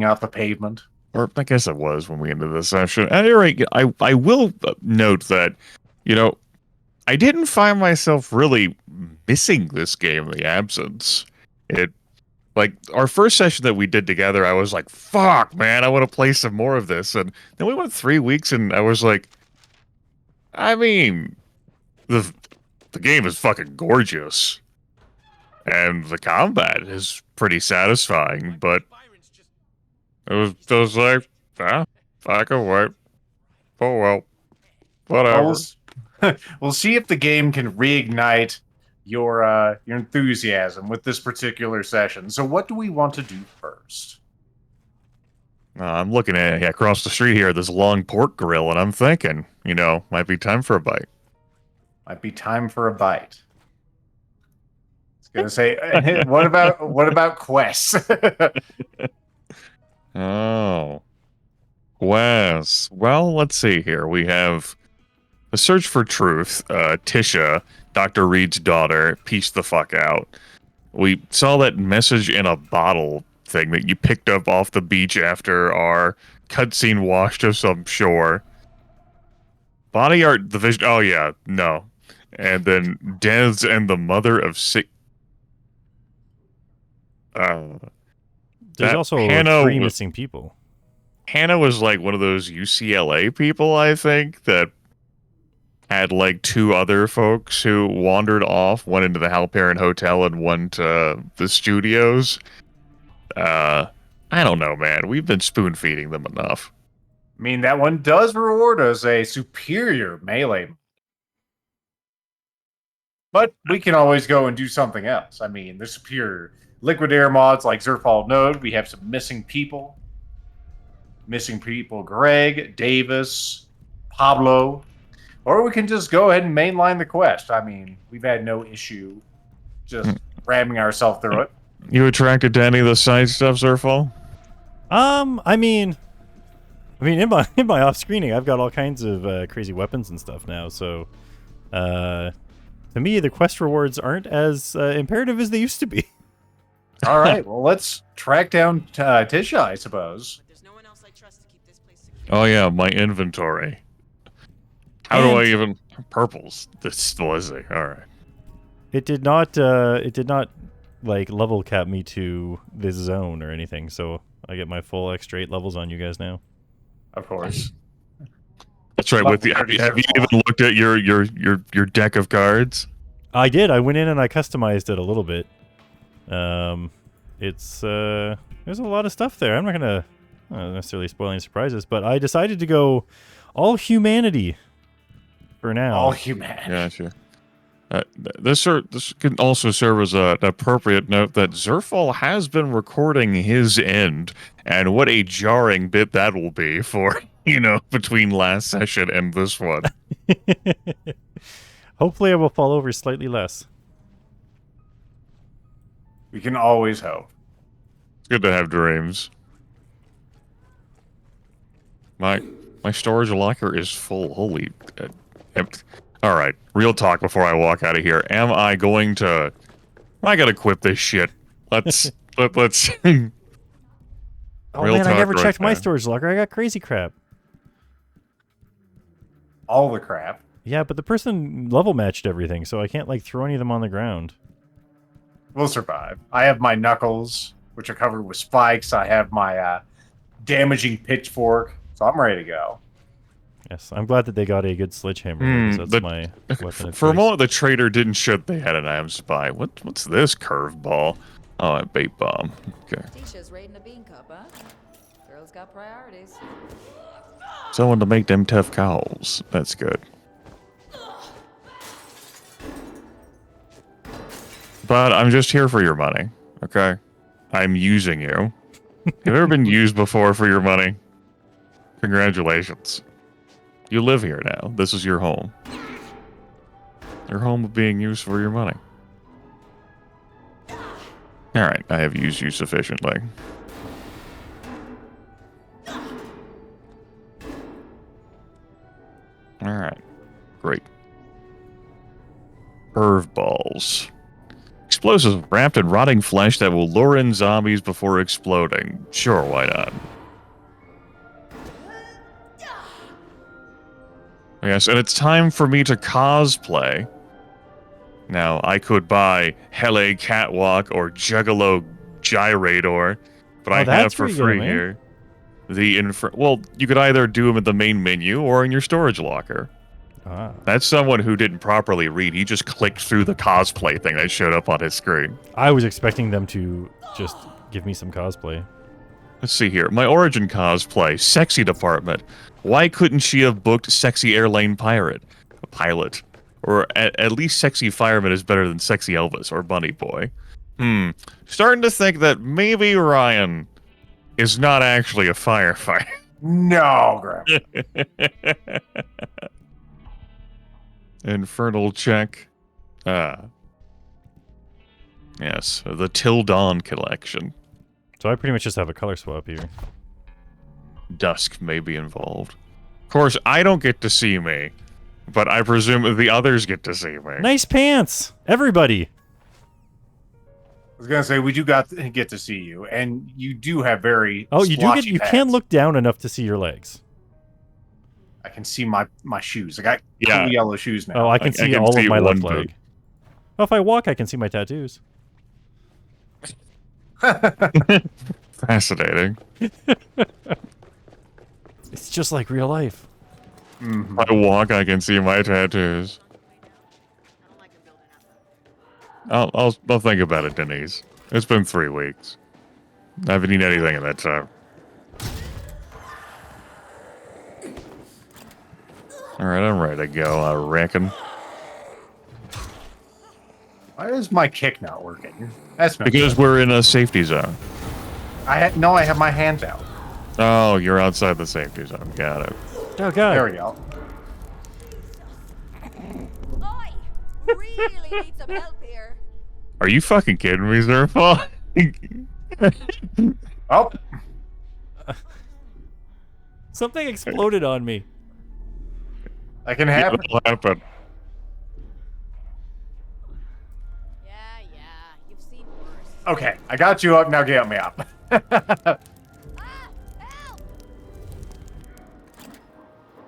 off the pavement. Or I guess it was when we ended the session. At any rate, I will note that, you know, I didn't find myself really missing this game in the absence. It like our first session that we did together, I was like, "Fuck, man, I want to play some more of this." And then we went 3 weeks, and I was like, I mean, the the game is fucking gorgeous, and the combat is pretty satisfying. But it was like, ah, fuck away. Oh well, Well, whatever. we'll see if the game can reignite your enthusiasm with this particular session. So, what do we want to do first? I'm looking at across the street here, this long pork grill, and I'm thinking, might be time for a bite. Might be time for a bite. I was gonna say, what about quests? Oh, Wes. Well, let's see here. We have a search for truth. Tisha, Dr. Reed's daughter, peace the fuck out. We saw that message in a bottle thing that you picked up off the beach after our cutscene washed us on shore. Body art, the vision. Oh yeah, no. And then Dez and the mother of six. There's also three missing people. Hannah was like one of those UCLA people, I think, that had like two other folks who wandered off, one into the Halperin Hotel and one to the studios. I don't know, man. We've been spoon feeding them enough. I mean, that one does reward us a superior melee. But we can always go and do something else. I mean, there's superior liquid air mods like Zerfall Node. We have some missing people. Missing people, Greg, Davis, Pablo. Or we can just go ahead and mainline the quest. I mean, we've had no issue just ramming ourselves through it. You attracted to any of the side stuff, Zerfall? I mean, in my off screening, I've got all kinds of crazy weapons and stuff now. So, to me, the quest rewards aren't as imperative as they used to be. All right, well, let's track down Tisha, I suppose. Oh yeah, my inventory. How do I even purples? This was it. All right. It did not like level cap me to this zone or anything, so I get my full extra 8 levels on you guys now. Of course. That's right. With the have you even looked at your deck of cards? I did. I went in and I customized it a little bit. It's there's a lot of stuff there. I'm not gonna necessarily spoil any surprises, but I decided to go all humanity for now. All humanity. Gotcha. This can also serve as an appropriate note that Zerfall has been recording his end, and what a jarring bit that will be for, between last session and this one. Hopefully I will fall over slightly less. We can always hope. It's good to have dreams. My storage locker is full. Holy... all right, real talk before I walk out of here. Am I gotta quit this shit? Let's Oh man, I never right checked my there. storage locker. I got crazy crap. All the crap. Yeah, but the person level matched everything, so I can't like throw any of them on the ground. We'll survive. I have my knuckles, which are covered with spikes. I have my damaging pitchfork, so I'm ready to go. Yes, I'm glad that they got a good sledgehammer. Because that's my weapon. For a moment, the trader didn't show they had an IM spy. What's this curveball? Oh, a bait bomb. Okay. Tisha's raiding a bean cup, huh? Girls got priorities. Someone to make them tough calls. That's good. But I'm just here for your money, okay? I'm using you. Have you ever been used before for your money? Congratulations. You live here now. This is your home. Your home of being used for your money. Alright, I have used you sufficiently. Alright. Great. Curveballs. Explosives wrapped in rotting flesh that will lure in zombies before exploding. Sure, why not? Yes, and it's time for me to cosplay. Now, I could buy Hele Catwalk or Juggalo Gyrator, but I have that's for where you get 'em, free eh? here well, you could either do them at the main menu or in your storage locker. Ah. That's someone who didn't properly read. He just clicked through the cosplay thing that showed up on his screen. I was expecting them to just give me some cosplay. Let's see here. My origin cosplay, sexy department. Why couldn't she have booked sexy airlane pilot? Or at least sexy fireman is better than sexy Elvis or bunny boy. Starting to think that maybe Ryan is not actually a firefighter. No, Grim. Infernal check. Yes, the Till Dawn collection. So I pretty much just have a color swap here. Dusk may be involved. Of course, I don't get to see me, but I presume the others get to see me. Nice pants, everybody. I was gonna say we do get to see you, and you do have very Oh, you do get. splotchy You pads. can look down enough to see your legs. I can see my shoes. I got Yeah. cool yellow shoes now. Oh, I can see can all see of my one left leg. boot. Oh, if I walk, I can see my tattoos. Fascinating. It's just like real life. Mhm. I walk, I can see my tattoos. I'll think about it, Denise. It's been 3 weeks. I haven't eaten anything in that time. Alright, I'm ready to go, I reckon. Why is my kick not working? That's not Because we're in a safety zone. I have my hands out. Oh, you're outside the safety zone. Got it. Oh god. There we go. Oi! Really need some help here. Are you fucking kidding me, Zerfall? Oh, Something exploded on me. that can happen. It'll happen. Yeah, you've seen worse. Okay, I got you up. Now get me up. Help!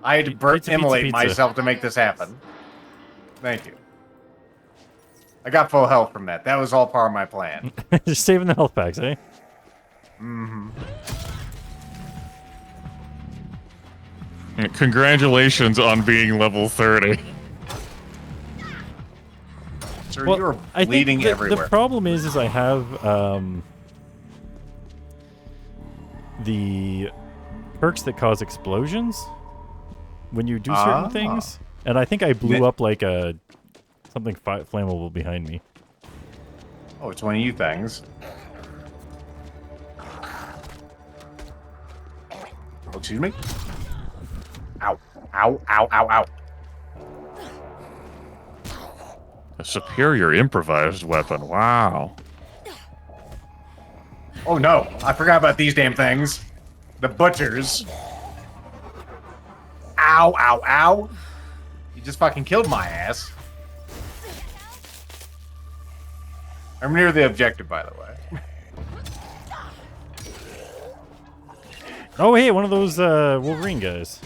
I had to Pizza, immolate pizza. myself to make this happen. Thank you. I got full health from that. That was all part of my plan. Just saving the health packs, eh? Mm-hmm. Congratulations on being level 30. Sir, you're I bleeding think the everywhere. problem is I have the perks that cause explosions when you do certain things, and I think I blew up like a something flammable behind me. Oh, it's one of you things. Oh, excuse me. Ow. Ow, ow, ow, ow. A superior improvised weapon. Wow. Oh no, I forgot about these damn things. The butchers. Ow, ow, ow. You just fucking killed my ass. I'm near the objective, by the way. Oh, hey, one of those Wolverine guys.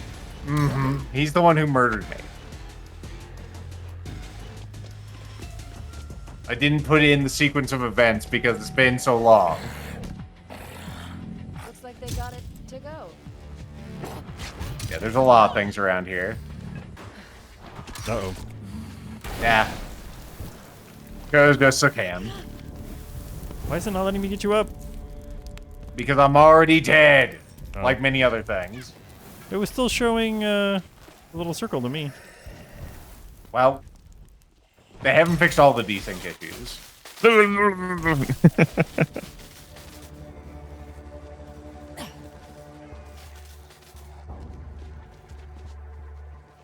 Mm-hmm. He's the one who murdered me. I didn't put in the sequence of events because it's been so long. Looks like they got it to go. Yeah, there's a lot of things around here. Uh-oh. Yeah. Goes just so can. Why is it not letting me get you up? Because I'm already dead. Oh. Like many other things. It was still showing a little circle to me. Well, they haven't fixed all the desync issues.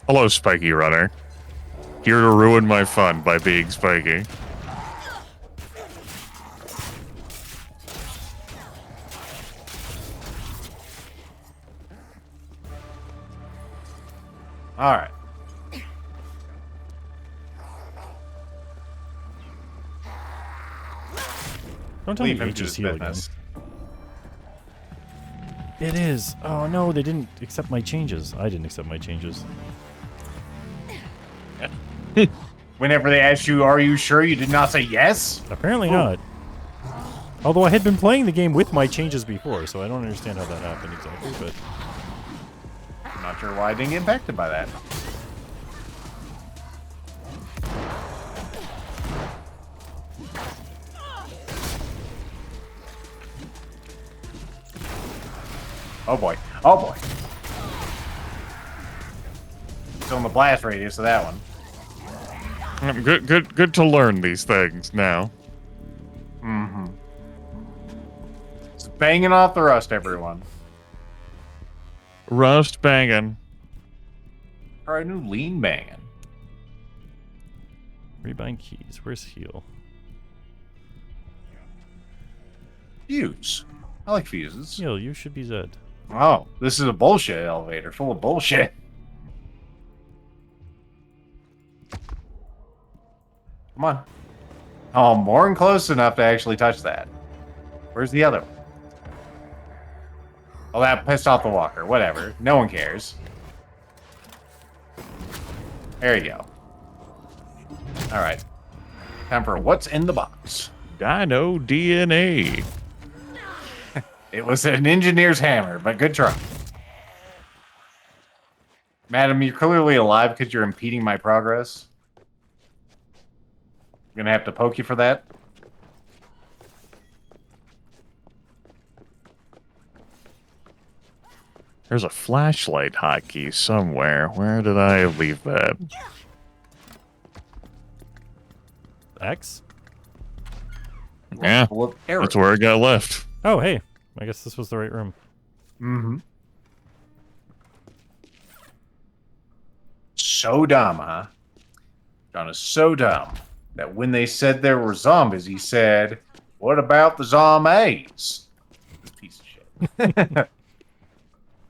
Hello, Spiky Runner. Here to ruin my fun by being spiky. Alright. Don't tell me Leave him H to is his heal again. business. It is. Oh no, they didn't accept my changes. I didn't accept my changes. Whenever they asked you, "Are you sure?" you did not say yes. Apparently not. Although I had been playing the game with my changes before, so I don't understand how that happened exactly, but... I'm not sure why I didn't get impacted by that. Oh boy. Oh boy. Still in the blast radius of that one. Good to learn these things now. Mm-hmm. Just banging off the rust, everyone. Rust banging. Try a new lean banging. Rebind keys. Where's heal? Fuse. I like fuses. Heal, you should be Zed. Oh, this is a bullshit elevator full of bullshit. Come on. Oh, I'm more than close enough to actually touch that. Where's the other one? Oh, that pissed off the walker. Whatever. No one cares. There you go. Alright. Time for what's in the box. Dino DNA. It was an engineer's hammer, but good try. Madam, you're clearly alive because you're impeding my progress. I'm gonna have to poke you for that. There's a flashlight hotkey somewhere. Where did I leave that? X? Yeah, Full of arrows. that's where it got left. Oh, hey. I guess this was the right room. Mm-hmm. So dumb, huh? John is so dumb that when they said there were zombies, he said, "What about the zombies?" This piece of shit.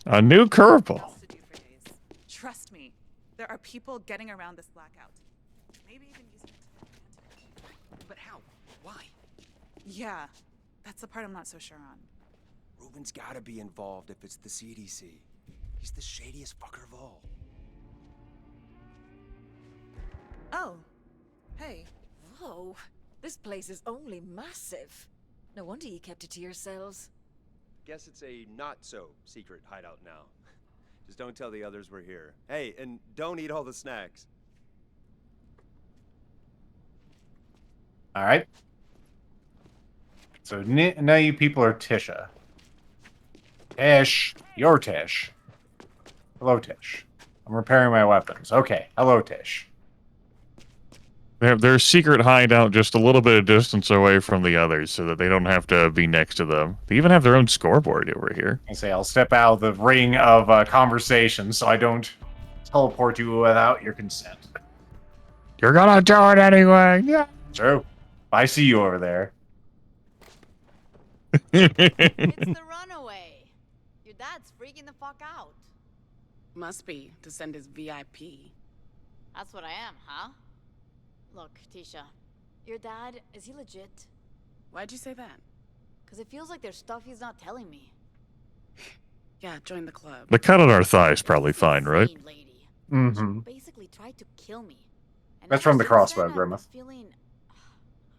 A new curveball. else to do for days. Trust me, there are people getting around this blackout. Maybe even using it to their advantage. But how? Why? Yeah, that's the part I'm not so sure on. Ruben's gotta be involved if it's the CDC. He's the shadiest fucker of all. Oh, hey. Whoa, this place is only massive. No wonder you kept it to yourselves. Guess it's a not-so-secret hideout now. Just don't tell the others we're here. Hey, and don't eat all the snacks. All right. So now you people are Tisha. Tish, you're Tish. Hello, Tish. I'm repairing my weapons. Okay, hello, Tish. They have their secret hideout just a little bit of distance away from the others so that they don't have to be next to them. They even have their own scoreboard over here. I say I'll step out of the ring of conversation so I don't teleport you without your consent. You're gonna do it anyway. Yeah. True. I see you over there. It's the runaway. Your dad's freaking the fuck out. Must be to send his VIP. That's what I am, huh? Look, Tisha, your dad, is he legit? Why'd you say that? Because it feels like there's stuff he's not telling me. Yeah, join the club. The cut on our thigh is probably fine, right? Insane lady. Mm-hmm. She basically tried to kill me. And That's ever from the since crossbow, then, I've been Grimith. feeling,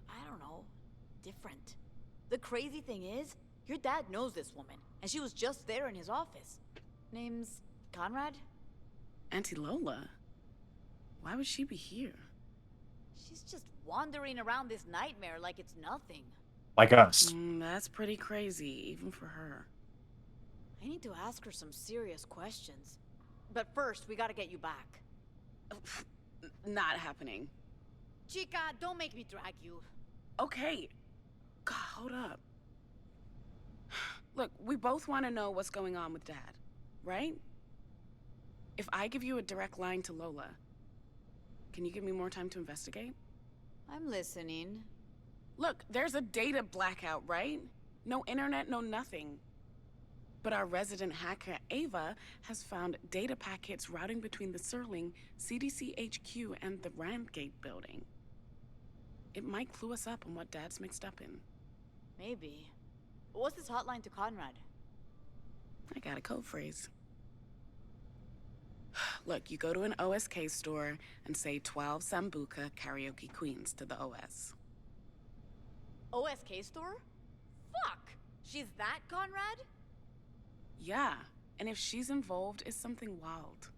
I don't know, different. The crazy thing is, your dad knows this woman, and she was just there in his office. Name's Conrad? Auntie Lola? Why would she be here? She's just wandering around this nightmare like it's nothing. Like us. That's pretty crazy, even for her. I need to ask her some serious questions. But first, we gotta get you back. Not happening. Chica, don't make me drag you. Okay. God, hold up. Look, we both want to know what's going on with Dad, right? If I give you a direct line to Lola, can you give me more time to investigate? I'm listening. Look, there's a data blackout, right? No internet, no nothing. But our resident hacker, Ava, has found data packets routing between the Serling, CDC HQ, and the Randgate building. It might clue us up on what Dad's mixed up in. Maybe. What's this hotline to Conrad? I got a code phrase. Look, you go to an OSK store and say 12 Sambuca Karaoke Queens to the OS. OSK store? Fuck! She's that Conrad? Yeah, and if she's involved, it's something wild.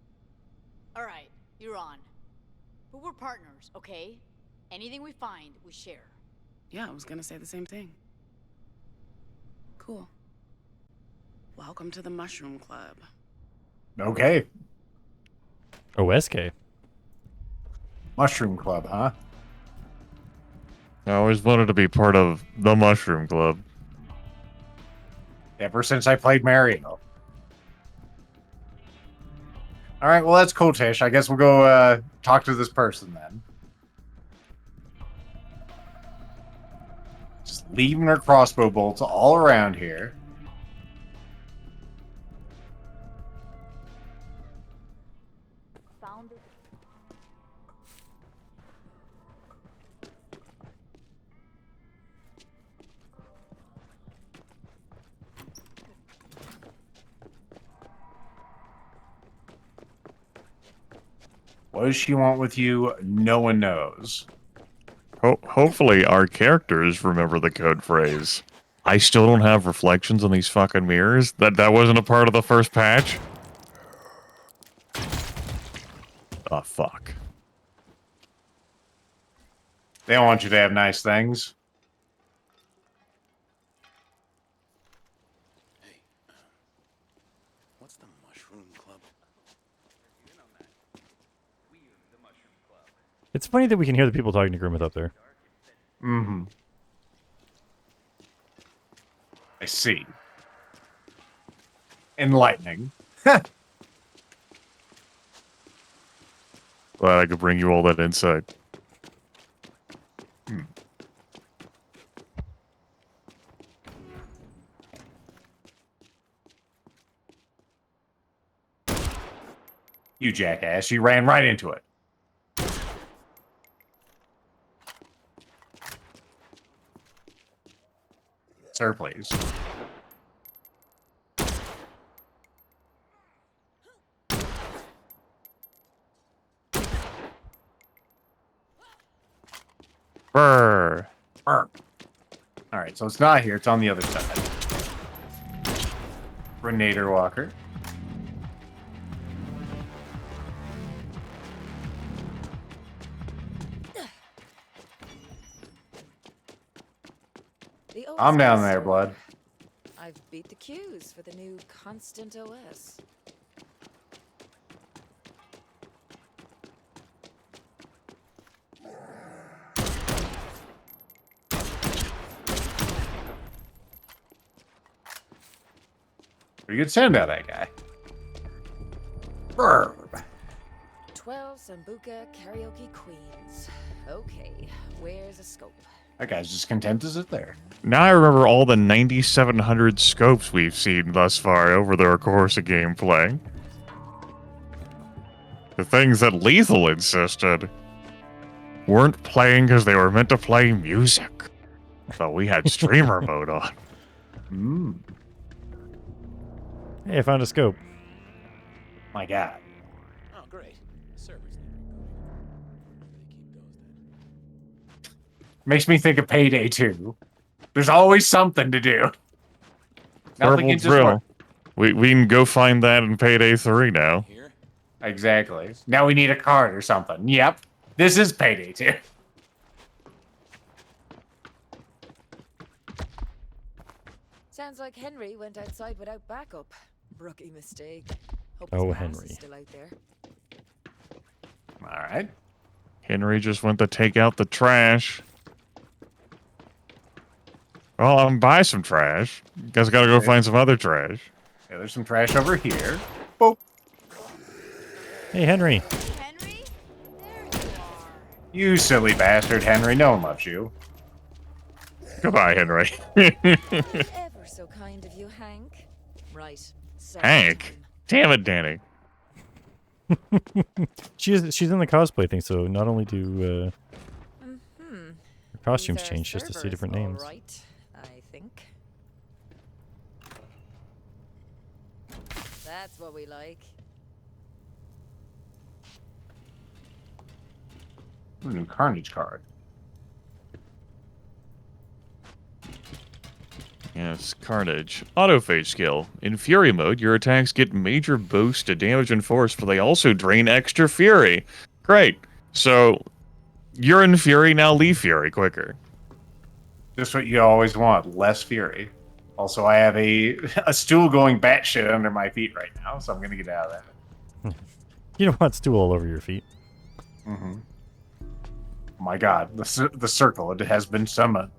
Alright, you're on. But we're partners, okay? Anything we find, we share. Yeah, I was gonna say the same thing. Cool. Welcome to the Mushroom Club. Okay. OSK. Mushroom Club, huh? I always wanted to be part of the Mushroom Club. Ever since I played Mario. Alright, well that's cool, Tish. I guess we'll go talk to this person then. Just leaving our crossbow bolts all around here. Found it. What does she want with you? No one knows. Hopefully our characters remember the code phrase. I still don't have reflections on these fucking mirrors. That wasn't a part of the first patch? Oh, fuck. They don't want you to have nice things. Hey, what's the Mushroom Club? It's funny that we can hear the people talking to Grimith up there. Mm-hmm. I see. Enlightening. Glad I could bring you all that insight. You jackass. You ran right into it. Sir, please. Brr. Burp. Alright, so it's not here. It's on the other side. Renator Walker. The I'm down OS there, store. blood. I've beat the queues for the new Constant OS. Pretty good sound out of that guy. Burp. 12 Sambuca Karaoke Queens. Okay, where's a scope? That guy's just content to sit there. Now I remember all the 9,700 scopes we've seen thus far over the course of gameplay. The things that Lethal insisted weren't playing because they were meant to play music. So we had streamer mode on. Mm. Hey, I found a scope. My God. Oh, great. The server's not rebooting. They keep those then. Makes me think of Payday 2. There's always something to do. Nothing Verbal can just drill. work. We can go find that in Payday 3 now. Here? Exactly. Now we need a card or something. Yep. This is Payday 2. Sounds like Henry went outside without backup. Rookie mistake. Hope Oh, his ass Henry. is still out there. All right. Henry just went to take out the trash. Well, I'm buy some trash. Guess I gotta go find some other trash. Yeah, there's some trash over here. Boop. Hey, Henry. Henry? There you are. You silly bastard, Henry. No one loves you. Goodbye, Henry. Ever so kind of you, Hank. Right. second Hank. time. Damn it, Danny. She's in the cosplay thing, so not only do Mhm. her costumes These are change, just to see servers, different all names. right. I think That's what we like. Ooh, new Carnage card. Yes, Carnage. Autophage skill. In Fury mode, your attacks get major boost to damage and force, but they also drain extra Fury. Great. So, you're in Fury, now leave Fury quicker. Just what you always want, less Fury. Also, I have a stool going batshit under my feet right now, so I'm going to get out of that. You don't want stool all over your feet. Mm-hmm. Oh my god, the circle, it has been summoned.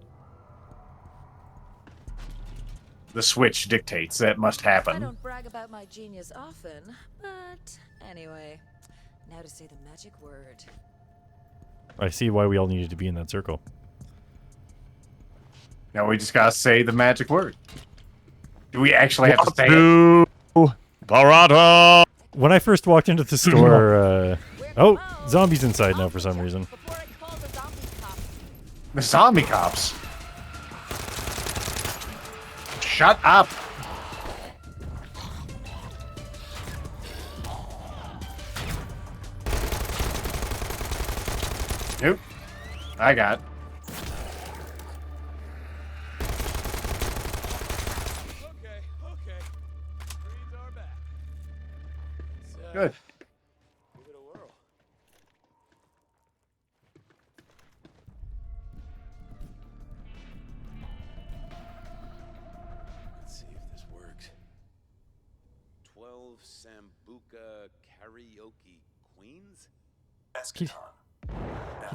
The switch dictates that must I happen. don't brag about my genius often, but anyway, now to say the magic word. I see why we all needed to be in that circle. Now we just gotta say the magic word. Do we actually have to say it? Watu Barada! When I first walked into the store, oh, zombies inside now for some reason. Before I call the zombie cops. The zombie cops. Shut up. Nope. I got. Okay. Greens are back. Good. Give it a whirl. Let's see if this works. 12 Sambuca Karaoke Queens? He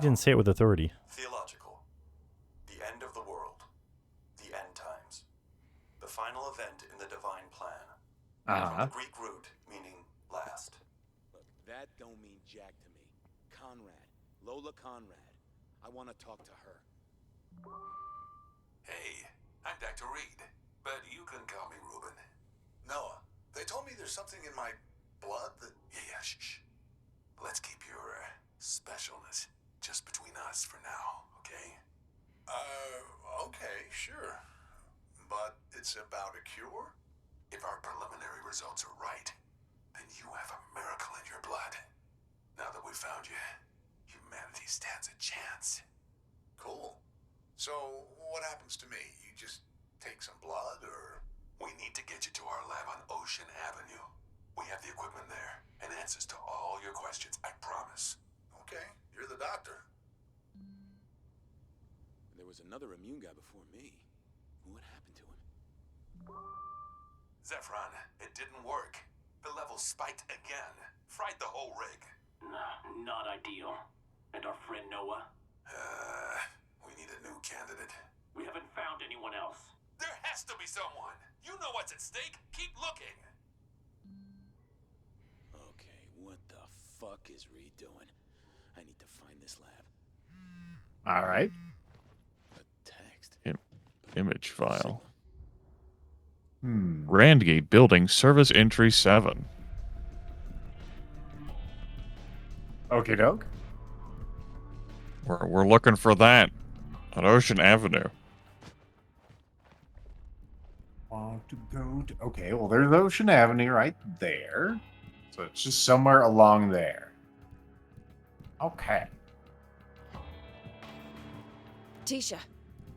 didn't say it with authority. Theological. The end of the world. The end times. The final event in the divine plan. From the Greek root, meaning last. Look, that don't mean jack to me. Conrad. Lola Conrad. I want to talk to her. Hey, I'm Dr. Reed, but you can call me Ruben. Noah, they told me there's something in my blood that... Yeah, shh. Let's keep your specialness just between us for now, okay? Okay, sure. But it's about a cure? If our preliminary results are right, then you have a miracle in your blood. Now that we've found you, humanity stands a chance. Cool. So, what happens to me? You just take some blood, or... We need to get you to our lab on Ocean Avenue. We have the equipment there, and answers to all your questions, I promise. Okay, you're the doctor. There was another immune guy before me. What happened to him? Zephyron, it didn't work. The levels spiked again. Fried the whole rig. Not ideal. And our friend Noah? We need a new candidate. We haven't found anyone else. There has to be someone. You know what's at stake. Keep looking. Okay, what the fuck is Reed doing? I need to find this lab. All right. A text. Image file. Hmm. Randgate Building, Service Entry 7. Okie doke. We're looking for that on Ocean Avenue. Want to go to... Okay, well, there's Ocean Avenue right there. So it's just somewhere along there. Okay. Tisha,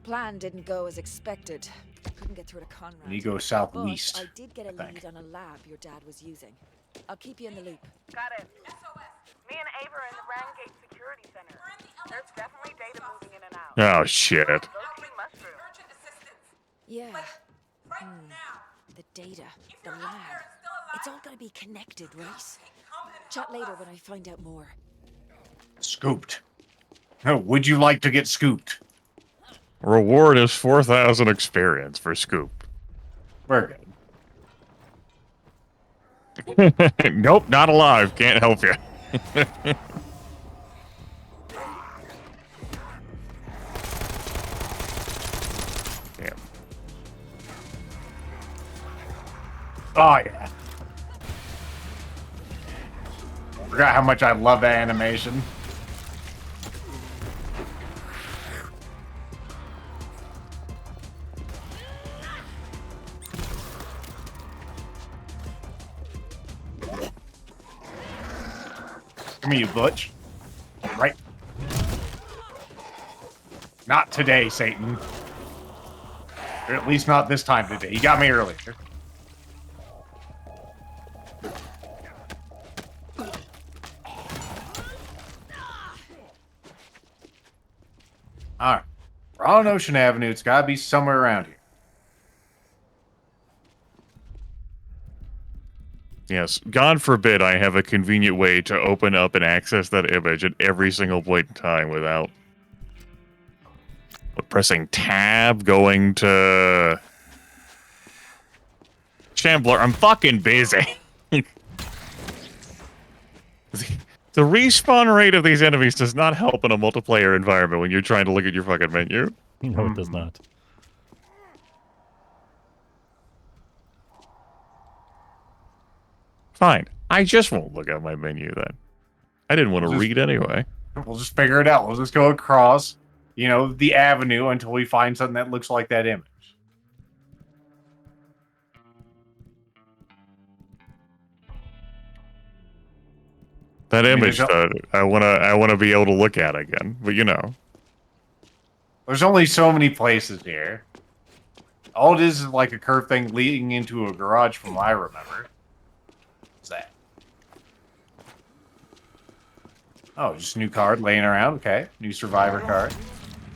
plan didn't go as expected. Couldn't get through to Conrad. And you go But southeast. I did get a I think. lead on a lab your dad was using. I'll keep you in the loop. Got it. Me and Ava are in the Rangate Security Center. There's definitely data moving in and out. Oh, shit. Go see Mushroom. Yeah. The data, the lab. It's all gonna be connected, right? Chat later when I find out more. Scooped. Oh, would you like to get scooped? Reward is 4,000 experience for Scoop. We're good. Nope, not alive. Can't help you. Damn. Oh, yeah. Forgot how much I love that animation. Come here, you butch. Right. Not today, Satan. Or at least not this time today. You got me earlier. Alright. We're on Ocean Avenue. It's gotta be somewhere around here. Yes, God forbid I have a convenient way to open up and access that image at every single point in time without pressing tab, going to Shambler. I'm fucking busy. The respawn rate of these enemies does not help in a multiplayer environment when you're trying to look at your fucking menu. No, it does not. Fine. I just won't look at my menu then. I didn't want to read anyway. We'll just figure it out. We'll just go across, you know, the avenue until we find something that looks like that image. That image that I wanna be able to look at again, but you know. There's only so many places here. All it is like a curved thing leading into a garage from what I remember. What's that? Oh, just a new card laying around. Okay. New survivor card.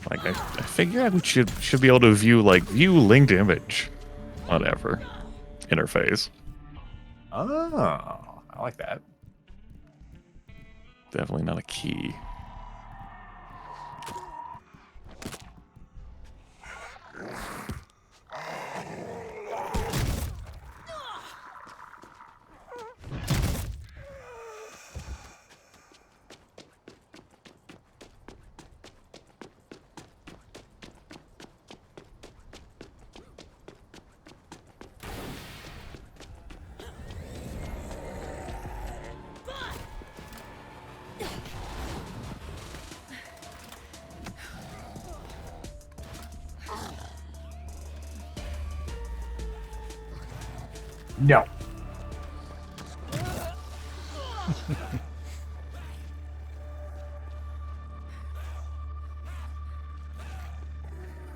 Like I figure I should be able to view linked image. Whatever. Interface. Oh, I like that. Definitely not a key. No.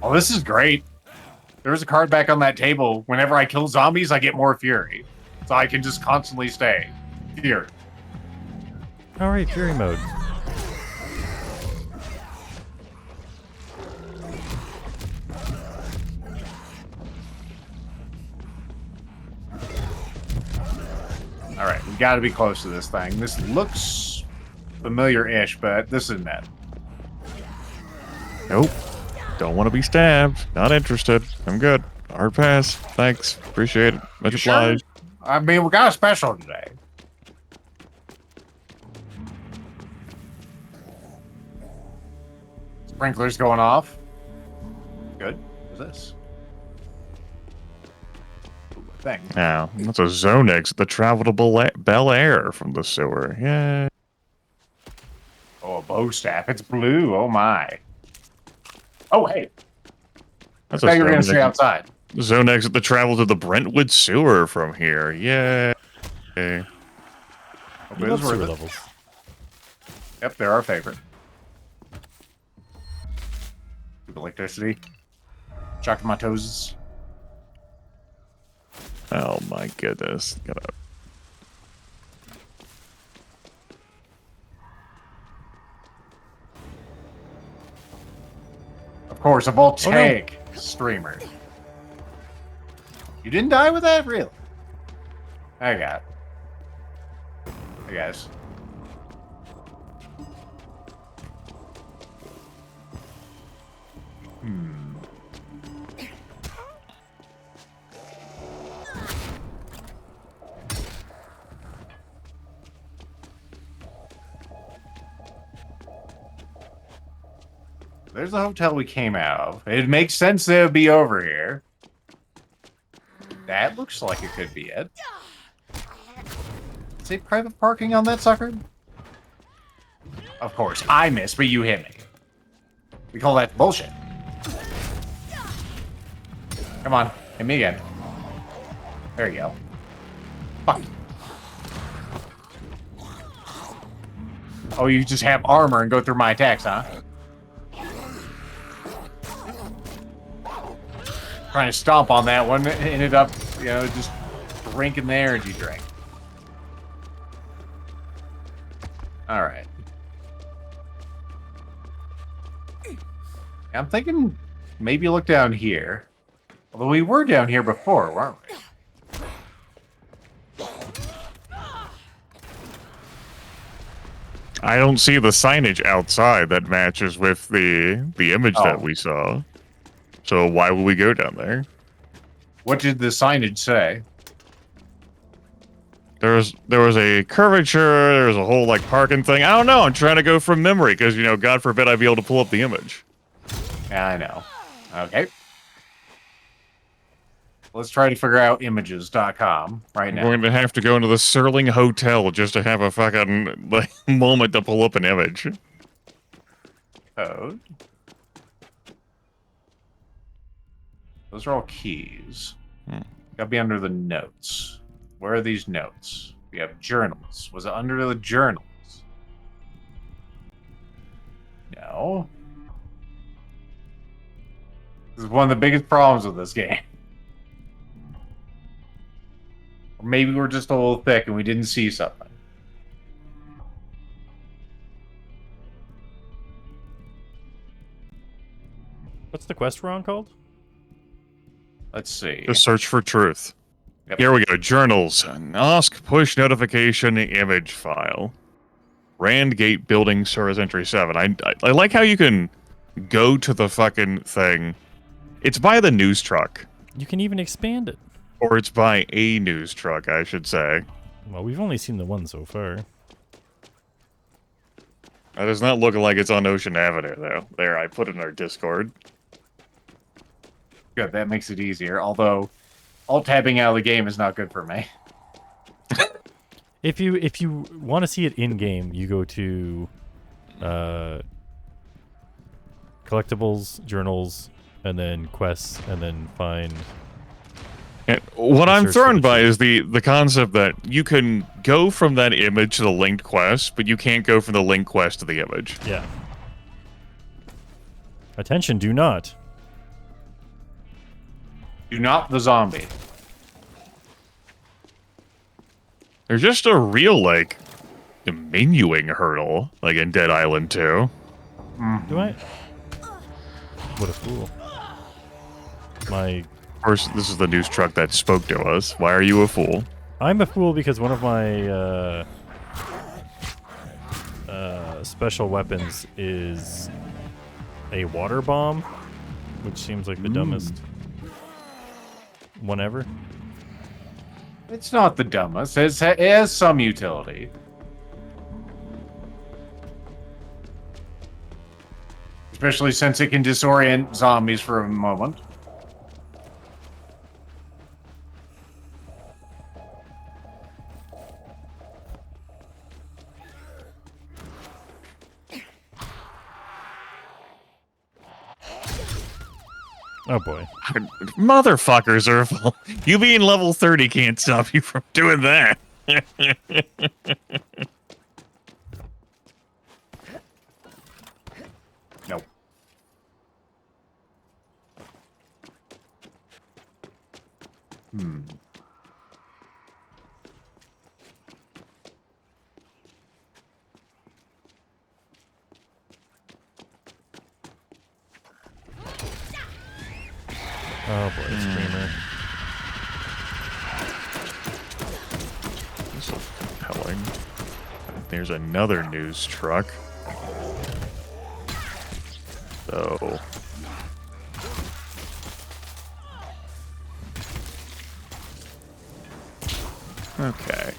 Oh, this is great. There's a card back on that table. Whenever I kill zombies, I get more fury. So I can just constantly stay here. Alright, fury mode. Alright, we gotta be close to this thing. This looks familiar-ish, but this isn't it. Nope. Don't want to be stabbed. Not interested. I'm good. Hard pass. Thanks. Appreciate it. Much obliged. I mean, we got a special today. Sprinklers going off. Good. What's this? Thing. Now, that's a zone exit that traveled to Bel Air from the sewer. Yeah. Oh, a bow staff. It's blue. Oh, my. Oh, hey. That's I thought you were going to stay outside. Zone exit that traveled to the Brentwood sewer from here. Yeah. Okay. We love sewer levels. Yep, they're our favorite. Electricity. Shocking my toes. Oh my goodness. Of course, a voltaic streamer. You didn't die with that? Really? I got it. Hey, guys. There's the hotel we came out of. It makes sense that it would be over here. That looks like it could be it. Is it private parking on that sucker? Of course, I missed, but you hit me. We call that bullshit. Come on, hit me again. There you go. Fuck. Oh, you just have armor and go through my attacks, huh? Trying to stomp on that one, ended up, just drinking the energy drink. All right. I'm thinking maybe look down here. Although we were down here before, weren't we? I don't see the signage outside that matches with the image that we saw. So why would we go down there? What did the signage say? There was a curvature, there was a whole like parking thing. I don't know, I'm trying to go from memory because God forbid I'd be able to pull up the image. Yeah, I know. Okay. Let's try to figure out images.com right now. I'm going to have to go into the Serling Hotel just to have a fucking moment to pull up an image. Code. Those are all keys. Gotta be under the notes. Where are these notes? We have journals. Was it under the journals? No. This is one of the biggest problems with this game. Or maybe we're just a little thick and we didn't see something. What's the quest we're on called? Let's see. The search for truth. Yep. Here we go. Journals. Ask push notification image file. Randgate building service entry 7. I like how you can go to the fucking thing. It's by the news truck. You can even expand it. Or it's by a news truck, I should say. Well, we've only seen the one so far. That does not look like it's on Ocean Avenue, though. There, I put it in our Discord. Good, that makes it easier. Although, alt-tabbing out of the game is not good for me. If you want to see it in-game, you go to collectibles, journals, and then quests, and then find... And what I'm thrown by is the concept that you can go from that image to the linked quest, but you can't go from the linked quest to the image. Yeah. Attention, do not. Do not the zombie. There's just a real, like, menuing hurdle, like in Dead Island 2. Do I? What a fool. Of course, this is the news truck that spoke to us. Why are you a fool? I'm a fool because one of my special weapons is a water bomb, which seems like the dumbest one ever. It's not the dumbest. It has some utility. Especially since it can disorient zombies for a moment. Oh boy. Motherfucker, Zerfall. You being level 30 can't stop you from doing that. Nope. Oh boy, Screamer. This is compelling. There's another news truck. So... Okay.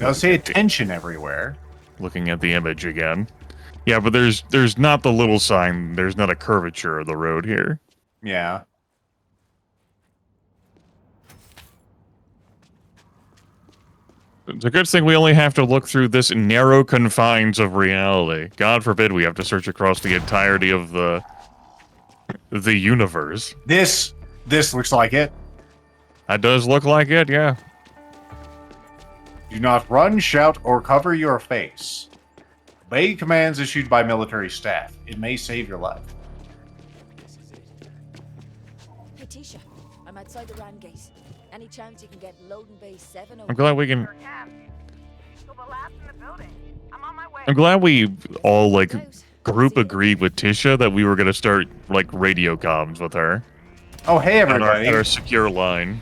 I'll say attention everywhere. Looking at the image again. Yeah, but there's not the little sign. There's not a curvature of the road here. Yeah. It's a good thing we only have to look through this narrow confines of reality. God forbid we have to search across the entirety of the universe. This looks like it. That does look like it, yeah. Do not run, shout, or cover your face. Obey commands issued by military staff. It may save your life. Hey, Tisha, I'm outside the RAN gate. Any chance you can get loading bay 7 I'm glad we can. You're the last in the building. I'm on my way. I'm glad we all like group agreed with Tisha that we were gonna start like radio comms with her. Oh, hey At everybody. our secure line.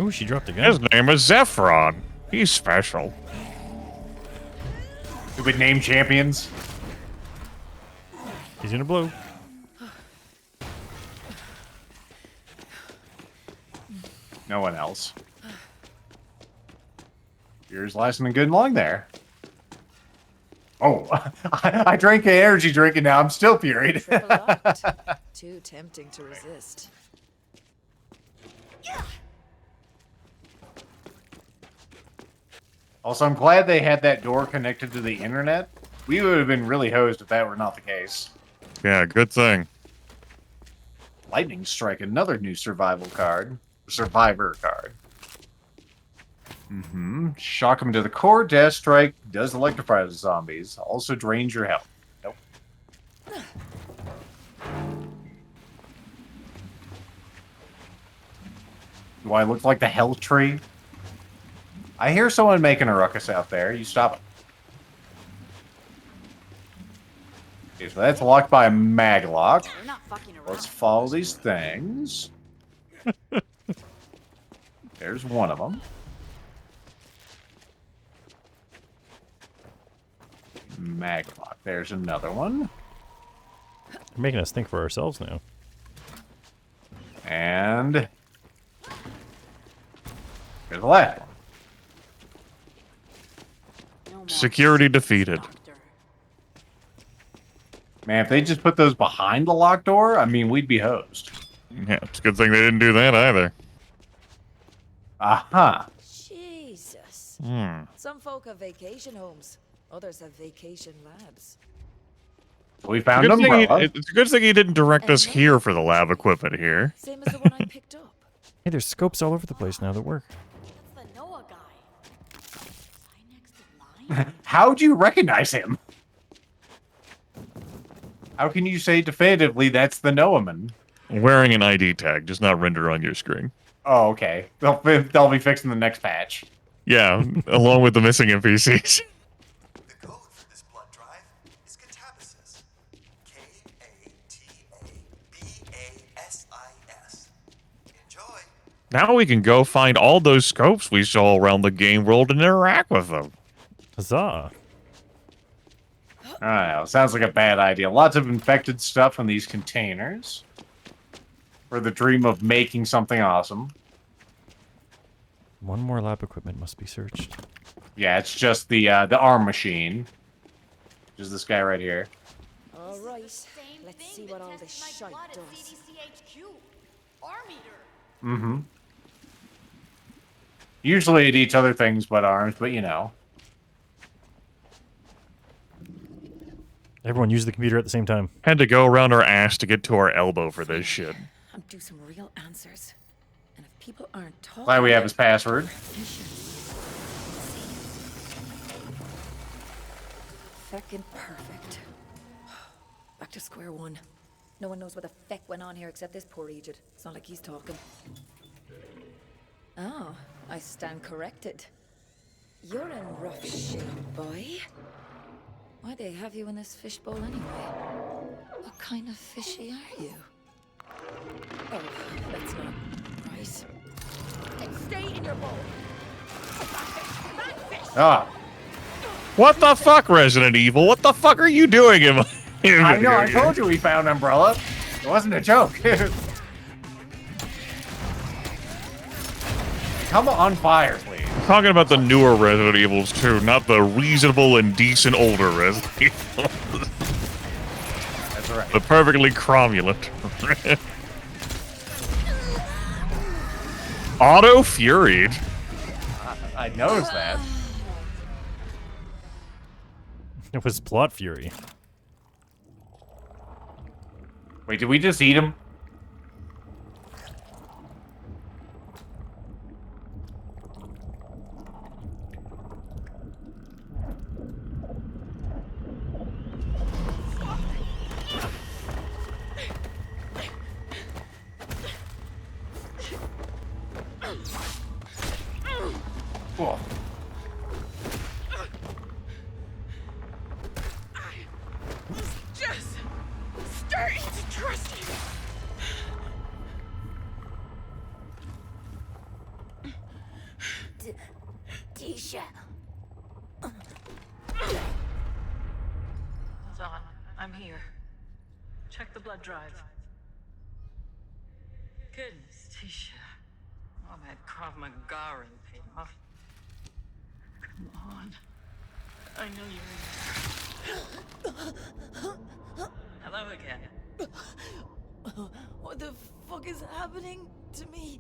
Ooh, she dropped a gun. His name is Zephron. He's special. Stupid name champions. He's gonna blow. No one else. Yours lasting good and long there. Oh, I drank an energy drink and now I'm still furied. Too tempting to resist. Also, I'm glad they had that door connected to the internet. We would have been really hosed if that were not the case. Yeah, good thing. Lightning Strike, another new survival card. Survivor card. Shock them to the core. Death Strike does electrify the zombies. Also drains your health. Nope. Do I look like the health tree? I hear someone making a ruckus out there. You stop it. Okay, so that's locked by a maglock. We're not fucking around. Let's follow these things. There's one of them. Maglock. There's another one. They're making us think for ourselves now. And there's the last one. No more Security defeated. doctor. Man, if they just put those behind the locked door, I mean, we'd be hosed. Yeah, it's a good thing they didn't do that either. Aha. Jesus. Some folk have vacation homes. Others have vacation labs. We found an umbrella. It's a good thing he didn't direct us here for the lab equipment here. Same as the one I picked up. Hey, there's scopes all over the place now that work. That's the Noah guy. Sign next in line? How'd you recognize him? How can you say definitively that's the NUMEN? Wearing an ID tag, just not rendered on your screen. Oh, okay. They'll be fixing the next patch. Yeah, along with the missing NPCs. The code for this blood drive is catabasis. K-A-T-A-B-A-S-I-S. Enjoy. Now we can go find all those scopes we saw around the game world and interact with them. Huzzah. I don't know. Sounds like a bad idea. Lots of infected stuff in these containers. For the dream of making something awesome. One more lab equipment must be searched. Yeah, it's just the arm machine. Just this guy right here. All right. Let's see what all this shite does. Usually it eats other things but arms, but you know. Everyone use the computer at the same time. Had to go around our ass to get to our elbow for this shit. I'm due some real answers. And if people aren't talking... Glad we have his password. Feckin' perfect. Back to square one. No one knows what the feck went on here except this poor Egypt. It's not like he's talking. Oh, I stand corrected. You're in rough shape, boy. Why they have you in this fishbowl anyway? What kind of fishy are you? Oh, that's not right. Stay in your bowl. Ah. What the fuck, Resident Evil? What the fuck are you doing in my... I know, I told you we found Umbrella. It wasn't a joke. Come on fire, please. Talking about the newer Resident Evils too, not the reasonable and decent older Resident Evils. That's right. The perfectly cromulent. Auto-furied. I noticed that. It was plot fury. Wait, did we just eat him? Whoa. I was just starting to trust you. Tisha. Hold on. I'm here. Check the blood drive. Goodness, Tisha. All that Krav Maga paid off. Come on. I know you're in there. Hello again. What the fuck is happening to me?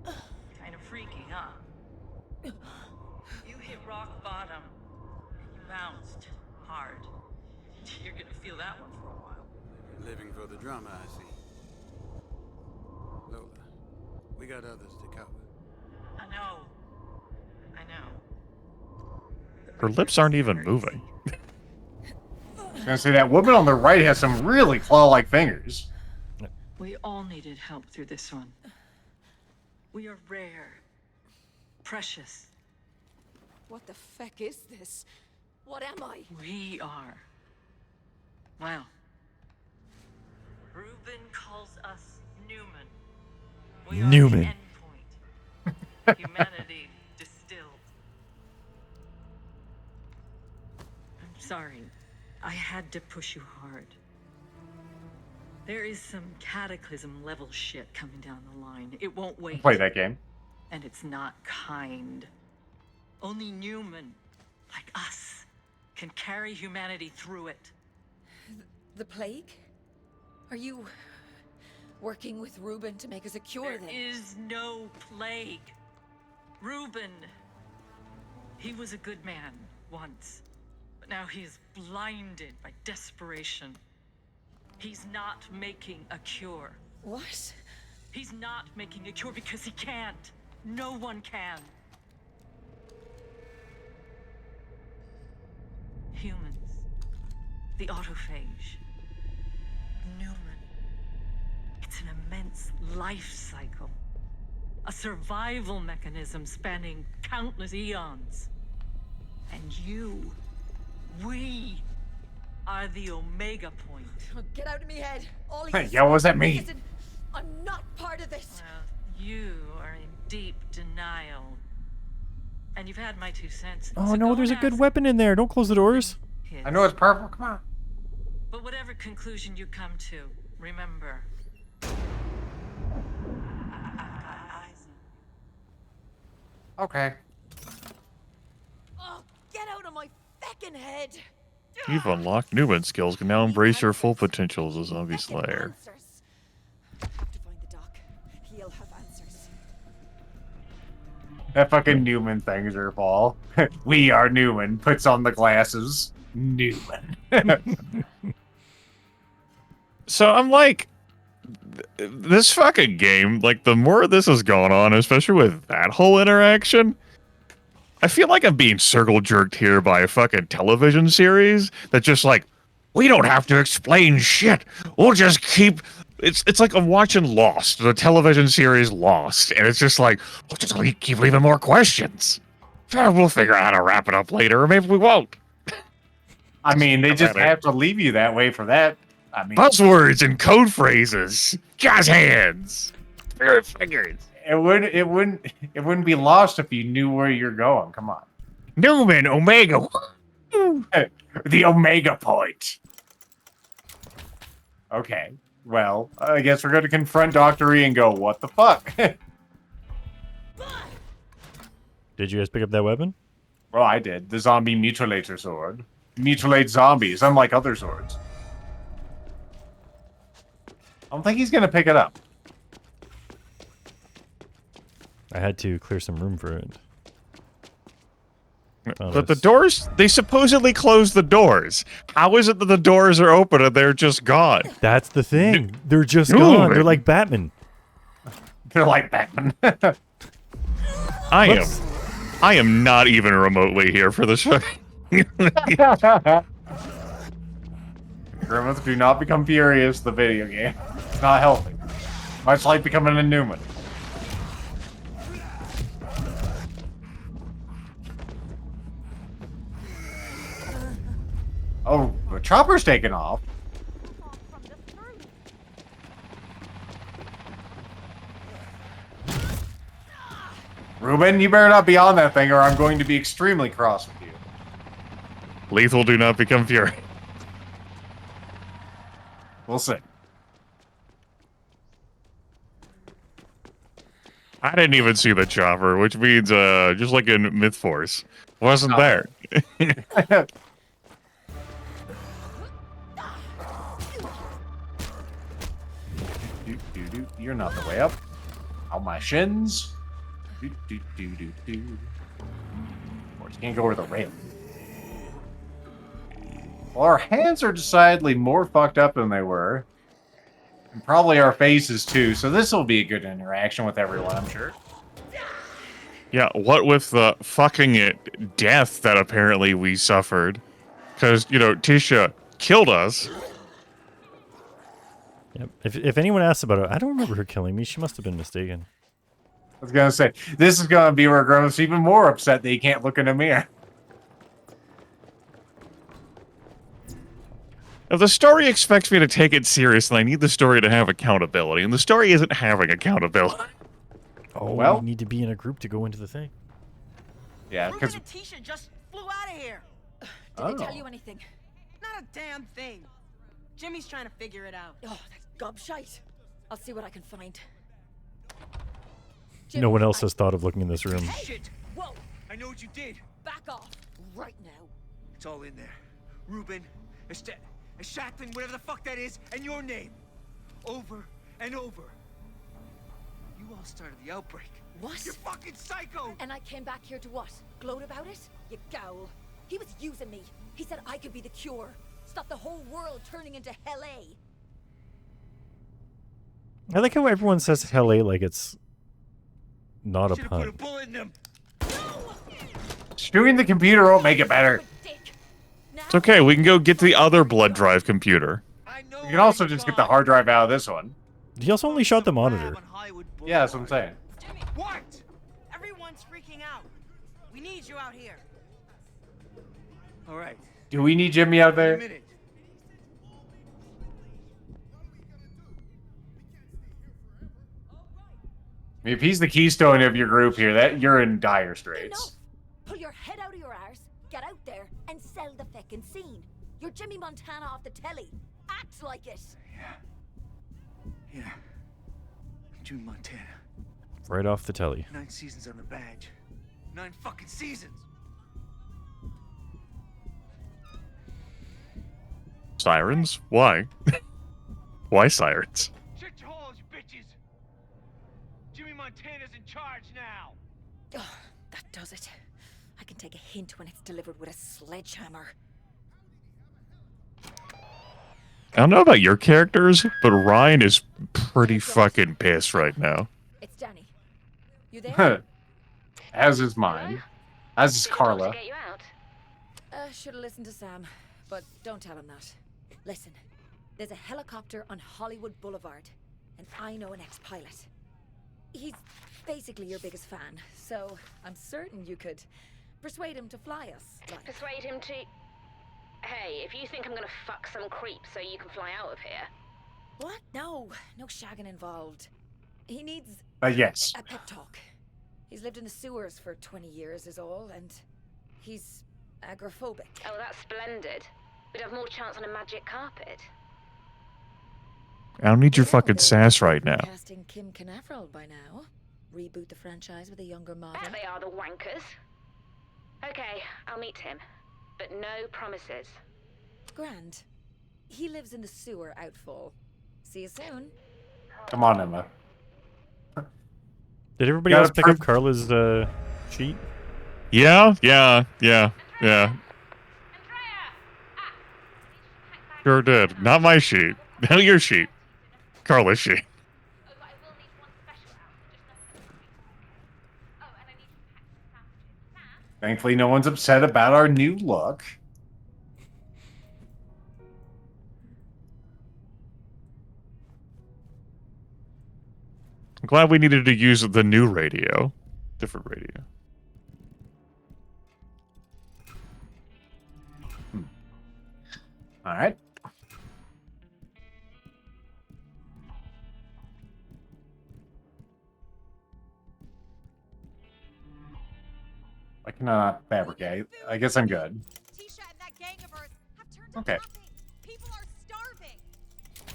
Kind of freaky, huh? You hit rock bottom. You bounced hard. You're gonna feel that one for a while. Living for the drama, I see. Lola, we got others to cover. I know. I know. Her lips aren't even moving. I was gonna say that woman on the right has some really claw-like fingers. We all needed help through this one. We are rare. Precious. What the feck is this? What am I? We are. Well. Reuben calls us NUMEN. We are NUMEN. the endpoint. Humanity distilled. I'm sorry. I had to push you hard. There is some cataclysm level shit coming down the line. It won't wait. Play that game. And it's not kind. Only NUMEN, like us, can carry humanity through it. The plague? Are you working with Reuben to make us a cure then? There is no plague. Reuben, he was a good man once, but now he is blinded by desperation. He's not making a cure. What? He's not making a cure because he can't. No one can. Humans. The autophage. NUMEN. It's an immense life cycle. A survival mechanism spanning countless eons. And we are the Omega point. Oh, get out of me head. All Hey, you yeah, what does that mean? Listen, I'm not part of this. Well, you are in deep denial. And you've had my 2 cents. Oh so no, go there's a and good ask weapon in there. Don't close the doors. his. I know it's purple. Come on. But whatever conclusion you come to, remember. Okay. Oh, get out of my feckin' head. You've unlocked NUMEN skills, can now embrace your full potential as a zombie Feckin' slayer. answers. Have to find the doc. He'll have answers. That fucking NUMEN thing, Zerfall. We are NUMEN. Puts on the glasses. NUMEN. So I'm like, this fucking game, like the more this has gone on, especially with that whole interaction, I feel like I'm being circle jerked here by a fucking television series that just like, we don't have to explain shit. We'll just keep. It's like I'm watching Lost, the television series Lost, and it's just like, we'll just keep leaving more questions. We'll figure out how to wrap it up later, or maybe we won't. I mean, they just have to leave you that way for that. I mean, Buzzwords and code phrases, jazz hands, spirit fingers. it wouldn't be lost if you knew where you're going. Come on. NUMEN, Omega. The Omega point. Okay. Well, I guess we're going to confront Dr. E and go, what the fuck? Did you guys pick up that weapon? Well, I did. The zombie mutilator sword. Mutilates zombies, unlike other swords. I don't think he's going to pick it up. I had to clear some room for it. But the doors, they supposedly closed the doors. How is it that the doors are open and they're just gone? That's the thing. They're just gone. They're like Batman. They're like Batman. I am not even remotely here for the show. Grimith, do not become furious, the video game. It's not healthy. Much like becoming a NUMEN. Oh, the chopper's taking off. Ruben, you better not be on that thing or I'm going to be extremely cross with you. Lethal, do not become fury. We'll see. I didn't even see the chopper, which means, just like in Myth Force, wasn't there. You're not the way up. On my shins. Of course, you can't go over the rail. Well, our hands are decidedly more fucked up than they were. And probably our faces too, so this will be a good interaction with everyone, I'm sure. Yeah, what with the fucking death that apparently we suffered. Because, you know, Tisha killed us. Yep. If anyone asks about it, I don't remember her killing me. She must have been mistaken. I was gonna say, this is gonna be where Grimith's even more upset that he can't look in a mirror. If the story expects me to take it seriously, I need the story to have accountability, and the story isn't having accountability. Oh, well, we need to be in a group to go into the thing. Yeah, because Tisha just flew out of here. Did they tell you anything? Not a damn thing. Jimmy's trying to figure it out. Oh, that's gobshite. I'll see what I can find. No one else has thought of looking in this room. Shit! Whoa! I know what you did. Back off right now. It's all in there. Ruben, Shackling, whatever the fuck that is, and your name. Over and over. You all started the outbreak. What? You're fucking psycho! And I came back here to what? Gloat about it? You gowl. He was using me. He said I could be the cure. Stop the whole world turning into Hell A. I like how everyone says Hell A like it's not a Put a pun. bullet in them. shooting the computer won't make it better. It's okay, we can go get the other blood drive computer. You can also just get the hard drive out of this one. He also only shot the monitor. Yeah, that's what I'm saying. What? Everyone's freaking out. We need you out here. All right. Do we need Jimmy out there? I mean, if he's the keystone of your group here, that you're in dire straits. Enough. Pull your head out of your arse, get out there, and sell the feckin' scene. You're Jimmy Montana off the telly. Act like it. Yeah. June Montana. Right off the telly. 9 seasons on the badge. 9 fucking seasons. Sirens? Why? Why sirens? Shut your holes, you bitches. Jimmy Montana's in charge now. Oh, that does it. I can take a hint when it's delivered with a sledgehammer. I don't know about your characters, but Ryan is pretty fucking pissed right now. It's Danny. You there? As is mine. As is Carla. Should have listened to Sam, but don't tell him that. Listen, there's a helicopter on Hollywood Boulevard, and I know an ex-pilot. He's basically your biggest fan, so I'm certain you could persuade him to fly us. Like. Persuade him to... Hey, if you think I'm gonna fuck some creep so you can fly out of here... What? No shagging involved. He needs... yes. A pep talk. He's lived in the sewers for 20 years is all, and he's agoraphobic. Oh, that's splendid. We'd have more chance on a magic carpet. I don't need your fucking sass right now. Casting Kim Canaveral by now. Reboot the franchise with a younger model. There they are, the wankers. Okay, I'll meet him. But no promises. Grand. He lives in the sewer outfall. See you soon. Come on, Emma. Did everybody else pick up Carla's sheet? Yeah. Sure did. Not my sheet. Not your sheet. Carla's sheet. Thankfully, no one's upset about our new look. I'm glad we needed to use the new radio. Different radio. All right. I cannot fabricate. I guess I'm good. Tisha and that gang of hers have turned Okay. to nothing. People are starving.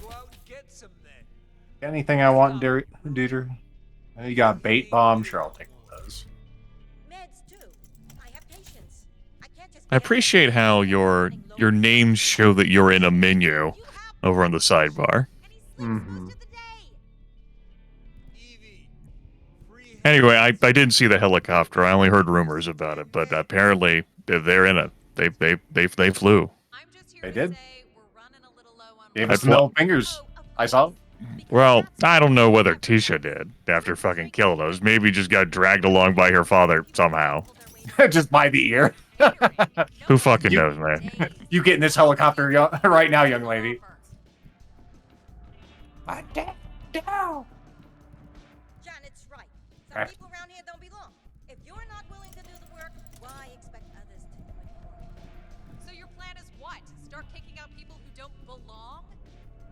Go out and get some then. Anything I want, Duder? You got bait bomb? Sure, I'll take one of those. Meds too. I have patience. I can't just I appreciate how your names show that you're in a menu over on the sidebar. Mm-hmm. Anyway, I didn't see the helicopter. I only heard rumors about it, but apparently they're in it. They flew. They did. Gave us middle fingers. I saw. Well, I don't know whether Tisha did after fucking killing us. Maybe just got dragged along by her father somehow. Just by the ear. Who fucking knows, man? You get in this helicopter right now, young lady. Down. Janet's right. Some people around here don't belong. If you're not willing to do the work, why expect others to do it for you? So your plan is what? Start kicking out people who don't belong?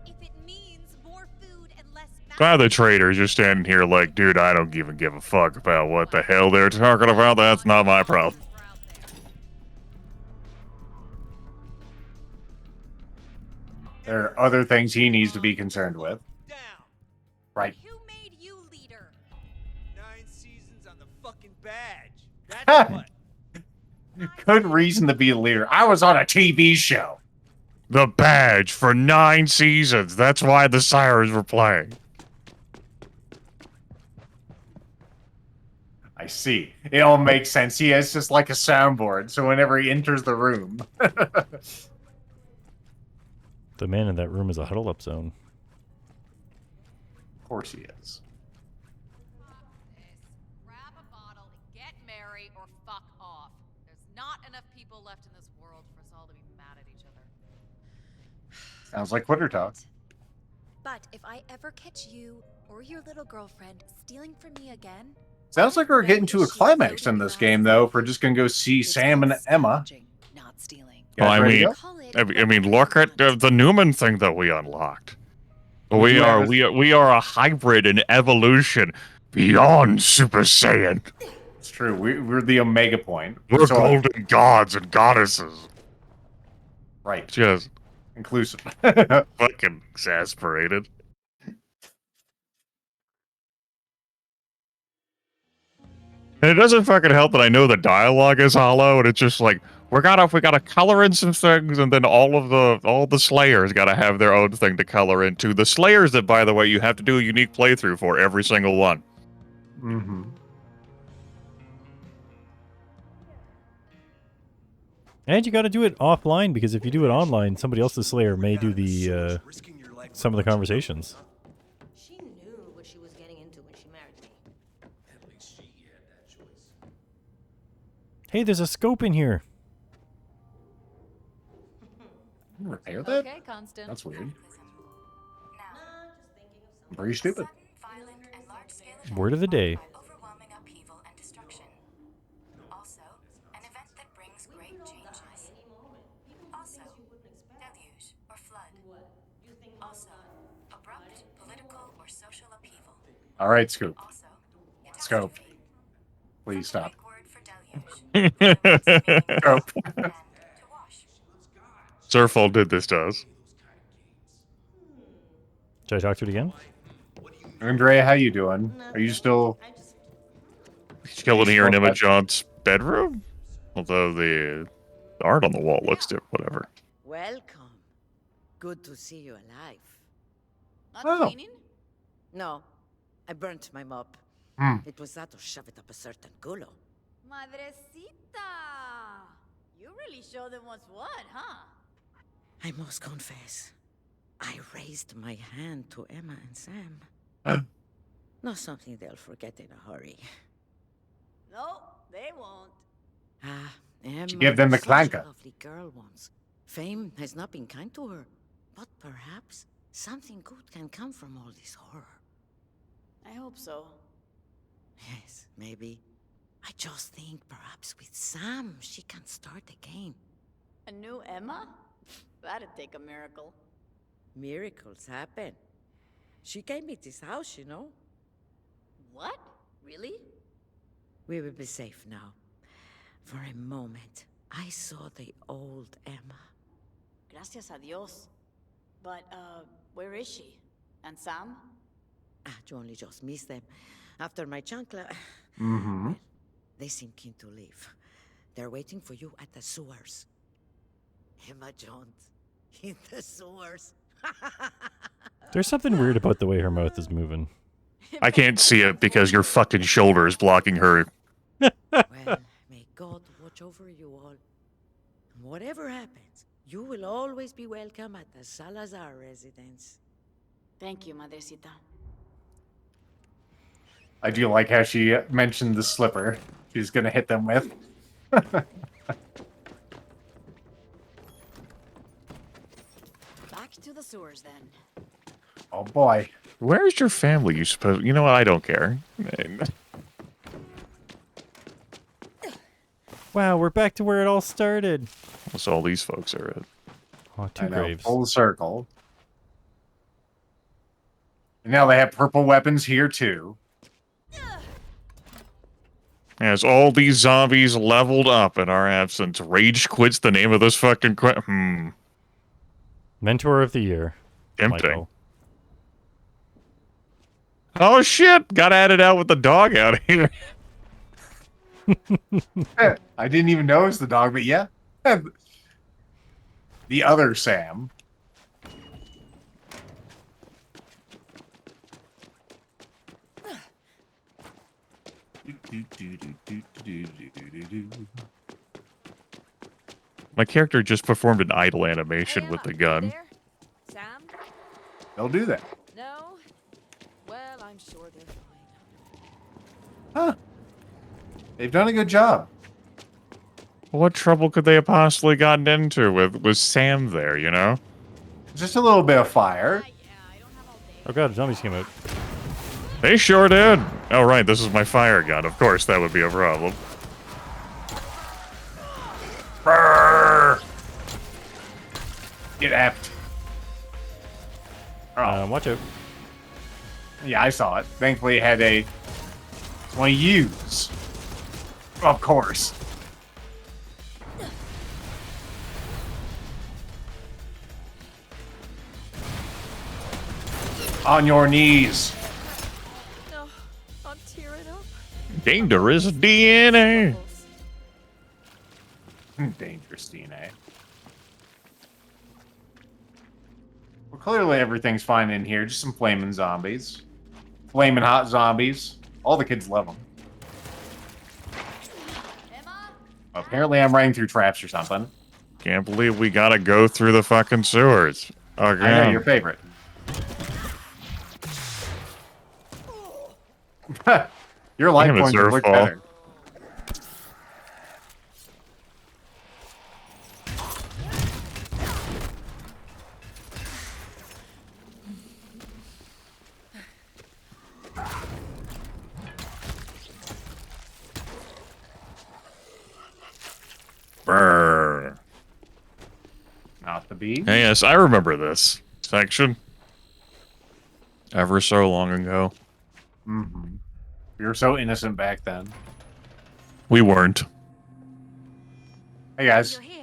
If it means more food and less Glad the traitors are standing here like, dude, I don't even give a fuck about what the hell they're talking about. That's not my problem. There are other things he needs to be concerned with. Right. Who made you leader? 9 seasons on the fucking badge. That's what. Good reason to be a leader. I was on a TV show. The badge for 9 seasons. That's why the sirens were playing. I see. It all makes sense. He has just like a soundboard, so whenever he enters the room. The man in that room is a huddle up zone. Of course he is. Grab a bottle and get merry or fuck off. There's not enough people left in this world for us all to be mad at each other. Sounds like Twitter talk. But if I ever catch you or your little girlfriend stealing from me again... Sounds like we're getting to a climax in this game, though, if we're just going to go see Sam and Emma. Not stealing. Well, I mean, look at the NUMEN thing that we unlocked. We are a hybrid in evolution beyond Super Saiyan. It's true. We're the Omega point. We're golden gods and goddesses. Right. Just inclusive. Fucking exasperated. And it doesn't fucking help that I know the dialogue is hollow, and it's just like we gotta color in some things, and then all the Slayers gotta have their own thing to color into. The Slayers that, by the way, you have to do a unique playthrough for every single one. Mm-hmm. And you got to do it offline, because if you do it online, somebody else's Slayer may do the some of the conversations. She knew what she was getting into when she married me. At least she had that choice. Hey, there's a scope in here. Repair that? Okay, Constant. That's weird. Pretty stupid. Word of the day. Also, an event that brings great changes. Also, deluge or flood. Also, abrupt political or social upheaval. All right, Scoop. Scope. Please stop. Scope. Zerfall did this to us. Should I talk to it again? Andrea, how you doing? Are you still... Chilling here in Emma John's bedroom? Although the art on the wall looks different, whatever. Welcome. Good to see you alive. Not cleaning? No, I burnt my mop. Hmm. It was that or shove it up a certain culo. Madrecita! You really showed them what's what, huh? I must confess, I raised my hand to Emma and Sam. Not something they'll forget in a hurry. No, they won't. Ah, Emma You give them the was such clanker. a lovely girl once. Fame has not been kind to her, but perhaps something good can come from all this horror. I hope so. Yes, maybe. I just think perhaps with Sam she can start again. A new Emma? That'd take a miracle. Miracles happen. She gave me this house, you know. What? Really? We will be safe now. For a moment, I saw the old Emma. Gracias a Dios. But, where is she? And Sam? Ah, you only just missed them. After my chancla, Mm-hmm. well, they seem keen to leave. They're waiting for you at the sewers. Emma Jones, in the sewers. There's something weird about the way her mouth is moving. I can't see it because your fucking shoulder is blocking her. Well, may God watch over you all. Whatever happens, you will always be welcome at the Salazar residence. Thank you, Madrecita. I do like how she mentioned the slipper she's gonna hit them with. Back to the sewers, then. Oh boy. Where's your family, you suppose? You know what? I don't care. Wow, we're back to where it all started. So all these folks are at. Oh, two I know, graves. full circle. And now they have purple weapons here too. As all these zombies leveled up in our absence, Rage Quit's the name of this fucking Mentor of the year. Tempting. Michael. Oh shit! Got added out with the dog out here. I didn't even know it was the dog, but yeah. The other Sam. My character just performed an idle animation with the gun. Sam? They'll do that. No? Well, I'm sure they're fine. Huh. They've done a good job. What trouble could they have possibly gotten into with Sam there, you know? Just a little bit of fire. Oh god, zombies came out. They sure did. Oh right, this is my fire gun. Of course, that would be a problem. Brrr. Get apt. Watch out. Yeah, I saw it. Thankfully, it had a... Want to use. Of course. On your knees. No, I'm tearing up. Dangerous DNA. Dangerous DNA. Well, clearly everything's fine in here. Just some flaming zombies. Flaming hot zombies. All the kids love them. Apparently I'm running through traps or something. Can't believe we gotta go through the fucking sewers. Okay. I know, your favorite. Your life Damn it, points look Zerfall. better. Brrr. Not the bee. Hey, yes, I remember this section. Ever so long ago. Mm-hmm. We were so innocent back then. We weren't. Hey guys. You're here.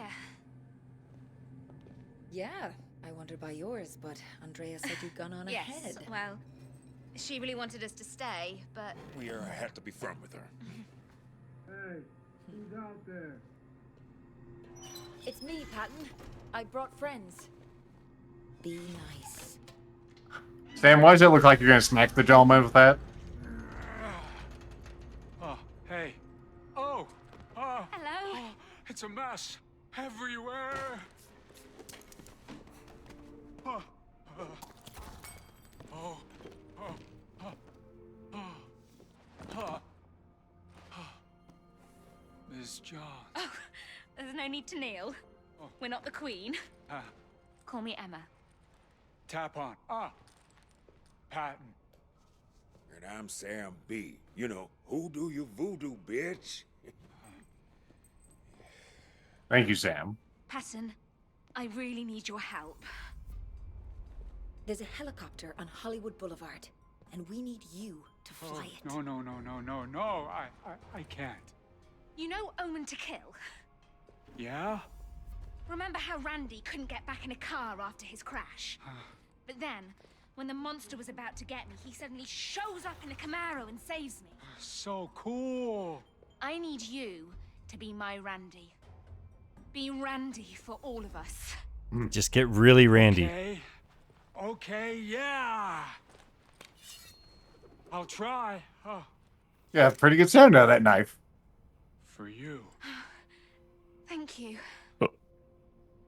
Yeah, I wondered by yours, but Andrea said you'd gone on Yes, ahead. well, she really wanted us to stay, but... We have to be firm with her. Hey, who's out there? It's me, Patton. I brought friends. Be nice. Sam, why does it look like you're gonna smack the gentleman with that? Oh, hey. Oh, It's a mess everywhere. Miss John. Oh, there's no need to kneel. We're not the Queen. Call me Emma. Tap on. Patton. And I'm Sam B. You know, who do you voodoo, bitch? Thank you, Sam. Patton, I really need your help. There's a helicopter on Hollywood Boulevard, and we need you to fly it. No. I can't. You know Omen to Kill? Yeah? Remember how Randy couldn't get back in a car after his crash? But then, when the monster was about to get me, he suddenly shows up in a Camaro and saves me. So cool. I need you to be my Randy. Be Randy for all of us. Just get really Randy. Okay, yeah. I'll try. Yeah, pretty good sound out of that knife. For you. Thank you.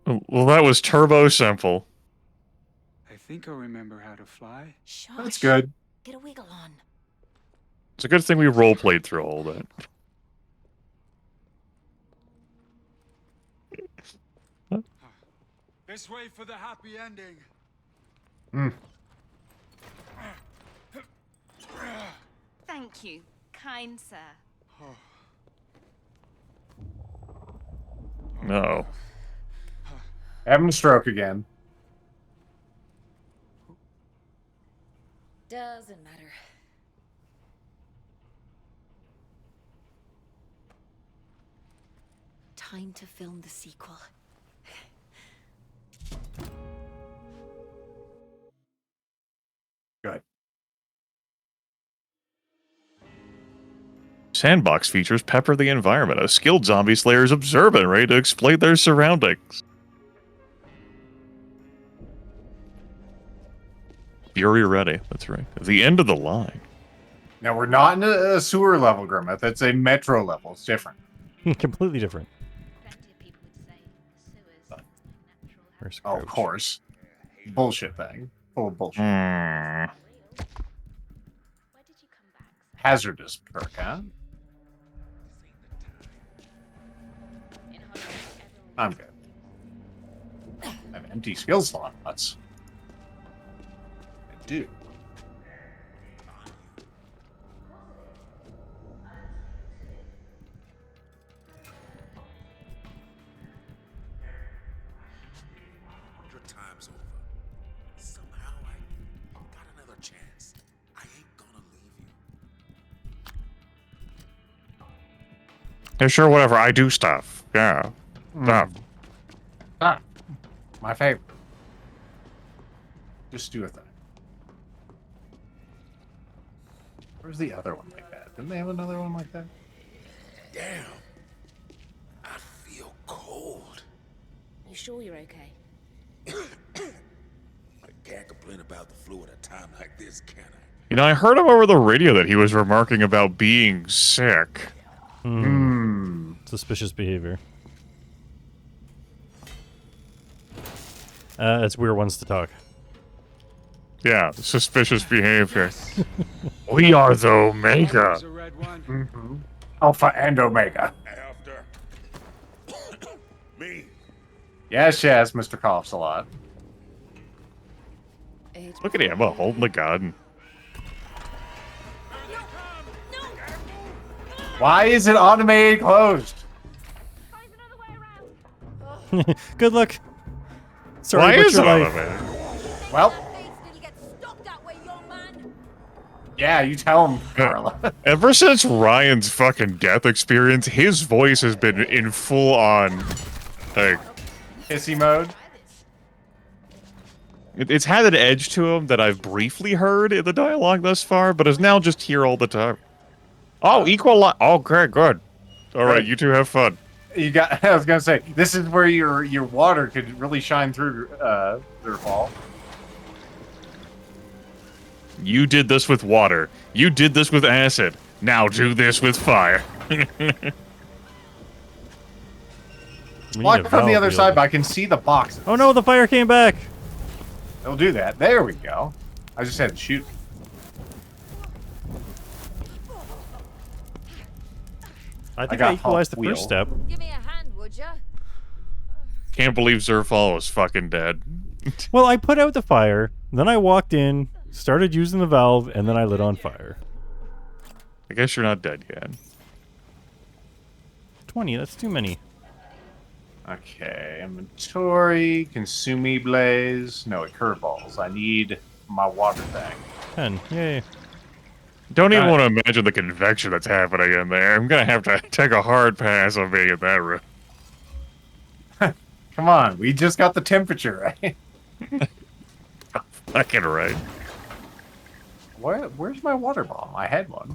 Well, that was turbo simple. I think I remember how to fly. Shush. That's good. Get a wiggle on. It's a good thing we role-played through all that. This way for the happy ending. Thank you, kind sir. No. Having a stroke again. Doesn't matter. Time to film the sequel. Good. Sandbox features pepper the environment. A skilled zombie slayer is observant, ready to exploit their surroundings. Fury ready. That's right. At the end of the line. Now, we're not in a sewer level, Grimith. It's a metro level. It's different. Completely different. Oh, of course. Bullshit thing. Full of bullshit. Hazardous perk, huh? I'm good. I have empty skill slots. I do. Time's over. Somehow I got another chance. I ain't gonna leave you. Yeah, sure, whatever. I do stuff. Yeah. Stuff. My favorite. Just do a thing. Where's the other one like that? Didn't they have another one like that? Damn. I feel cold. You sure you're okay? I can't complain about the flu at a time like this, can I? You know, I heard him over the radio that he was remarking about being sick. Suspicious behavior. It's weird ones to talk. Yeah, suspicious behavior. We are the Omega. Alpha and Omega. After me. Yes, Mr. Coughs a lot. Look at him holding the gun. Why is it automated closed? Good luck. Sorry, Why but is your it life. automated? Well. Yeah, you tell him, Carla. Ever since Ryan's fucking death experience, his voice has been in full-on, like... hissy mode? It's had an edge to him that I've briefly heard in the dialogue thus far, but is now just here all the time. Oh, okay, good. Alright, you two have fun. You got. I was gonna say, this is where your water could really shine through Zerfall. You did this with water. You did this with acid. Now do this with fire. We need Blocked a from the valve other field. side, but I can see the boxes. Oh no, the fire came back! It'll do that. There we go. I just had to shoot. I think got I equalized the wheel. first step. Give me a hand, would ya? Can't believe Zerfall was fucking dead. Well, I put out the fire, then I walked in, started using the valve, and then I lit on fire. I guess you're not dead yet. 20, that's too many. Okay, inventory, consumables. No, curveballs. I need my water tank. 10, yay. Don't even want to imagine the convection that's happening in there. I'm gonna have to take a hard pass on being in that room. Come on, we just got the temperature right. Fucking right. Where's my water bomb? I had one.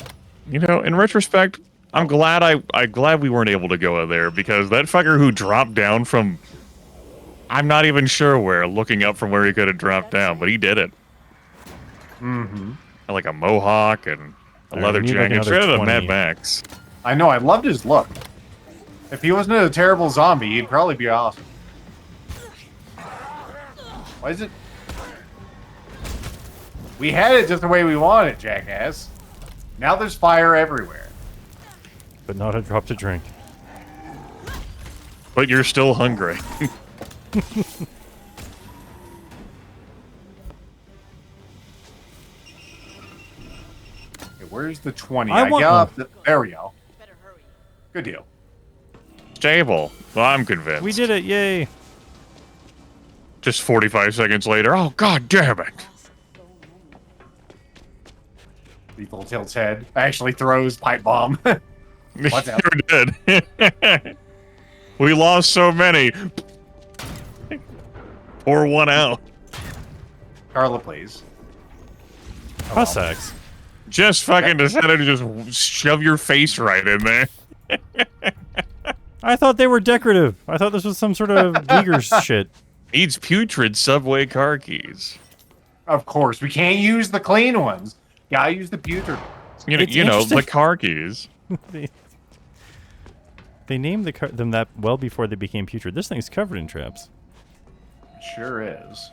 You know, in retrospect, I'm glad I'm glad we weren't able to go in there, because that fucker who dropped down from I'm not even sure where, looking up from where he could have dropped down, but he did it. Mm-hmm. Like a mohawk and a leather jacket. Straight out of Mad Max. I know, I loved his look. If he wasn't a terrible zombie, he'd probably be awesome. Why is it? We had it just the way we wanted, jackass. Now there's fire everywhere. But not a drop to drink. But you're still hungry. Okay, where's the 20? I want got the, there we go. Good deal. Stable. Well, I'm convinced. We did it, yay. Just 45 seconds later. Oh, god damn it. Lethal tilts head. Actually throws pipe bomb. What's up? You're dead. We lost so many. Pour one out. Carla, please. Cossacks. Just fucking decided to just shove your face right in there. I thought they were decorative. I thought this was some sort of Uyghur shit. Needs putrid subway car keys. Of course, we can't use the clean ones. Gotta use the putrid ones. You know the car keys. They named them that well before they became putrid. This thing's covered in traps. It sure is.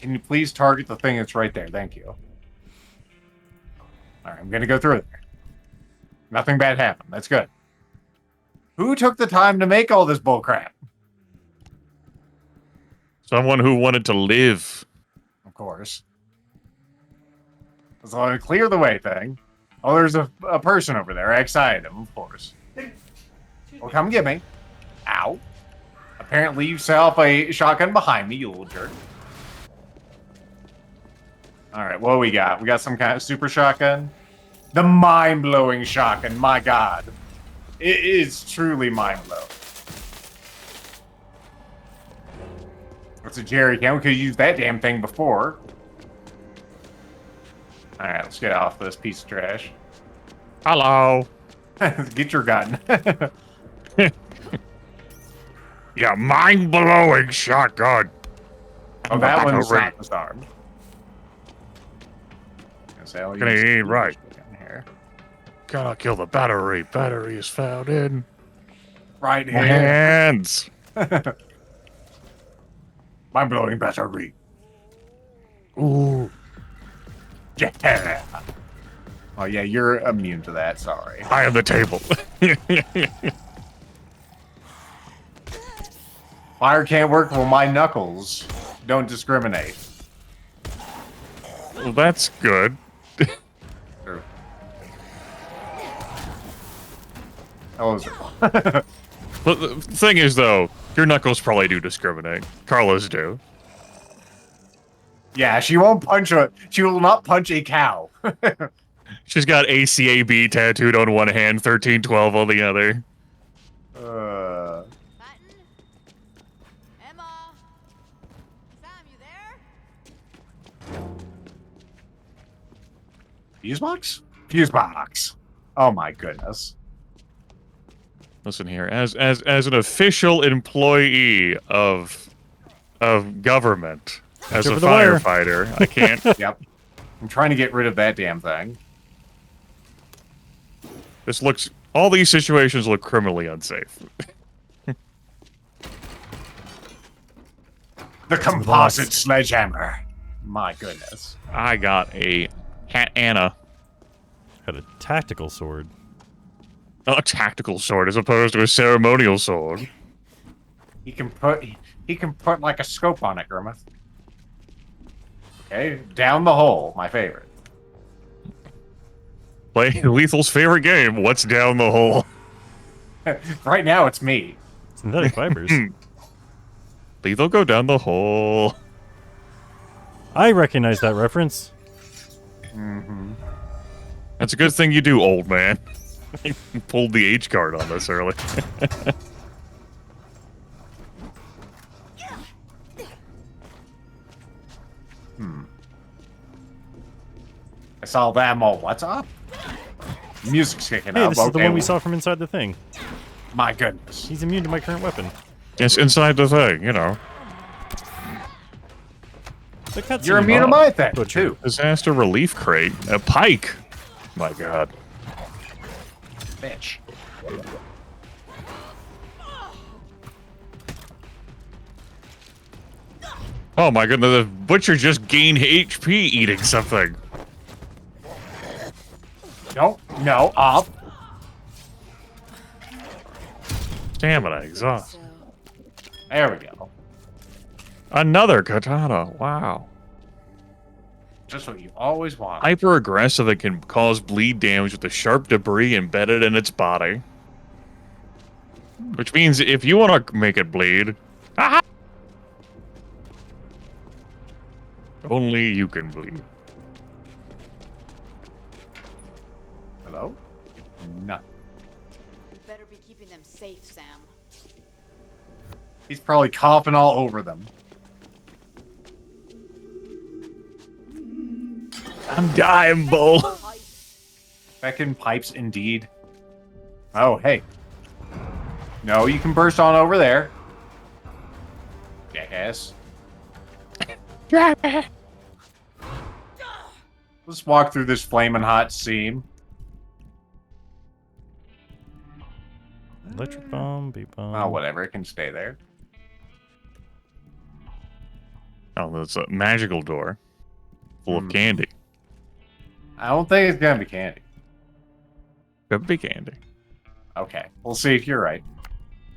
Can you please target the thing that's right there? Thank you. Alright, I'm gonna go through there. Nothing bad happened. That's good. Who took the time to make all this bullcrap? Someone who wanted to live. Of course. So I clear the way thing. Oh, there's a person over there. Excited him, of course. Well, come get me. Ow. Apparently you set up a shotgun behind me, you little jerk. Alright, what we got? We got some kind of super shotgun. The mind-blowing shotgun, my god. It is truly mind-blowing. It's a jerry can. We could have used that damn thing before. Alright, let's get off this piece of trash. Hello. Get your gun. Yeah, mind-blowing shotgun. Oh, that one's Battery. not disarmed. Gonna eat right. Gotta kill the battery. Battery is found in right my here. hands. Mind-blowing battery. Ooh. Yeah. Oh yeah, you're immune to that. Sorry. I am the table. Fire can't work when my knuckles don't discriminate. Well, that's good. True. Hello, Zerfall. But the thing is, though, your knuckles probably do discriminate. Carla's do. Yeah, she won't punch a. She will not punch a cow. She's got ACAB tattooed on one hand, 1312 on the other. Emma? Sam, you there? Fuse box? Fuse box. Oh my goodness. Listen here, as an official employee of government, as a firefighter, I can't. Yep. I'm trying to get rid of that damn thing. This looks All these situations look criminally unsafe. The composite sledgehammer. My goodness. I got a Cat Anna. Got a tactical sword. A tactical sword as opposed to a ceremonial sword. He can put like a scope on it, Grimith. Okay, down the hole, my favorite. Play Lethal's favorite game. What's down the hole? Right now, it's me. Synthetic fibers. Lethal, go down the hole. I recognize that reference. Mm-hmm. That's a good thing you do, old man. You pulled the H card on this early. I saw them all. What's up? Music's kicking Hey, up. this is the one we saw from inside the thing. My goodness. He's immune to my current weapon. It's inside the thing, you know. The cutscene. You're immune to my thing, too. Disaster relief crate. A pike. My god. Bitch. Oh my goodness, the butcher just gained HP eating something. No, up. Stamina exhaust. There we go. Another katana. Wow. Just what you always want. Hyper aggressive that can cause bleed damage with the sharp debris embedded in its body. Which means if you want to make it bleed, only you can bleed. Hello? Nothing. You better be keeping them safe, Sam. He's probably coughing all over them. I'm dying, Bull. Feckin' pipes, indeed. Oh, hey. No, you can burst on over there. Jackass. Let's walk through this flaming hot scene. Electric bomb, beep bomb. Oh, whatever. It can stay there. Oh, that's a magical door full of candy. I don't think it's gonna be candy. Could be candy. Okay, we'll see if you're right.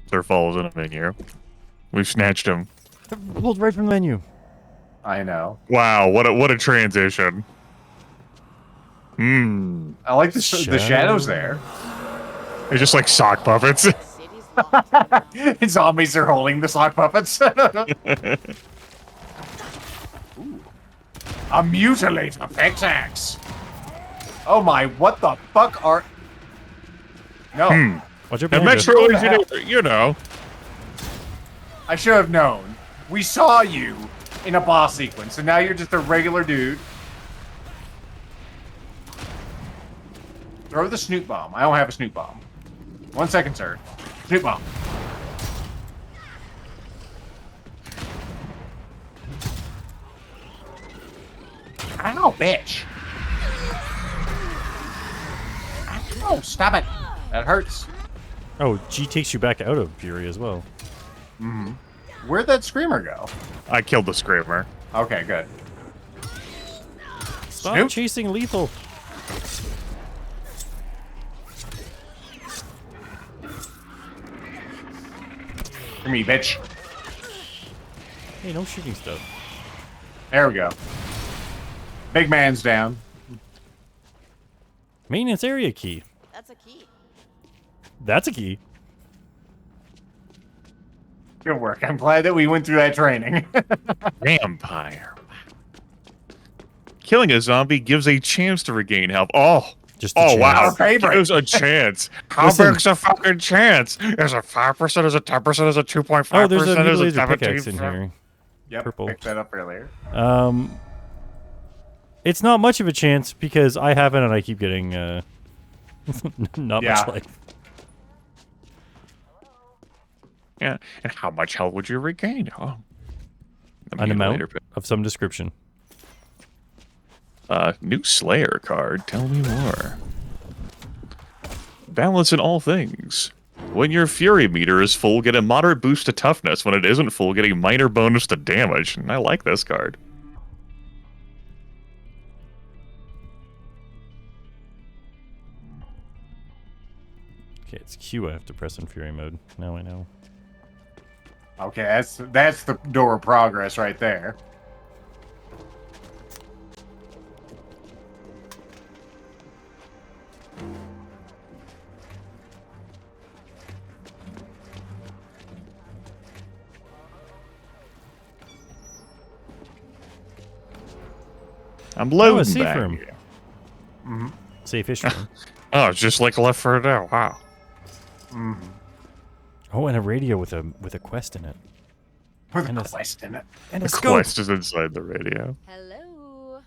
Zerfall is in a menu. We've snatched him. Pulled right from the menu. I know. Wow, what a transition. I like the shadows there. They're just like sock puppets. Zombies are holding the sock puppets. Ooh. A mutilator pickaxe. Oh my, what the fuck are... No. Watch your And Metro Engineer, you know. I should have known. We saw you in a boss sequence, and now you're just a regular dude. Throw the snoot bomb. I don't have a snoot bomb. 1 second, sir. Snoot bomb. Ow, bitch. Ow, stop it. That hurts. Oh, G takes you back out of Fury as well. Mm-hmm. Where'd that screamer go? I killed the screamer. Okay, good. Stop Snoop? chasing Lethal. Come here, bitch. Hey, no shooting stuff. There we go. Big man's down. Maintenance area key. That's a key. That's a key. Good work. I'm glad that we went through that training. Vampire. Killing a zombie gives a chance to regain health. Oh. Just a oh, chance. wow. Our favorite. Gives a chance. How Listen. big's a fucking chance? Is it 5%? Is it 10%? Is it 2.5%? Oh, there's a Is it mutilator pickaxe in 17%? here. Yep, Purple. picked that up earlier. It's not much of a chance because I have it and I keep getting not Yeah. much life. Yeah. And how much health would you regain? Oh. An amount of some description. New Slayer card. Tell me more. balance in all things. When your fury meter is full, get a moderate boost to toughness. When it isn't full, get a minor bonus to damage. And I like this card. Okay, it's Q I have to press in Fury mode. Now I know. Okay, that's the door of progress right there. I'm loading a safe back room. here. Mm-hmm. Safe-ish room. Oh, it's just like Left 4 Dead. Wow. Mm-hmm. Oh, and a radio with a quest in it. With and a quest in it. And The a scope. quest is inside the radio. Hello.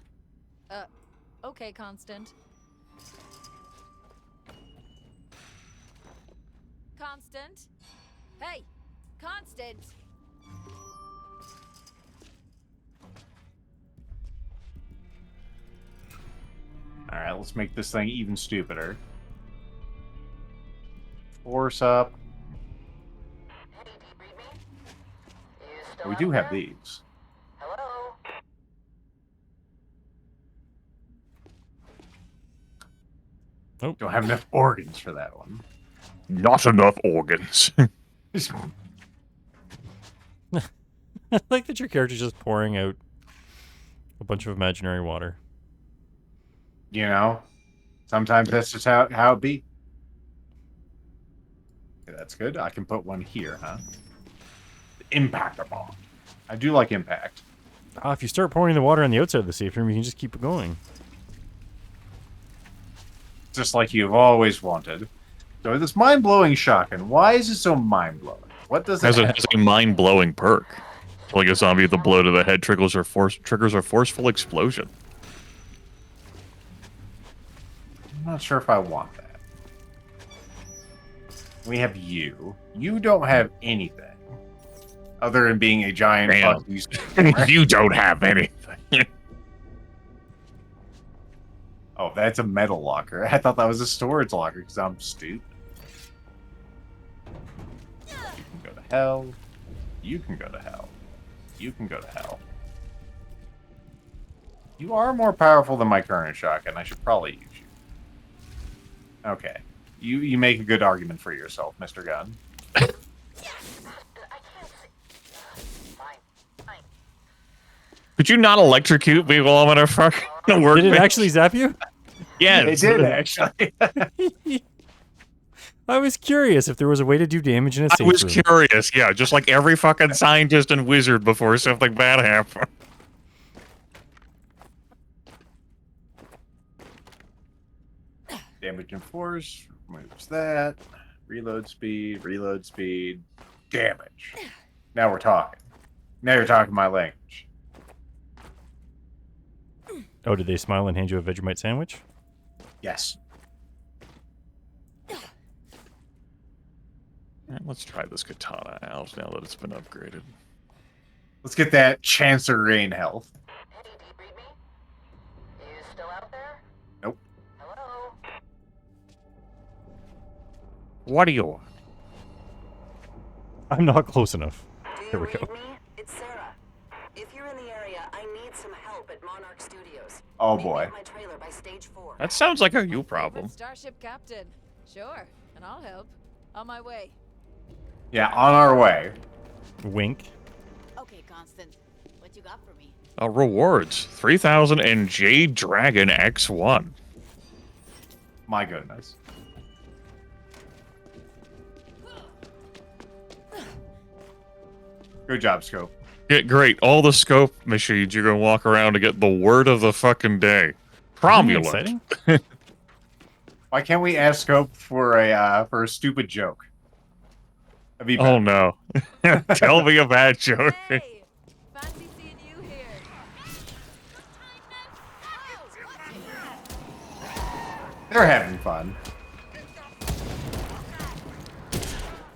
Okay, Constant. Constant? Hey, Constant! Alright, let's make this thing even stupider. Force up. We do have these. Oh. Don't have enough organs for that one. Not enough organs. I like that your character's just pouring out a bunch of imaginary water. You know? Sometimes that's just how it be. Okay, that's good. I can put one here, huh? The impactor bomb. I do like impact. If you start pouring the water on the outside of the safe room, you can just keep it going. Just like you've always wanted. So this mind-blowing shotgun, why is it so mind-blowing? What does it It have? has a mind-blowing perk. Like a zombie with a blow to the head triggers a forceful explosion. I'm not sure if I want that. We have you. You don't have anything. Other than being a giant Damn. fuck You don't have anything. Oh, that's a metal locker. I thought that was a storage locker because I'm stupid. You can go to hell. You can go to hell. You can go to hell. You are more powerful than my current shotgun. I should probably use you. Okay. You make a good argument for yourself, Mr. Gunn. Could you not electrocute me while I'm in a fucking work? Did it actually zap you? Yes. It did, actually. I was curious if there was a way to do damage in a safe I was room. curious, yeah, just like every fucking scientist and wizard before something bad happened. Damage and force. Removes that. Reload speed. Reload speed. Damage. Now we're talking. Now you're talking my language. Oh, did they smile and hand you a Vegemite sandwich? Yes. Let's try this katana out now that it's been upgraded. Let's get that Chancer Rain health. Nope. What do you want? I'm not close enough. There we go. It's Sarah. If you're in the area, I need some help at Monarch Studios. Oh Meet me boy. at my trailer by stage 4. That sounds like a you problem. Starship Captain. Sure, and I'll help. On my way. Yeah, on our way. Wink. Okay, Constant. What you got for me? Rewards. 3,000 and Jade Dragon X1. My goodness. Good job, Scope. Yeah, great. All the scope machines you're gonna walk around to get the word of the fucking day. Cromulent. Exciting. Why can't we ask Scope for a stupid joke? That'd be Oh no. Tell me a bad joke. Hey, fancy seeing you here. They're having fun.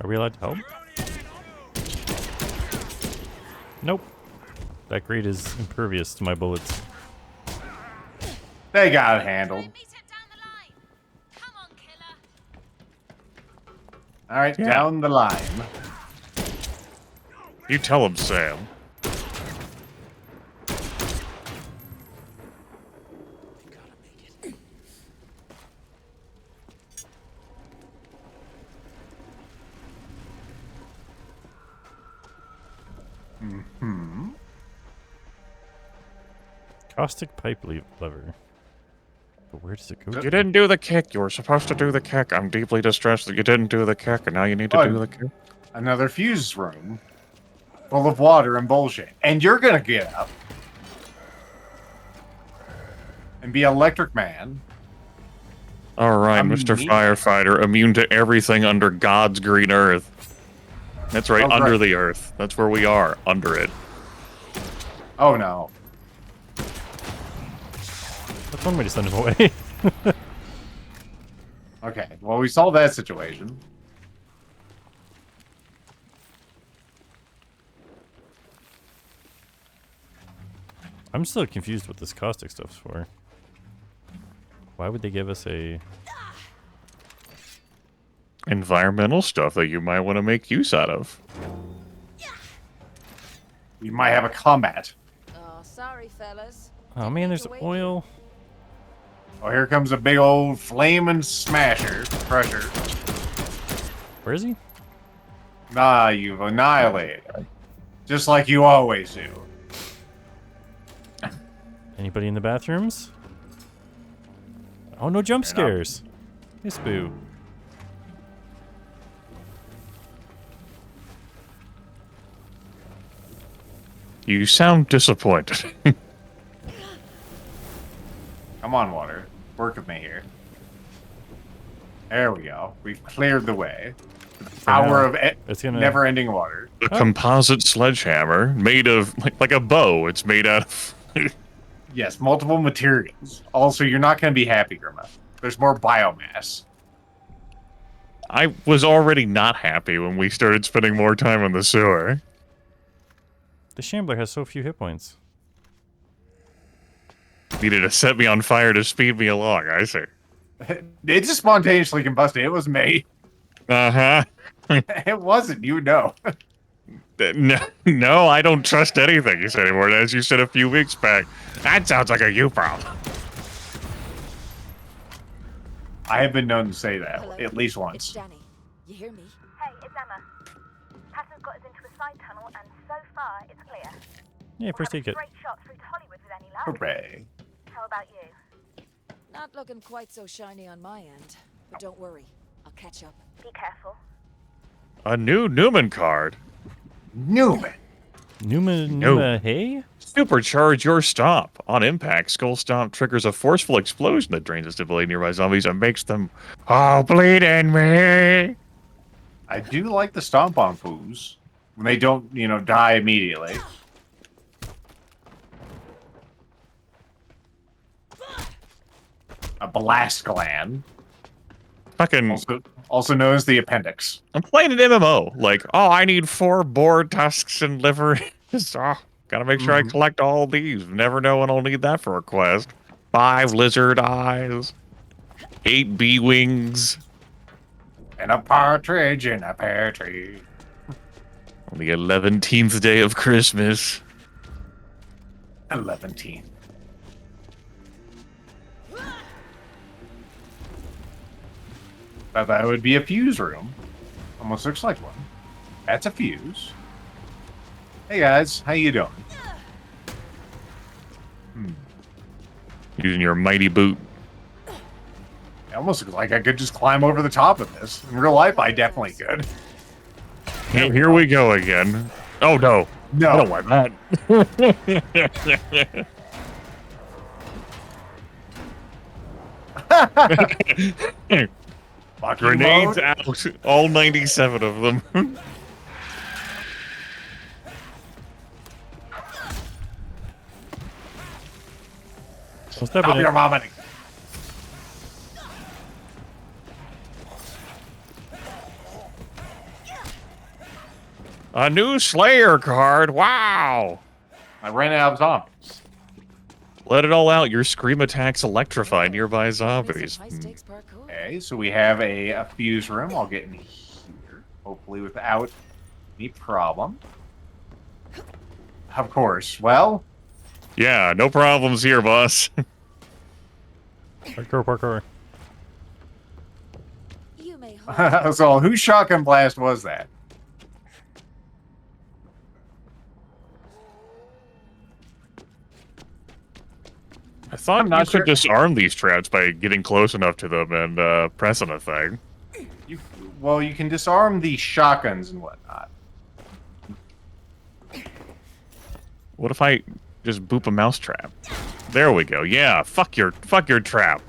Are we allowed to help? Nope. That grate is impervious to my bullets. They got it handled. All right, Yeah. down the line. You tell him, Sam. Mm-hmm. Caustic pipe lever. But where does it go? You didn't do the kick. You were supposed to do the kick. I'm deeply distressed that you didn't do the kick, and now you need to do the kick. Another fuse room full of water and bullshit. And you're gonna get up and be Electric Man. All right, Mr. Firefighter, immune to everything under God's green earth. That's right, Oh, under right. the earth. That's where we are, under it. Oh no. That's one way to send him away. Okay, well, we solved that situation. I'm still confused what this caustic stuff's for. Why would they give us a... Environmental stuff that you might want to make use out of. You might have a combat. Oh, sorry, fellas. Oh man, there's oil. Oh, here comes a big old flaming smasher, crusher. Where is he? Nah, you've annihilated. Just like you always do. Anybody in the bathrooms? Oh, no jump scares. Yes, boo. You sound disappointed. Come on, water. Work with me here. There we go. We've cleared the way. The power of never-ending water. A composite sledgehammer made of, like a bow. It's made out of... Yes, multiple materials. Also, you're not going to be happy, Grimith. There's more biomass. I was already not happy when we started spending more time in the sewer. The Shambler has so few hit points. Needed to set me on fire to speed me along, I see. It just spontaneously combusted. It was me. Uh-huh. It wasn't, you know. No, I don't trust anything you said anymore. As you said a few weeks back, that sounds like a you problem. I have been known to say that Hello? at least It's once. Danny. You hear me? Hey, it's Emma. Patton's got us into a side tunnel, and so far, it's clear. Yeah, first aid kit. Straight shot through to Hollywood with any luck. Hooray. How about you? Not looking quite so shiny on my end. But don't worry. I'll catch up. Be careful. A new NUMEN card. NUMEN. NUMEN, hey? Supercharge your stomp. On impact, Skull Stomp triggers a forceful explosion that drains the stability nearby zombies and makes them all bleed in me. I do like the stomp on foos. When they don't, die immediately. A blast gland. Fucking... Also known as the appendix. I'm playing an MMO. Like, oh, I need 4 boar tusks and liver. Gotta make sure I collect all these. Never know when I'll need that for a quest. 5 lizard eyes. 8 bee wings. And a partridge in a pear tree. On the 11th day of Christmas. 11th. Thought that would be a fuse room. Almost looks like one. That's a fuse. Hey guys, how you doing? Using your mighty boot. It almost looks like I could just climb over the top of this. In real life, I definitely could. Here we go again. Oh no. No. I don't want that. Grenades out. All 97 of them. Stop your vomiting. A new Slayer card. Wow. I ran out of zombies. Let it all out. Your scream attacks electrify nearby zombies. Okay, so we have a fuse room. I'll get in Hopefully without any problem. Of course. Well... Yeah, no problems here, boss. Parkour. You may hold. So, whose shotgun blast was that? I thought I'm not you sure. could disarm these traps by getting close enough to them and pressing a thing. Well, you can disarm the shotguns and whatnot. What if I just boop a mouse trap? There we go. Yeah, fuck your trap.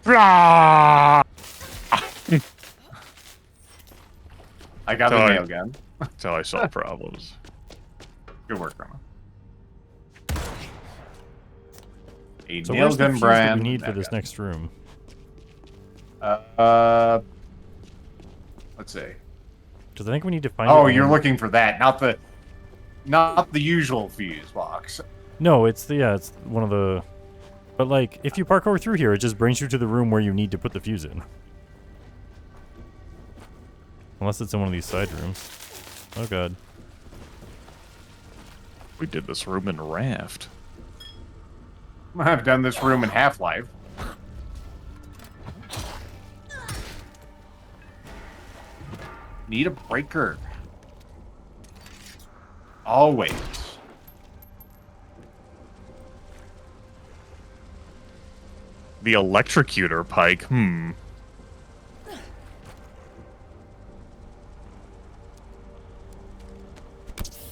I got the nail gun. That's how I solve problems. Good work, Roma. A So nail where's the gun fuse that brand. we need for this next room? Let's see. Because I think we need to find. Oh, it you're on- looking for that, not the usual fuse box. No, it's one of the. But like, if you parkour through here, it just brings you to the room where you need to put the fuse in. Unless it's in one of these side rooms. Oh god. We did this room in Raft. I've done this room in Half-Life. Need a breaker. Always. The electrocutor pike.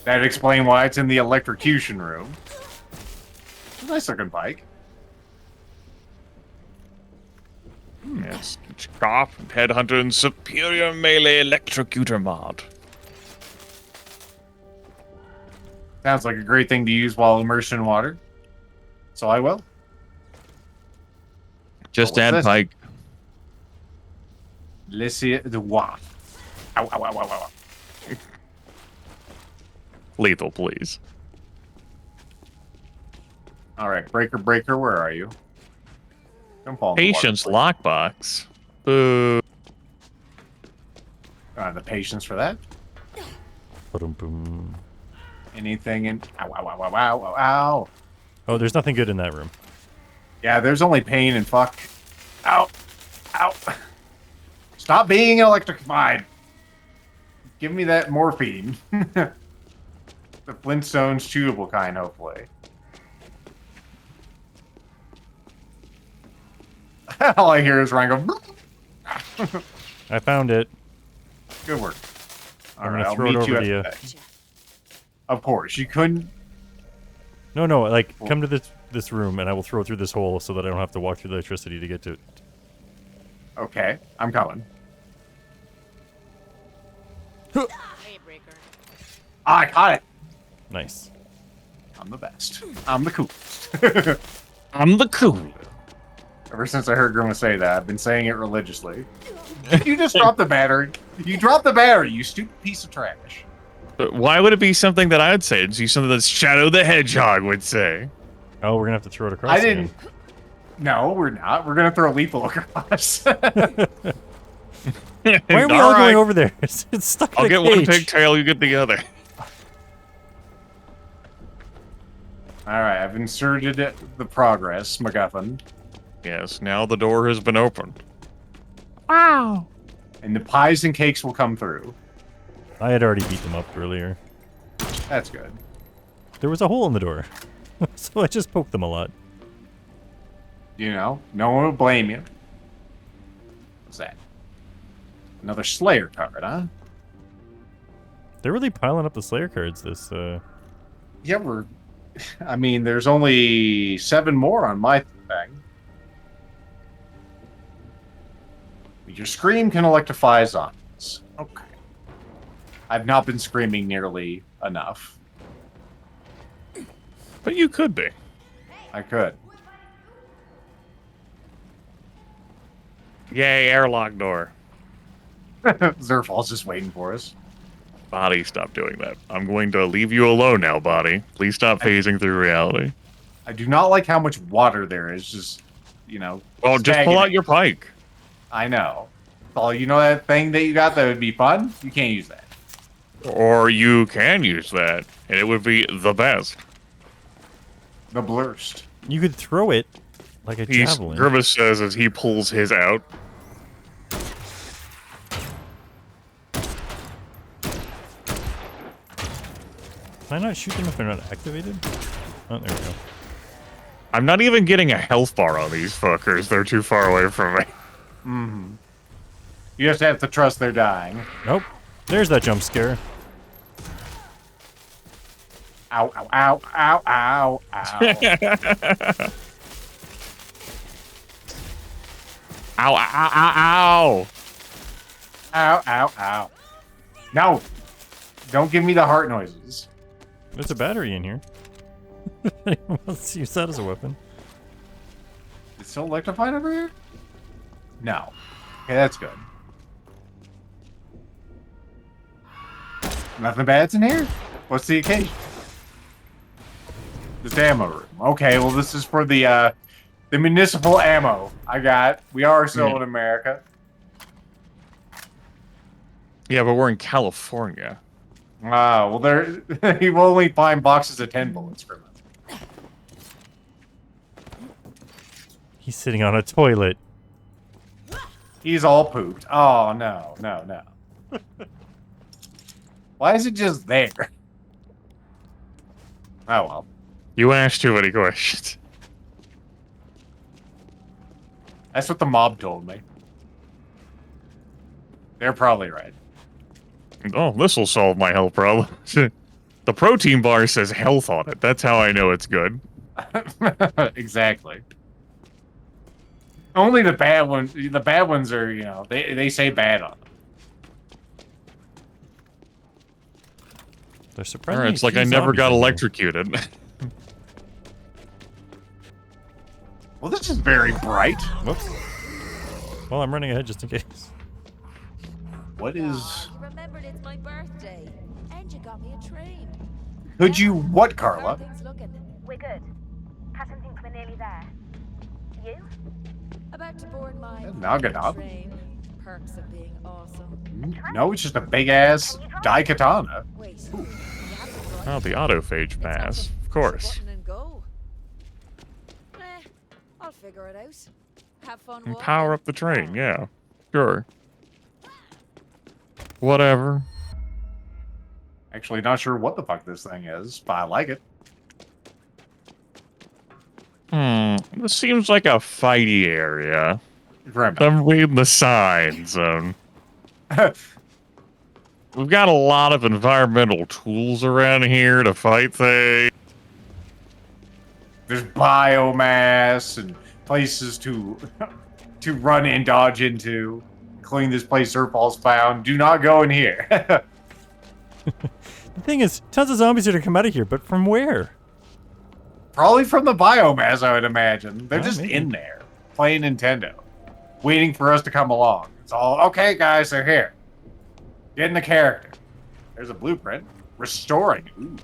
That'd explain why it's in the electrocution room. Nice looking pike. Yes, sharp headhunter and superior melee electrocutor mod. Sounds like a great thing to use while immersed in water. So I will. Just what's add this? pike. Let's see the waff. Ow, ow, ow, ow, ow. Lethal, please. Alright, breaker, where are you? Don't fall in the water, Patience please. lockbox. Boo. The patience for that. Ba-dum-boom. Anything in... Ow, ow, ow, ow, ow, ow, ow. Oh, there's nothing good in that room. Yeah, there's only pain and fuck. Ow. Ow. Stop being electrified. Give me that morphine. The Flintstones chewable kind, hopefully. All I hear is Ryan go... I found it. Good work. I'm All right, gonna I'll throw it meet you over at to you. the bay. Of course, you couldn't... No, like, come to this room, and I will throw it through this hole so that I don't have to walk through the electricity to get to it. Okay, I'm coming. Hey, Breaker. I caught it. Nice. I'm the best. I'm the coolest. I'm the cool. Ever since I heard Grimith say that, I've been saying it religiously. You just dropped the battery. You dropped the battery, you stupid piece of trash. But why would it be something that I'd say? It'd be something that Shadow the Hedgehog would say. Oh, we're gonna have to throw it across. I didn't. again. No, we're not. We're gonna throw lethal across. Why are we all going over there? It's stuck in I'll a get one cage. pigtail, you get the other. Alright, I've inserted the progress, MacGuffin. Yes, now the door has been opened. Wow. And the pies and cakes will come through. I had already beat them up earlier. That's good. There was a hole in the door, so I just poked them a lot. You know, no one will blame you. What's that? Another Slayer card, huh? They're really piling up the Slayer cards. Yeah, I mean, there's only 7 more on my thing. Your scream can electrify zombies. Okay. I've not been screaming nearly enough. But you could be. I could. Yay, airlock door. Zerfall's just waiting for us. Body, stop doing that. I'm going to leave you alone now, Body. Please stop phasing through reality. I do not like how much water there is. Just, you know. Oh, just pull out your pike. I know. Oh, you know that thing that you got that would be fun? You can't use that. Or you can use that, and it would be the best. The blurst. You could throw it like a javelin. Grimith says as he pulls his out. Can I not shoot them if they're not activated? Oh, there we go. I'm not even getting a health bar on these fuckers. They're too far away from me. Mm-hmm. You just have to trust they're dying. Nope. There's that jump scare. Ow, ow, ow, ow, ow, ow. Ow, ow, ow, ow. Ow, ow, ow. No. Don't give me the heart noises. There's a battery in here. Let's use that as a weapon. It's still electrified over here? No. Okay, that's good. Nothing bad's in here? What's the occasion? This ammo room. Okay, well this is for the municipal ammo. We are still in America. Yeah, but we're in California. Well you will only find boxes of 10 bullets for them. He's sitting on a toilet. He's all pooped. Oh no, no, no. Why is it just there? Oh well. You asked too many questions. That's what the mob told me. They're probably right. Oh, this will solve my health problem. The protein bar says health on it. That's how I know it's good. Exactly. Only the bad ones. The bad ones are, you know, they say bad on them. They're surprisingly Alright, it's like few I never zombies got in here. electrocuted. Well, this is very bright. Whoops. Well, I'm running ahead just in case. What is... You remembered it's my birthday, and you got me a train. Could you what, Carla? Things looking. We're good. Passing thinks we're nearly there. You? About to board my Nagadab? train. Perks of being awesome. No, it's just a big-ass Daikatana. Wait. Oh, the autophage pass. Of course. Button and go. I'll figure it out. Have fun And walking. power up the train, yeah. Sure. Whatever. Actually, not sure what the fuck this thing is, but I like it. This seems like a fighty area. Remember. I'm reading the signs. We've got a lot of environmental tools around here to fight things. There's biomass and places to run and dodge into, including this place Zerfall's found. Do not go in here. The thing is, tons of zombies are to come out of here, but from where? Probably from the biomass, I would imagine. They're Oh, just maybe. in there, playing Nintendo, waiting for us to come along. It's all, okay, guys, they're here. Get in the character. There's a blueprint. Restoring. Ooh.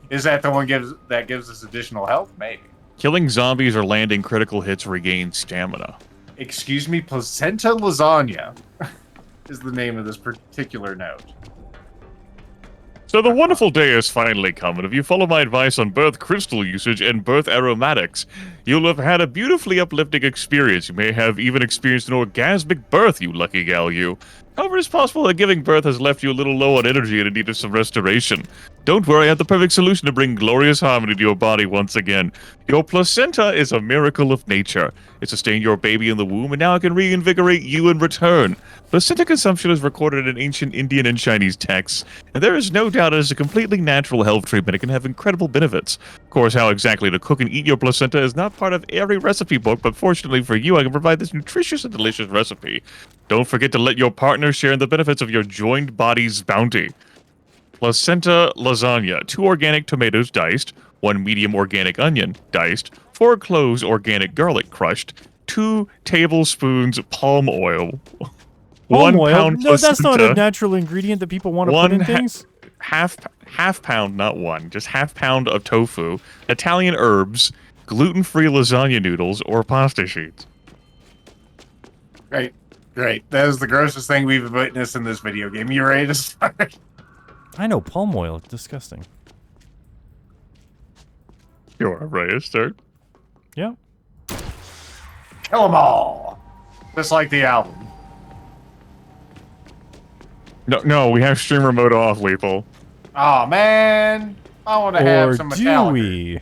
Is that the one that gives us additional health? Maybe. Killing zombies or landing critical hits regain stamina. Excuse me, placenta lasagna is the name of this particular note. So the wonderful day has finally come, and if you follow my advice on birth crystal usage and birth aromatics, you'll have had a beautifully uplifting experience. You may have even experienced an orgasmic birth, you lucky gal, you. However, it's possible that giving birth has left you a little low on energy and in need of some restoration. Don't worry, I have the perfect solution to bring glorious harmony to your body once again. Your placenta is a miracle of nature. It sustained your baby in the womb, and now it can reinvigorate you in return. Placenta consumption is recorded in ancient Indian and Chinese texts, and there is no doubt it is a completely natural health treatment. It can have incredible benefits. Of course, how exactly to cook and eat your placenta is not part of every recipe book, but fortunately for you, I can provide this nutritious and delicious recipe. Don't forget to let your partner share in the benefits of your joined body's bounty. Placenta lasagna. 2 organic tomatoes diced, 1 medium organic onion diced, 4 cloves organic garlic crushed, 2 tablespoons palm oil, Palm 1 oil? pound No, that's not a placenta, natural ingredient that people want to put in things. half pound, not one, just half pound of tofu, Italian herbs, gluten-free lasagna noodles, or pasta sheets. Right. Great. That is the grossest thing we've witnessed in this video game. You ready to start? I know, palm oil. Disgusting. You are ready to start? Yeah. Kill them all. Just like the album. No, we have streamer mode off, Lethal. Oh man, I want to have some do Metallica. we?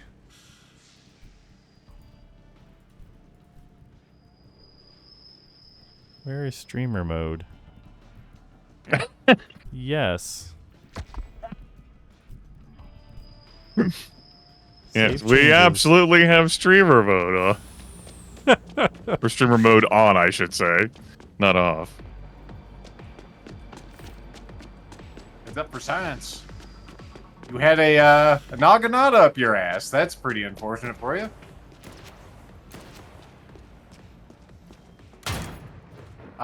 Where is streamer mode? Yes. Yes, Save we changes. absolutely have streamer mode. Or streamer mode on, I should say, not off. It's up for science. You had a naginata up your ass. That's pretty unfortunate for you.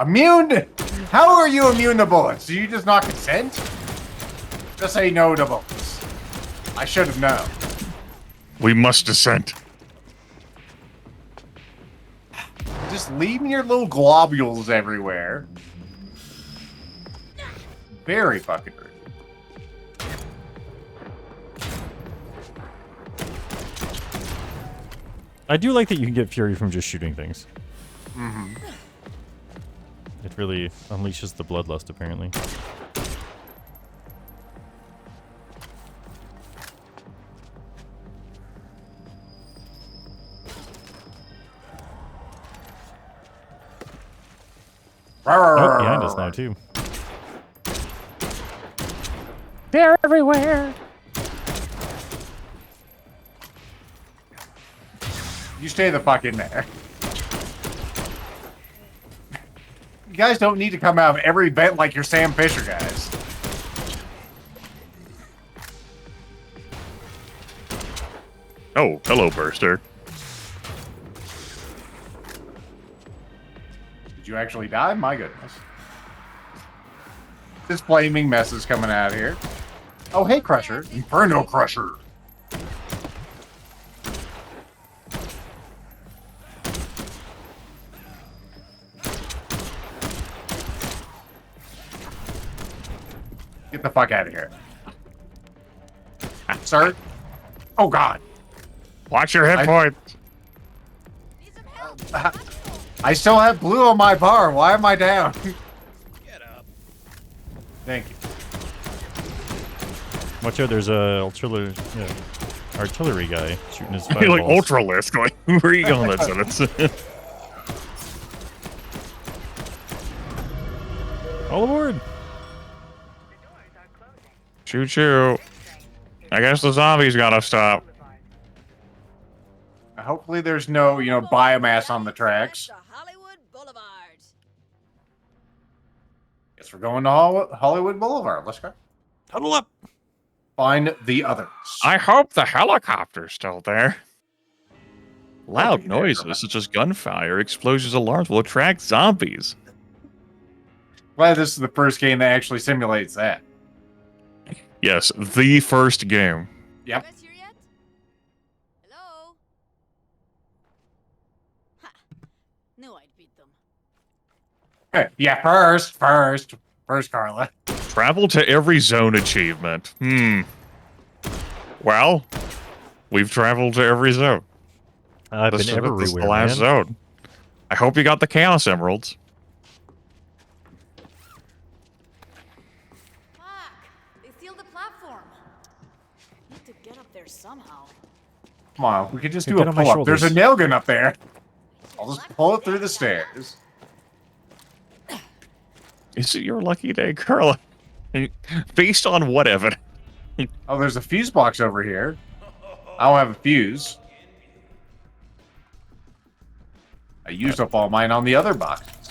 Immune? How are you immune to bullets? Do you just not consent? Just say no to bullets. I should have known. We must dissent. Just leave me your little globules everywhere. Very fucking rude. I do like that you can get fury from just shooting things. Mm-hmm. It really unleashes the bloodlust, apparently. Oh, behind us now, too. They're everywhere. You stay the fuck in there. You guys don't need to come out of every vent like you're Sam Fisher, guys. Oh, hello, Burster. Did you actually die? My goodness. This flaming mess is coming out here. Oh, hey, Crusher. Inferno Crusher. Get the fuck out of here. Sir? Oh, God. Watch your hit points. I still have blue on my bar. Why am I down? Get up. Thank you. Watch out, there's a artillery guy shooting his You're like fireballs. Ultralisk. Like, where are you going with that sentence? All aboard! Choo choo. I guess the zombies gotta stop. Hopefully there's no, biomass on the tracks. Guess we're going to Hollywood Boulevard. Let's go. Huddle up. Find the others. I hope the helicopter's still there. Loud noises such as gunfire, explosions, alarms will attract zombies. Glad this is the first game that actually simulates that. Yes, the first game. Yep. Hello? Ha! Knew I'd beat them. Yeah, first, Carla. Travel to every zone achievement. Well, we've traveled to every zone. I've This been is the everywhere, last man. zone. I hope you got the Chaos Emeralds. They sealed the platform. Need to get up there somehow. Come on, we could just Hey, do get a on my pull-up. There's a shoulders. nail gun up there. I'll just pull it through the stairs. Is it your lucky day, Carla? Based on what evidence? Oh, there's a fuse box over here. I don't have a fuse. I used up all mine on the other boxes.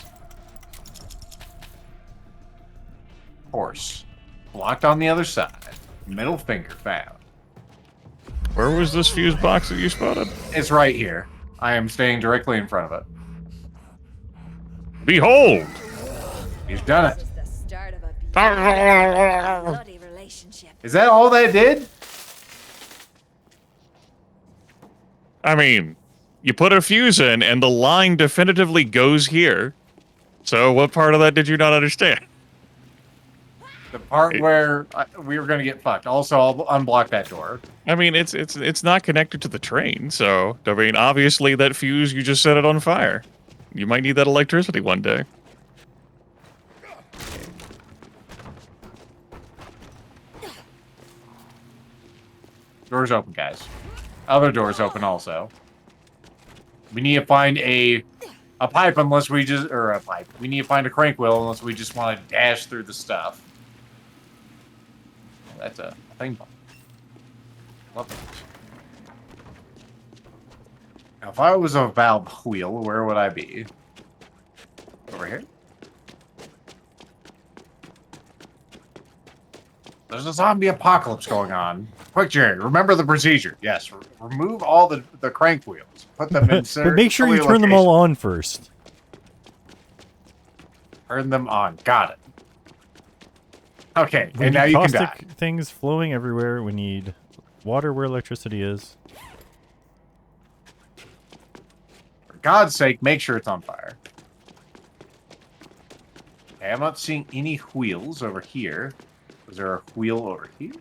Horse. Blocked on the other side. Middle finger found. Where was this fuse box that you spotted? It's right here. I am staying directly in front of it. Behold! He's done it. The start of a bloody relationship. Is that all that did? I mean, you put a fuse in and the line definitively goes here. So what part of that did you not understand? The part where we were going to get fucked. Also, I'll unblock that door. I mean, it's not connected to the train, so I mean, obviously that fuse you just set it on fire. You might need that electricity one day. Doors open, guys. Other doors open also. We need to find a pipe unless we just or a pipe. We need to find a crank wheel unless we just want to dash through the stuff. That's a thing. Love it. Now, if I was a valve wheel, where would I be? Over here? There's a zombie apocalypse going on. Quick, Jerry, remember the procedure. Yes, remove all the crank wheels. Put them in But make sure you turn them all on first. Turn them on. Got it. Okay, We and now need you can die. caustic things flowing everywhere. We need water where electricity is. For God's sake, make sure it's on fire. Okay, I'm not seeing any wheels over here. Was there a wheel over here?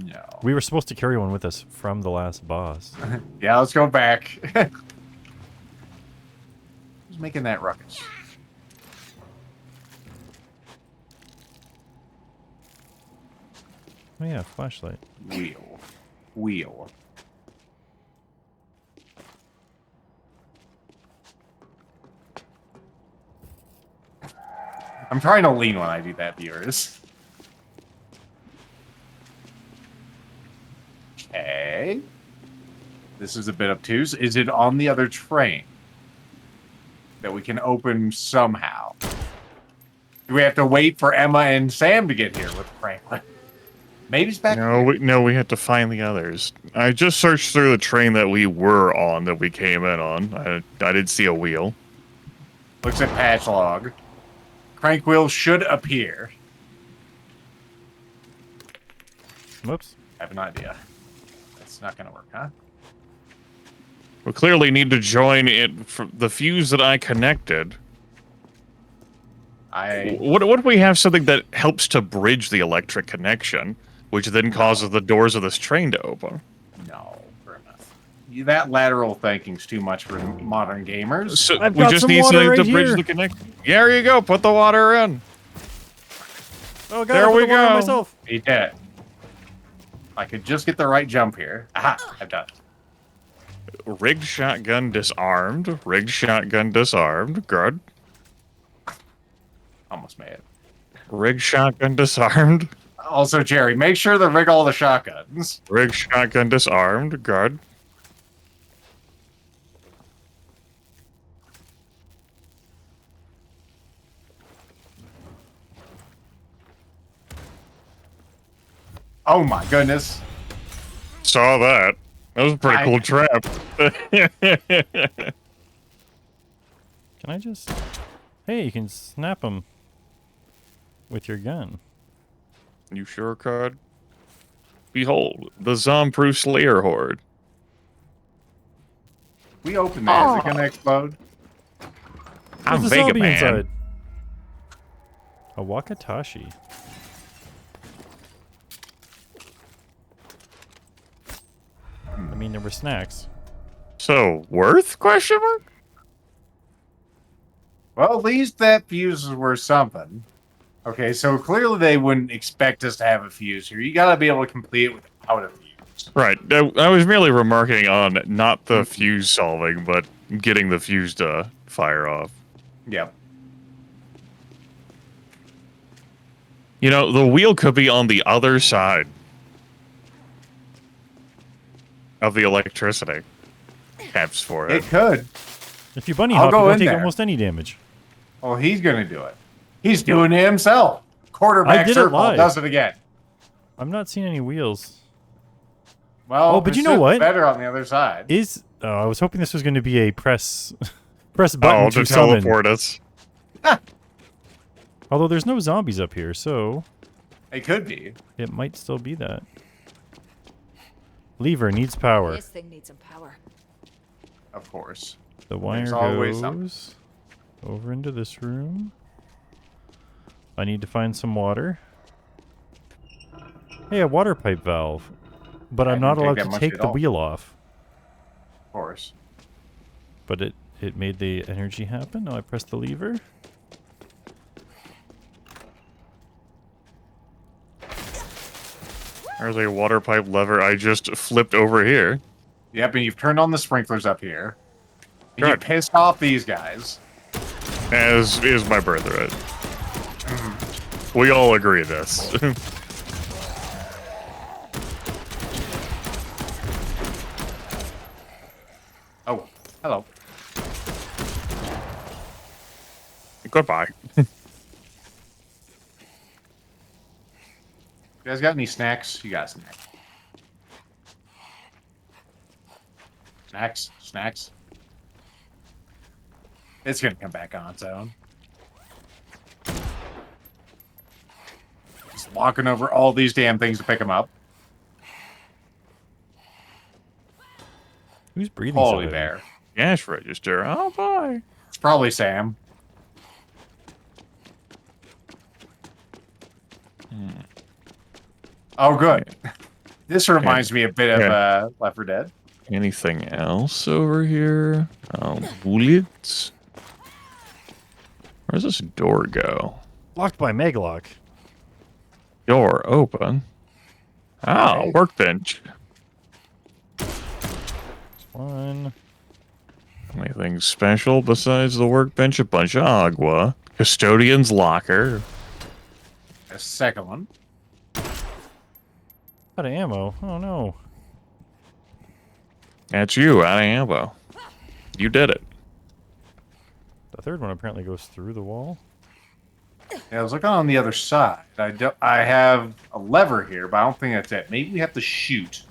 No. We were supposed to carry one with us from the last boss. Yeah, let's go back. Who's making that ruckus? Oh yeah, flashlight. Wheel. Wheel. I'm trying to lean when I do that, viewers. Okay. This is a bit obtuse. Is it on the other train that we can open somehow? Do we have to wait for Emma and Sam to get here with Franklin? Maybe it's back. No, we had to find the others. I just searched through the train that we were on, that we came in on. I did see a wheel. Looks at patch log. Crank wheel should appear. Whoops. I have an idea. That's not going to work, huh? We clearly need to join it for the fuse that I connected. What if we have something that helps to bridge the electric connection, which then causes the doors of this train to open? No, fair enough. That lateral thinking's too much for modern gamers. So we just need something to bridge the connection. Yeah, there you go. Put the water in. Oh god, there we go. Myself. He did. I could just get the right jump here. Aha, I've done it. Rigged shotgun disarmed. Rigged shotgun disarmed. Good. Almost made it. Rigged shotgun disarmed. Also, Jerry, make sure to rig all the shotguns. Rigged shotgun disarmed. Good. Oh my goodness. Saw that. That was a pretty cool trap. Can I just... Hey, you can snap them with your gun. You sure could. Behold, the zombie-proof Slayer Horde. We opened that. Is it gonna explode? I'm There's a Vega zombie Man. inside. A Wakatashi. I mean, there were snacks. So, worth? Question mark? Well, at least that fuse is worth something. Okay, so clearly they wouldn't expect us to have a fuse here. You gotta be able to complete it without a fuse. Right. I was merely remarking on not the fuse solving, but getting the fuse to fire off. Yep. You know, the wheel could be on the other side of the electricity. Caps for it. It could. If you bunny I'll hop, go you don't in take there. almost any damage. Oh, he's gonna do it. He's doing it himself. Quarterback did it Zerfall live. does it again. I'm not seeing any wheels. Well, Oh, but you it's know just what? better on the other side. I was hoping this was going to be a press button to summon. teleport us. Although there's no zombies up here, so It could be. it might still be that. Lever needs power. This thing needs some power. Of course. The wire There's always goes. over into this room. I need to find some water. Hey, a water pipe valve. But I'm not allowed to take the wheel off. Of course. But it made the energy happen. Now I press the lever. There's a water pipe lever I just flipped over here. Yep, and you've turned on the sprinklers up here. And you pissed off these guys. As is my birthright. We all agree this. Oh, hello. Goodbye. You guys got any snacks? You got snacks. Snacks? Snacks? It's gonna come back on its own. Just walking over all these damn things to pick them up. Who's breathing? Holy bear. Cash register. Oh boy. It's probably Sam. Oh, good. This reminds me a bit of Left 4 Dead. Anything else over here? Bullets. Where's this door go? Locked by Megalock. Door open. Oh, workbench. One. Anything special besides the workbench? A bunch of agua. Custodian's locker. A second one. Out of ammo. Oh no. That's you, out of ammo. You did it. The third one apparently goes through the wall. Yeah, I was looking on the other side. I have a lever here, but I don't think that's it. Maybe we have to shoot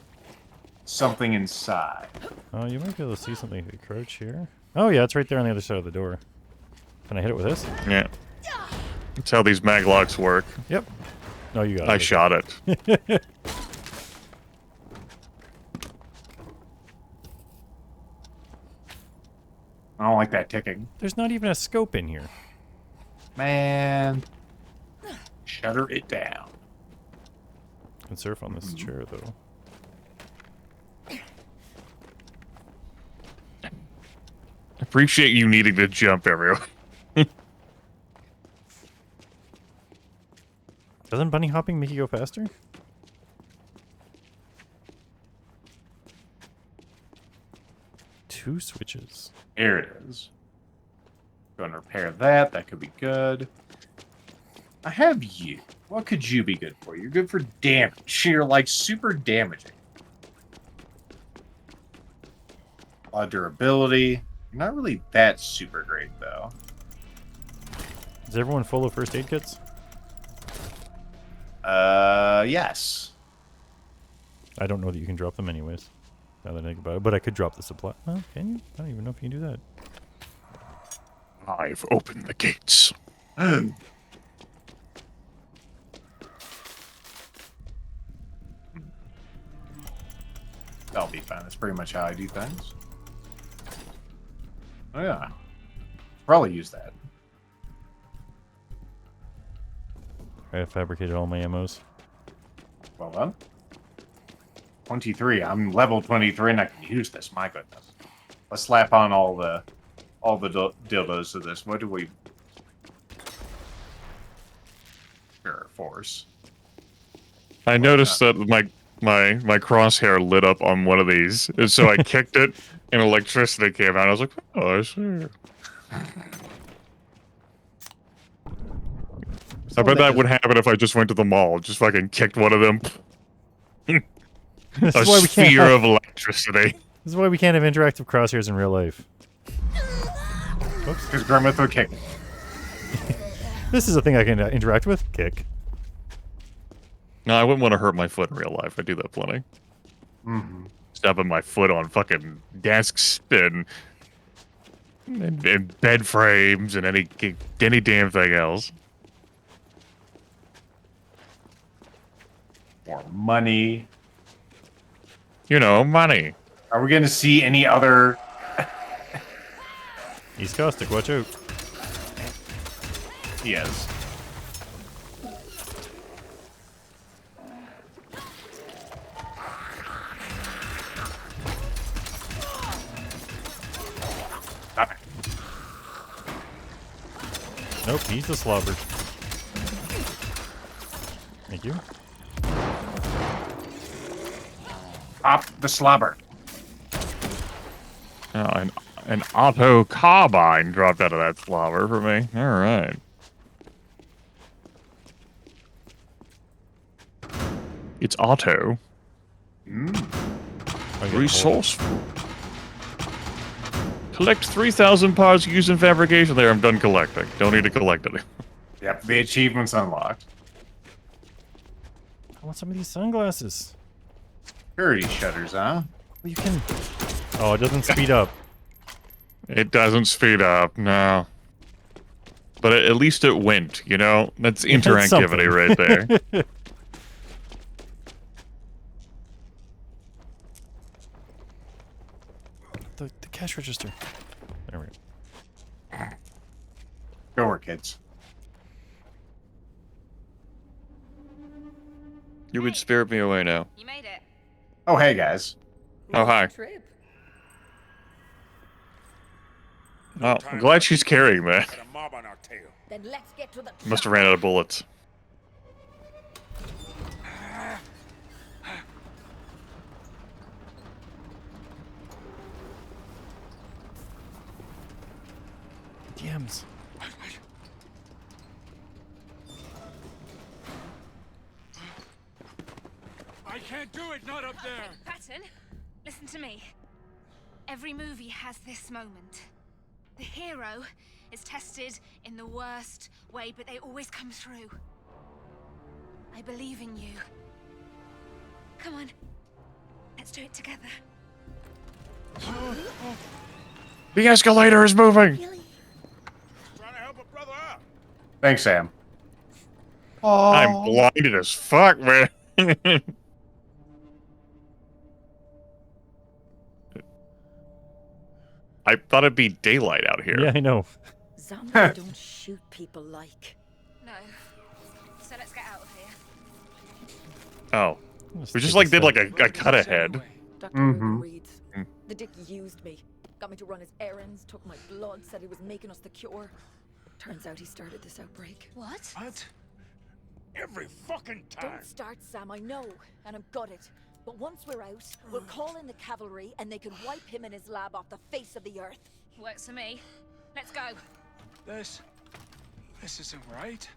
something inside. Oh, you might be able to see something if you crouch here. Oh yeah, it's right there on the other side of the door. Can I hit it with this? Yeah. That's how these maglocks work. Yep. No, you got it. I shot it. I don't like that ticking. There's not even a scope in here. Man. Shutter it down. Can surf on this chair, though. Appreciate you needing to jump everywhere. Doesn't bunny hopping make you go faster? Two switches. Here it is. Go and repair that. That could be good. I have you. What could you be good for? You're good for damage. You're like super damaging. A lot of durability. You're not really that super great though. Is everyone full of first aid kits? Yes. I don't know that you can drop them anyways. Now that I think about it, but I could drop the supply. Oh, can you? I don't even know if you can do that. I've opened the gates. That'll be fine. That's pretty much how I do things. Oh yeah. Probably use that. I have fabricated all my ammos. Well done. 23. I'm level 23 and I can use this. My goodness. Let's slap on all the dildos to this. What do we... Sure, force. I noticed that my crosshair lit up on one of these, and so I kicked it, and electricity came out. I was like, "Oh, I see." I bet that would happen if I just went to the mall, just fucking kicked one of them. This A is why we can't sphere have, of electricity. This is why we can't have interactive crosshairs in real life. Oops. Because Grimith would kick. This is a thing I can interact with. Kick. No, I wouldn't want to hurt my foot in real life. I do that plenty. Mm-hmm. Stepping my foot on fucking desks and bed frames and any damn thing else. More money. You know, money. Are we going to see any other... He's caustic, watch out. He is. Stop it. Nope, he's the slobber. Thank you. Pop the slobber. Oh, an auto carbine dropped out of that slobber for me. All right. It's auto. Resourceful. Collect 3,000 parts used in fabrication. There, I'm done collecting. Don't need to collect any. Yep, the achievement's unlocked. I want some of these sunglasses. Security shutters, huh? Well, you can... Oh, it doesn't speed up. It doesn't speed up, no. But at least it went, you know? That's interactivity right there. The cash register. There we go. Go work, kids. You would spirit me away now. You made it. Oh, hey, guys. Oh, hi. Trip. Oh, I'm glad she's carrying that. Then let's get to the Must have ran out of bullets. DMs. I can't do it, not up there. Patton, listen to me. Every movie has this moment. The hero is tested in the worst way, but they always come through. I believe in you. Come on. Let's do it together. The escalator is moving. Thanks, Sam. I'm blinded as fuck, man. I thought it'd be daylight out here. Yeah, I know. Zombies don't shoot people like. No. So let's get out of here. Oh. We just like did like a cut ahead. Dr. Ruben reads. The dick used me. Got me to run his errands, took my blood, said he was making us the cure. Turns out he started this outbreak. What? What? Every fucking time. Don't start, Sam, I know, and I'm gutted. But once we're out, we'll call in the cavalry and they can wipe him and his lab off the face of the earth. Works for me. Let's go. This isn't right.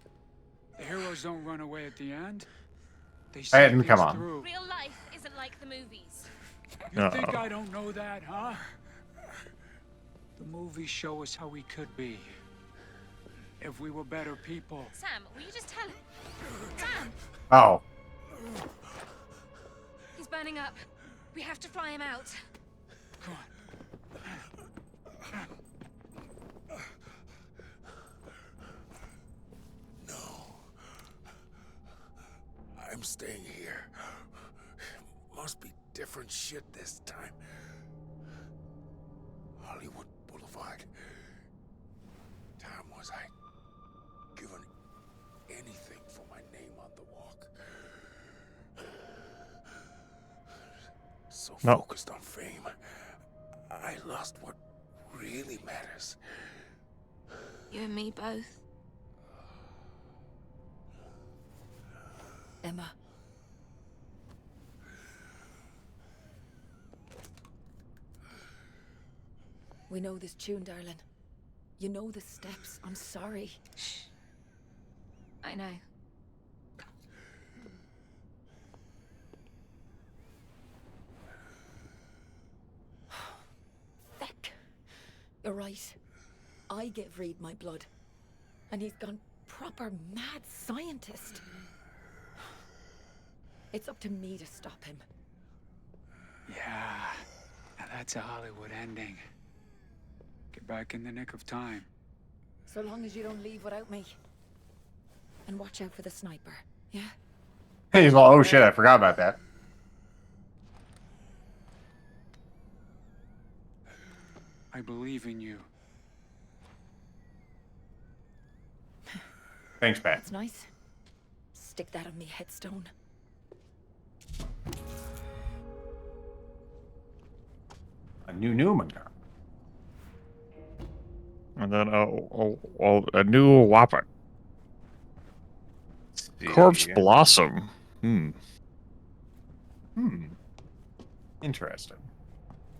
The heroes don't run away at the end. They see Come things on. through. Real life isn't like the movies. You think I don't know that, huh? The movies show us how we could be. If we were better people. Sam, will you just tell him? Sam! Oh. He's burning up. We have to fly him out. Come on. I'm staying here. Must be different shit this time. Hollywood Boulevard. Time was I given anything for my name on the walk. So focused on fame, I lost what really matters. You and me both. Emma. We know this tune, darling. You know the steps. I'm sorry. I know. Feck. You're right. I gave Reed my blood. And he's gone proper mad scientist. It's up to me to stop him. Yeah. Now that's a Hollywood ending. Get back in the nick of time. So long as you don't leave without me. And watch out for the sniper, yeah? He's all, oh shit, I forgot about that. I believe in you. Thanks, Pat. That's nice. Stick that on me headstone. A new NUMEN car. And then a new weapon. Corpse Blossom. Interesting.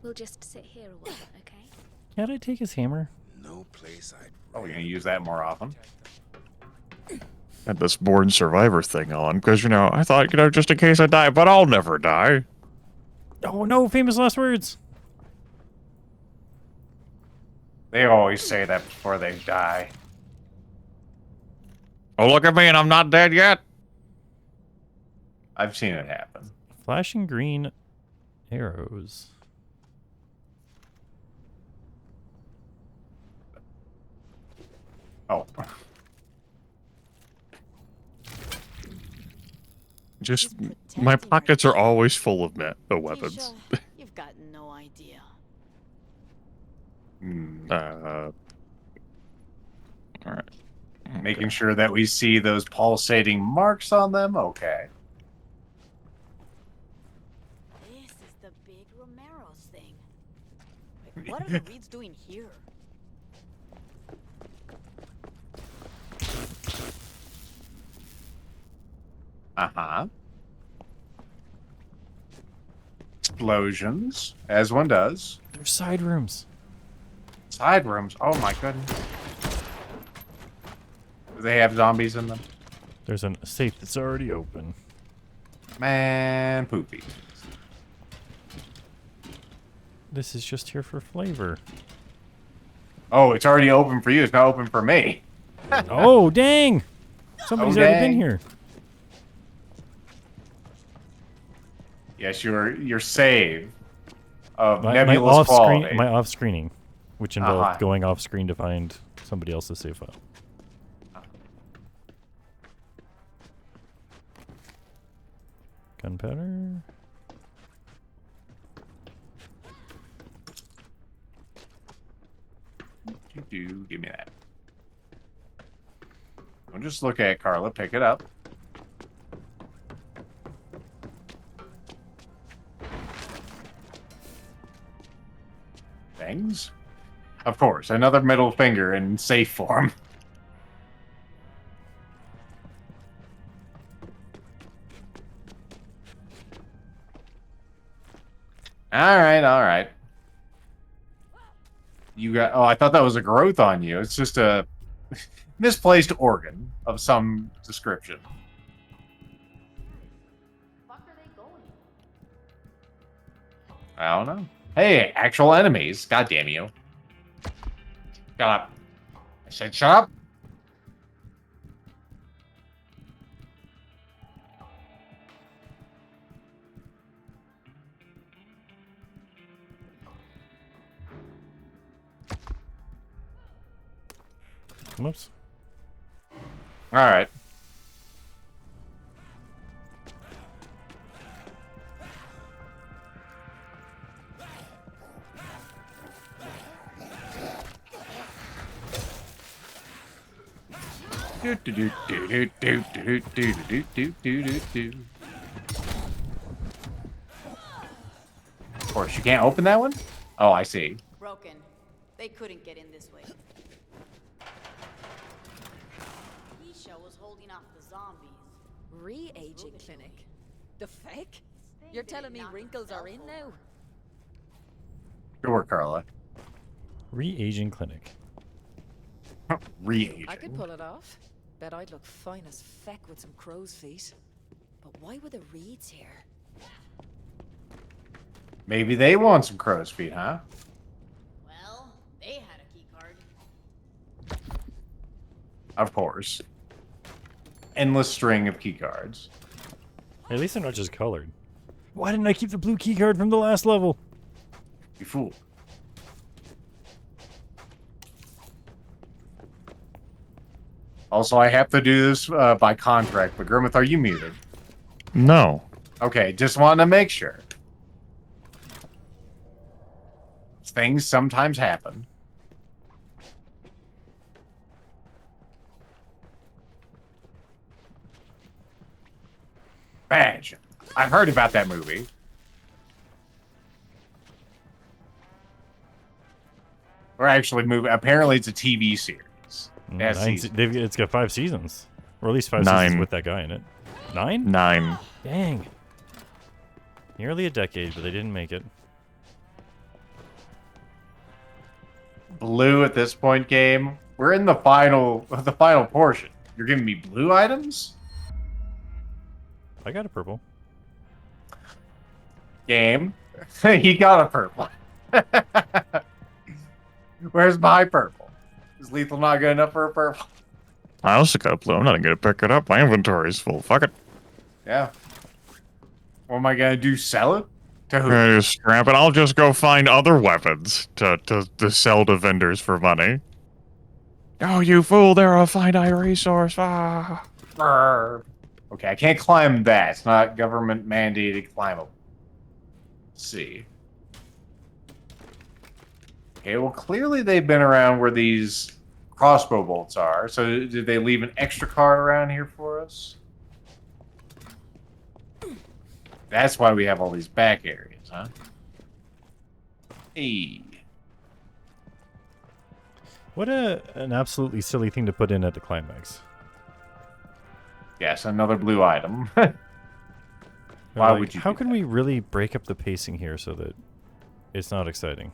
We'll just sit here a while, okay? Can't I take his hammer? No place I'd Oh, we're gonna use that more often. Had this Born Survivor thing on, because, you know, I thought, you know, just in case I die, but I'll never die. Oh no, famous last words. They always say that before they die. Oh, look at me, and I'm not dead yet. I've seen it happen. Flashing green arrows. Oh. Just, my pockets are always full of weapons. You've got no idea. Alright. Making sure that we see those pulsating marks on them? Okay. This is the big Romero's thing. Like, what are the Reeds doing here? Uh-huh. Explosions, as one does. There's side rooms. Side rooms? Oh my goodness. Do they have zombies in them? There's a safe that's already open. Man, poopy. This is just here for flavor. Oh, it's already open for you. It's not open for me. Oh, dang! Somebody's already been here. Yes, your save of nebulous quality. My off-screening, which involved going off-screen to find somebody else's save file. Gunpowder. Give me that. Don't just look at it, Carla. Pick it up. Things? Of course, another middle finger in safe form. Alright. You got... Oh, I thought that was a growth on you. It's just a misplaced organ of some description. I don't know. Hey, actual enemies. God damn you. Shut up. I said shut up. Whoops. All right. Of course, you can't open that one? Oh, I see. Broken. They couldn't get in this way. Isha was holding off the zombies. Re-aging clinic? The feck? You're telling me wrinkles are in now? Good work, Carla. Re-aging clinic. Re-aging. I could pull it off. Bet I'd look fine as feck with some crow's feet. But why were the Reeds here? Maybe they want some crow's feet, huh? Well, they had a key card. Of course. Endless string of key cards. At least they're not just colored. Why didn't I keep the blue key card from the last level? You fool. Also, I have to do this by contract, but Grimith, are you muted? No. Okay, just wanted to make sure. Things sometimes happen. I've heard about that movie. Or actually, movie. Apparently, it's a TV series. It has seasons. It's got 5 seasons, or at least 5 9. seasons with that guy in it. 9? 9. Dang. Nearly a decade, but they didn't make it. Blue at this point, game. We're in the final portion. You're giving me blue items? I got a purple. Game. He got a purple. Where's my purple? Is lethal not good enough for a purple? I also got blue. I'm not gonna pick it up. My inventory's full. Fuck it. Yeah. What am I gonna do? Sell it? To who? I'm gonna just scrap it. I'll just go find other weapons to sell to vendors for money. Oh, you fool! They're a finite resource. Ah. Okay, I can't climb that. It's not government mandated climbable. Let's see. Okay, well, clearly they've been around where these crossbow bolts are. So did they leave an extra card around here for us? That's why we have all these back areas, huh? Hey. What an absolutely silly thing to put in at the climax. Yes, another blue item. Why would you? How can we really break up the pacing here so that it's not exciting?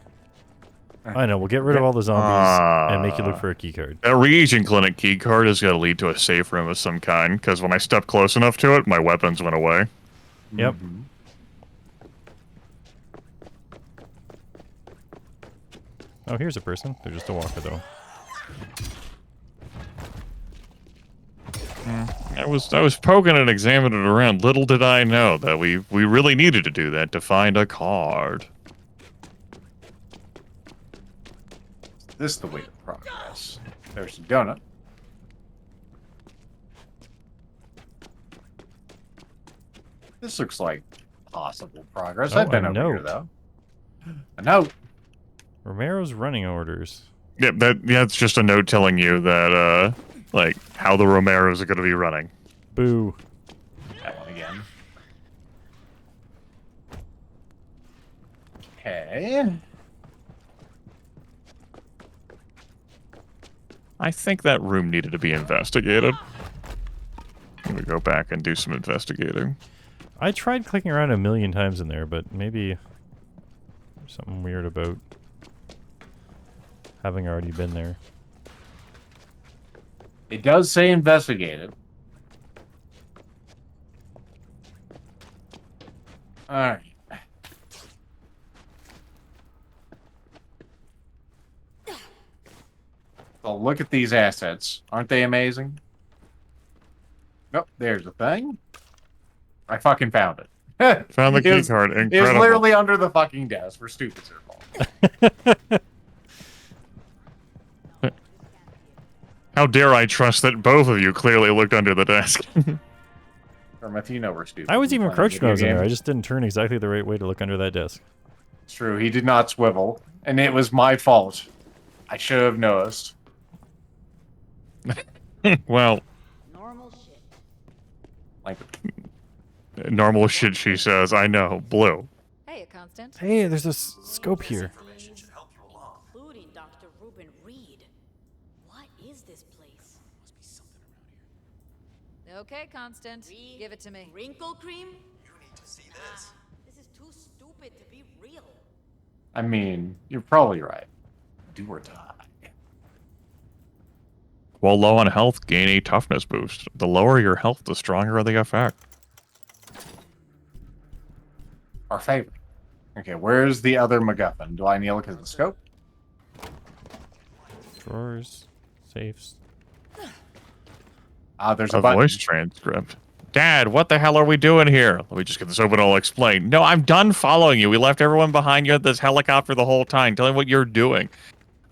I know, we'll get rid of all the zombies and make you look for a key card. A reagent clinic key card is going to lead to a safe room of some kind, because when I stepped close enough to it, my weapons went away. Yep. Mm-hmm. Oh, here's a person. They're just a walker, though. I was poking and examining it around. Little did I know that we really needed to do that to find a card. This is the way to progress. There's a donut. This looks like possible progress. Oh, I've been a over here, note. though. A note. Romero's running orders. Yeah, it's just a note telling you that, like, how the Romeros are going to be running. Boo. That one again. Okay. I think that room needed to be investigated. I'm going to go back and do some investigating. I tried clicking around a million times in there, but maybe there's something weird about having already been there. It does say investigated. Alright. So look at these assets. Aren't they amazing? Nope, there's the thing. I fucking found it. Found the key card. Incredible. It was literally under the fucking desk for stupid Zerfall. How dare I trust that both of you clearly looked under the desk? Or Mathino were stupid. I was even crouched when I was in there. I games. just didn't turn exactly the right way to look under that desk. It's true. He did not swivel, and it was my fault. I should have noticed. Well, Normal shit. Like, normal shit, she says. I know. Blue. Hey, Constant. Hey, there's a scope here. Including Dr. Reuben Reed. What is this place? Okay, Constant. Give it to me. Wrinkle cream? You need to see this. This is too stupid to be real. I mean, you're probably right. Do or die. While low on health, gain a toughness boost. The lower your health, the stronger the effect. Our favorite. Okay, where's the other MacGuffin? Do I need to look at the scope? Drawers, safes. There's A a button. voice transcript. Dad, what the hell are we doing here? Let me just get this open and I'll explain. No, I'm done following you. We left everyone behind you at this helicopter the whole time. Tell me what you're doing.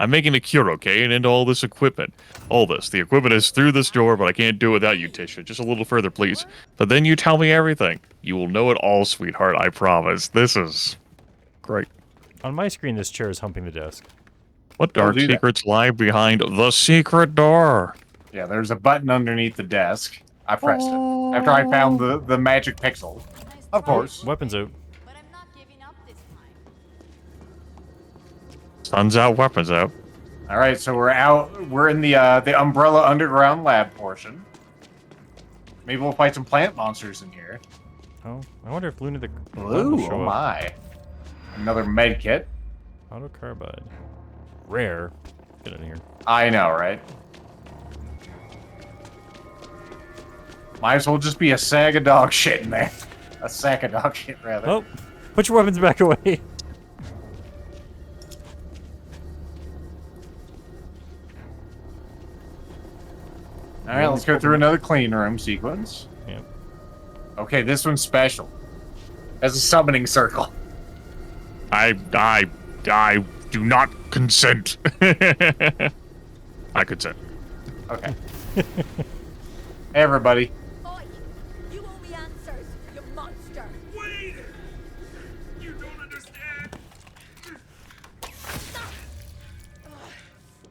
I'm making a cure, okay? And into all this equipment. All this. The equipment is through this door, but I can't do it without you, Tisha. Just a little further, please. But then you tell me everything. You will know it all, sweetheart. I promise. This is great. On my screen, this chair is humping the desk. What dark do that. secrets lie behind the secret door? Yeah, there's a button underneath the desk. I pressed it. After I found the magic pixel. Nice Of course. Weapons out. But I'm not giving up this time. Sun's out, weapons out. All right, so we're out. We're in the Umbrella Underground lab portion. Maybe we'll fight some plant monsters in here. Oh, I wonder if Luna the Ooh, will show oh up. my! Another med kit. Auto carbide. Rare. Get in here. I know, right? Might as well just be a sack of dog shit in there. A sack of dog shit, rather. Oh, put your weapons back away. All right, let's go through another clean room sequence. Yep. Okay, this one's special. As a summoning circle. I do not consent. I consent. Okay. Hey, everybody. Oi! You owe me answers, you monster! Wait! You don't understand.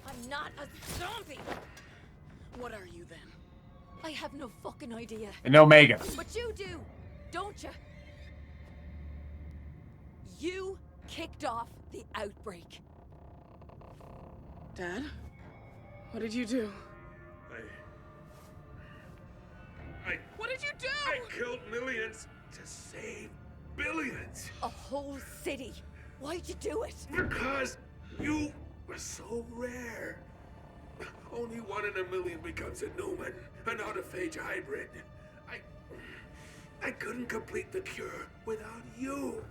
I'm not a zombie! What are you then? I have no fucking idea. An Omega. But you do, don't you? You kicked off the outbreak. Dad? What did you do? What did you do? I killed millions to save billions. A whole city. Why'd you do it? Because you were so rare. Only 1 in a million becomes a NUMEN, an autophage hybrid. I couldn't complete the cure without you.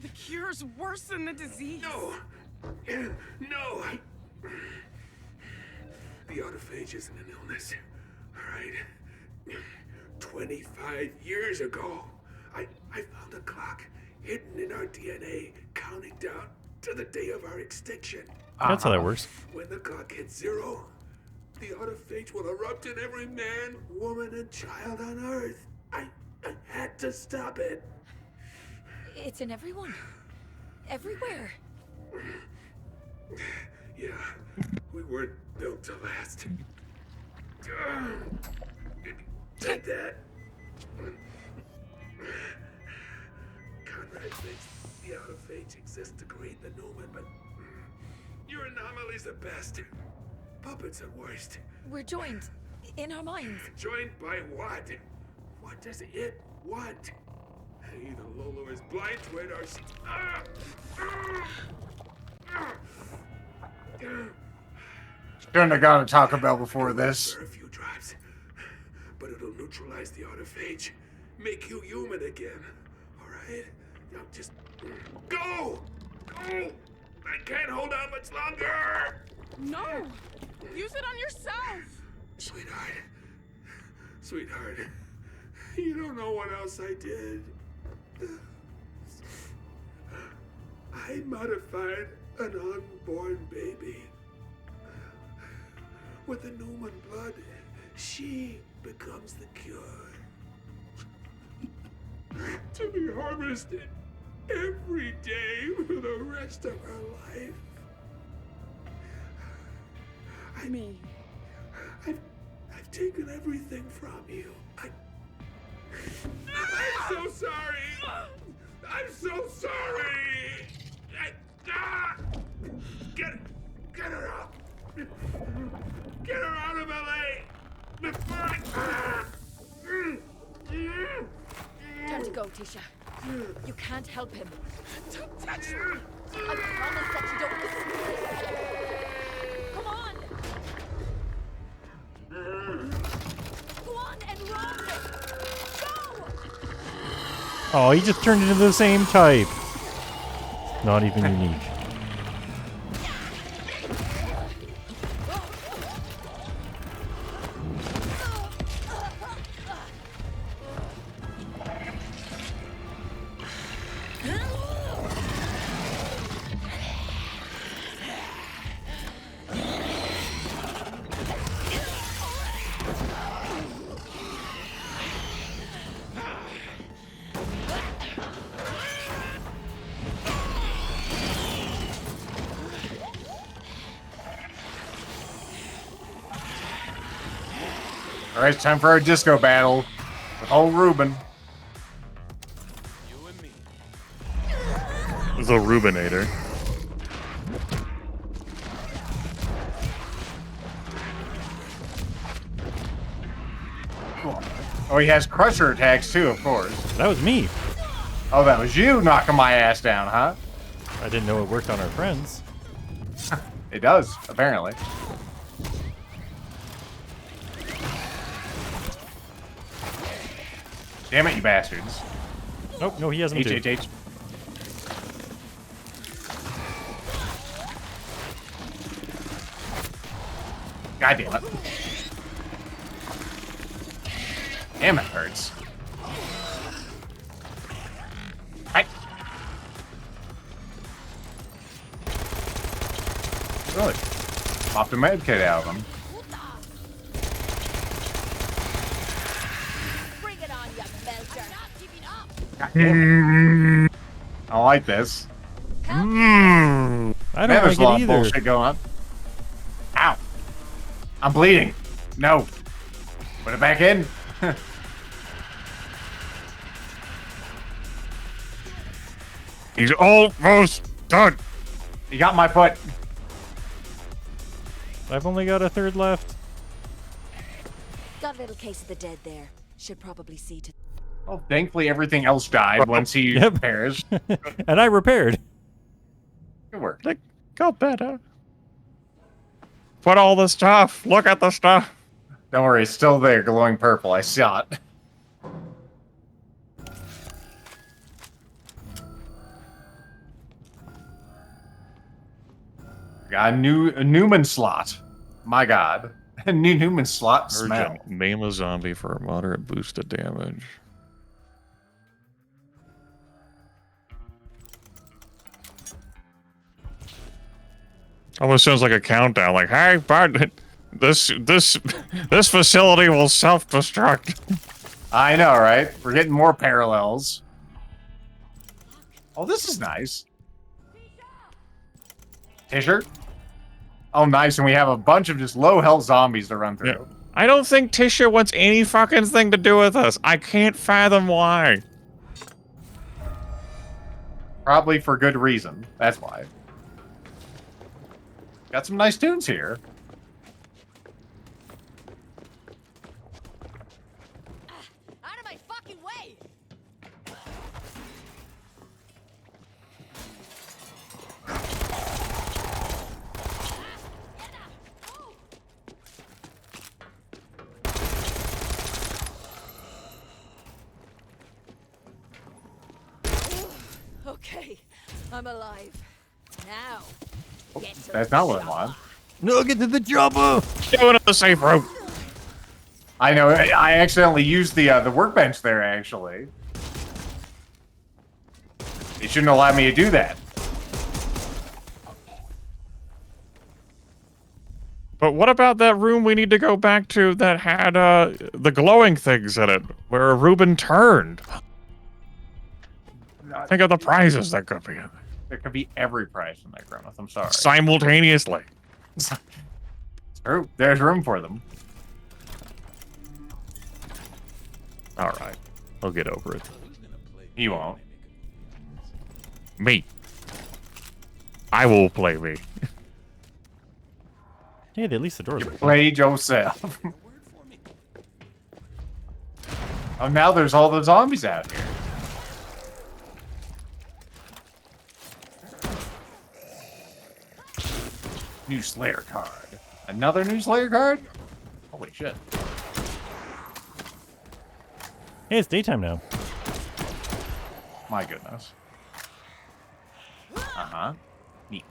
The cure's worse than the disease. No. No. The autophage isn't an illness. Right? 25 years ago, I found a clock hidden in our DNA, counting down to the day of our extinction. That's how that works. When the clock hits 0, the autophage will erupt in every man, woman, and child on Earth. I had to stop it. It's in everyone. Everywhere. Yeah, we weren't built to last. Take that. Conrad thinks the autophage exists to create the NUMEN, but your anomaly's the best. Puppets at worst. We're joined. In our minds. Joined by what? What does it want? Either Lolo is blind to it or she... Shouldn't have gone to Taco Bell before this. For a few drives, but it'll neutralize the autophage, make you human again. All right? Now just go! Go! I can't hold on much longer! No! Use it on yourself! Sweetheart, you don't know what else I did. I modified an unborn baby. With the NUMEN blood, she becomes the cure. To be harvested every day for the rest of her life. I've taken everything from you. I'm so sorry. I'm so sorry. Get her out. Get her out of LA before I... Time to go, Tisha. You can't help him. Don't touch me. I promise that you don't listen to this. Come on! Go on and run! Go! Oh, he just turned into the same type. Not even unique. All right, it's time for our disco battle. Oh, Ruben. You and me. The Rubinator. Cool. Oh, he has crusher attacks too, of course. That was me. Oh, that was you knocking my ass down, huh? I didn't know it worked on our friends. It does, apparently. Damn it, you bastards. Nope, no, he hasn't. H. God damn it. Damn, it hurts. Right. Really? Popped a med kit out of him. Bring it on, you melter. Not giving up. God damn it. I don't like this. I Man, don't there's like a lot it of either. bullshit going on. Ow. I'm bleeding. No. Put it back in. He's almost done. You got my foot. I've only got a third left. Got a little case of the dead there. Should probably see to. Well, thankfully everything else died once he perished. And I repaired. Good work. Like, got better. Put all the stuff. Look at the stuff. Don't worry, it's still there, glowing purple. I saw it. Got a new NUMEN slot. My God. A new NUMEN slot smell. Urgent. Maim a zombie for a moderate boost of damage. Almost sounds like a countdown. Like, hey, but this facility will self-destruct. I know, right? We're getting more parallels. Oh, this is nice. Tisher? Oh, nice, and we have a bunch of just low-health zombies to run through. Yeah. I don't think Tisha wants any fucking thing to do with us. I can't fathom why. Probably for good reason. That's why. Got some nice tunes here. Out of my fucking way! Okay, I'm alive. Now, get to That's the not what I chopper. want. No, get to the chopper! Go into the safe room. I know, I accidentally used the workbench there, actually. They shouldn't allow me to do that. But what about that room we need to go back to that had the glowing things in it, where Ruben turned? Think of the prizes that could be in there. There could be every prize in that, Grimith. I'm sorry. Simultaneously. It's true. There's room for them. Alright. I'll get over it. You won't. Me. I will play me. Hey, at least the door's open. Play yourself. Oh, now there's all the zombies out here. New Slayer card. Another new Slayer card? Holy shit. Hey, it's daytime now. My goodness. Uh-huh. Neat.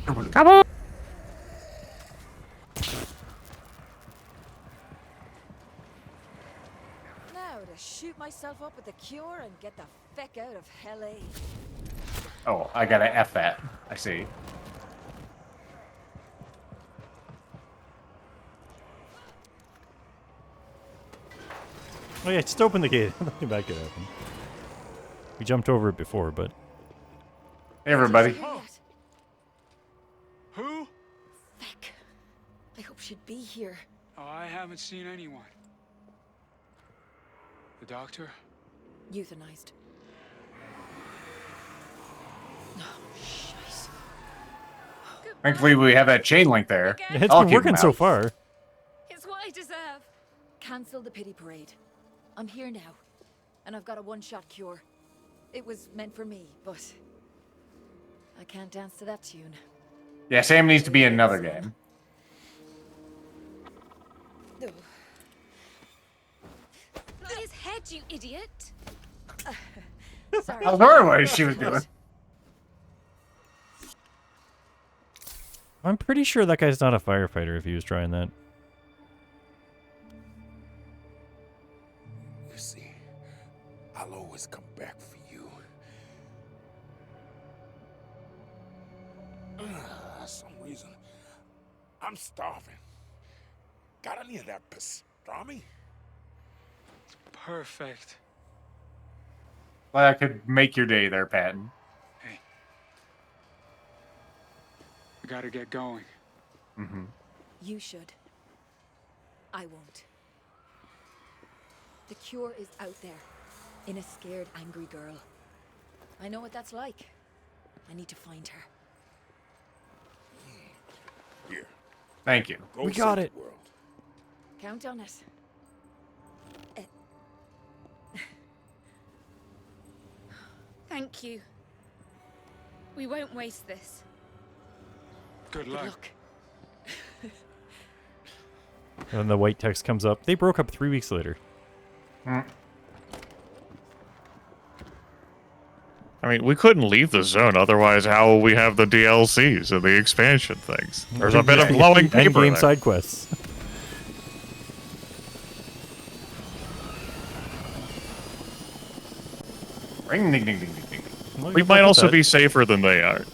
Come on! Now to shoot myself up with the cure and get the feck out of LA. Oh, I gotta F that. I see. Oh yeah, just open the gate. Nothing back could happen. We jumped over it before, but... Hey, everybody. Here yet. Who here. Oh, I haven't seen anyone. The doctor? Euthanized. Oh, shite. Thankfully, we have that chain link there. It's I'll been keep him working so out. far. It's what I deserve. Cancel the pity parade. I'm here now, and I've got a one-shot cure. It was meant for me, but I can't dance to that tune. Yeah, Sam needs to be in another game. Not his head, you idiot! Sorry. I was wondering what she was doing. I'm pretty sure that guy's not a firefighter if he was trying that. You see, I'll always come back for you. Some reason, I'm starving. Got any of that pastrami? Perfect. Well, that could make your day there, Patton. Hey. I gotta get going. Mm-hmm. You should. I won't. The cure is out there, in a scared, angry girl. I know what that's like. I need to find her. Here. Thank you. Go We got save it. the world. Count on it. Thank you. We won't waste this. Good luck. And then the white text comes up. They broke up 3 weeks later. Mm. I mean, we couldn't leave the zone, otherwise how will we have the DLCs and the expansion things? There's a bit of glowing paper Endgame there. side quests. Ring, ding, ding, ding, ding, ding. Well, We good might luck with also that. be safer than they are.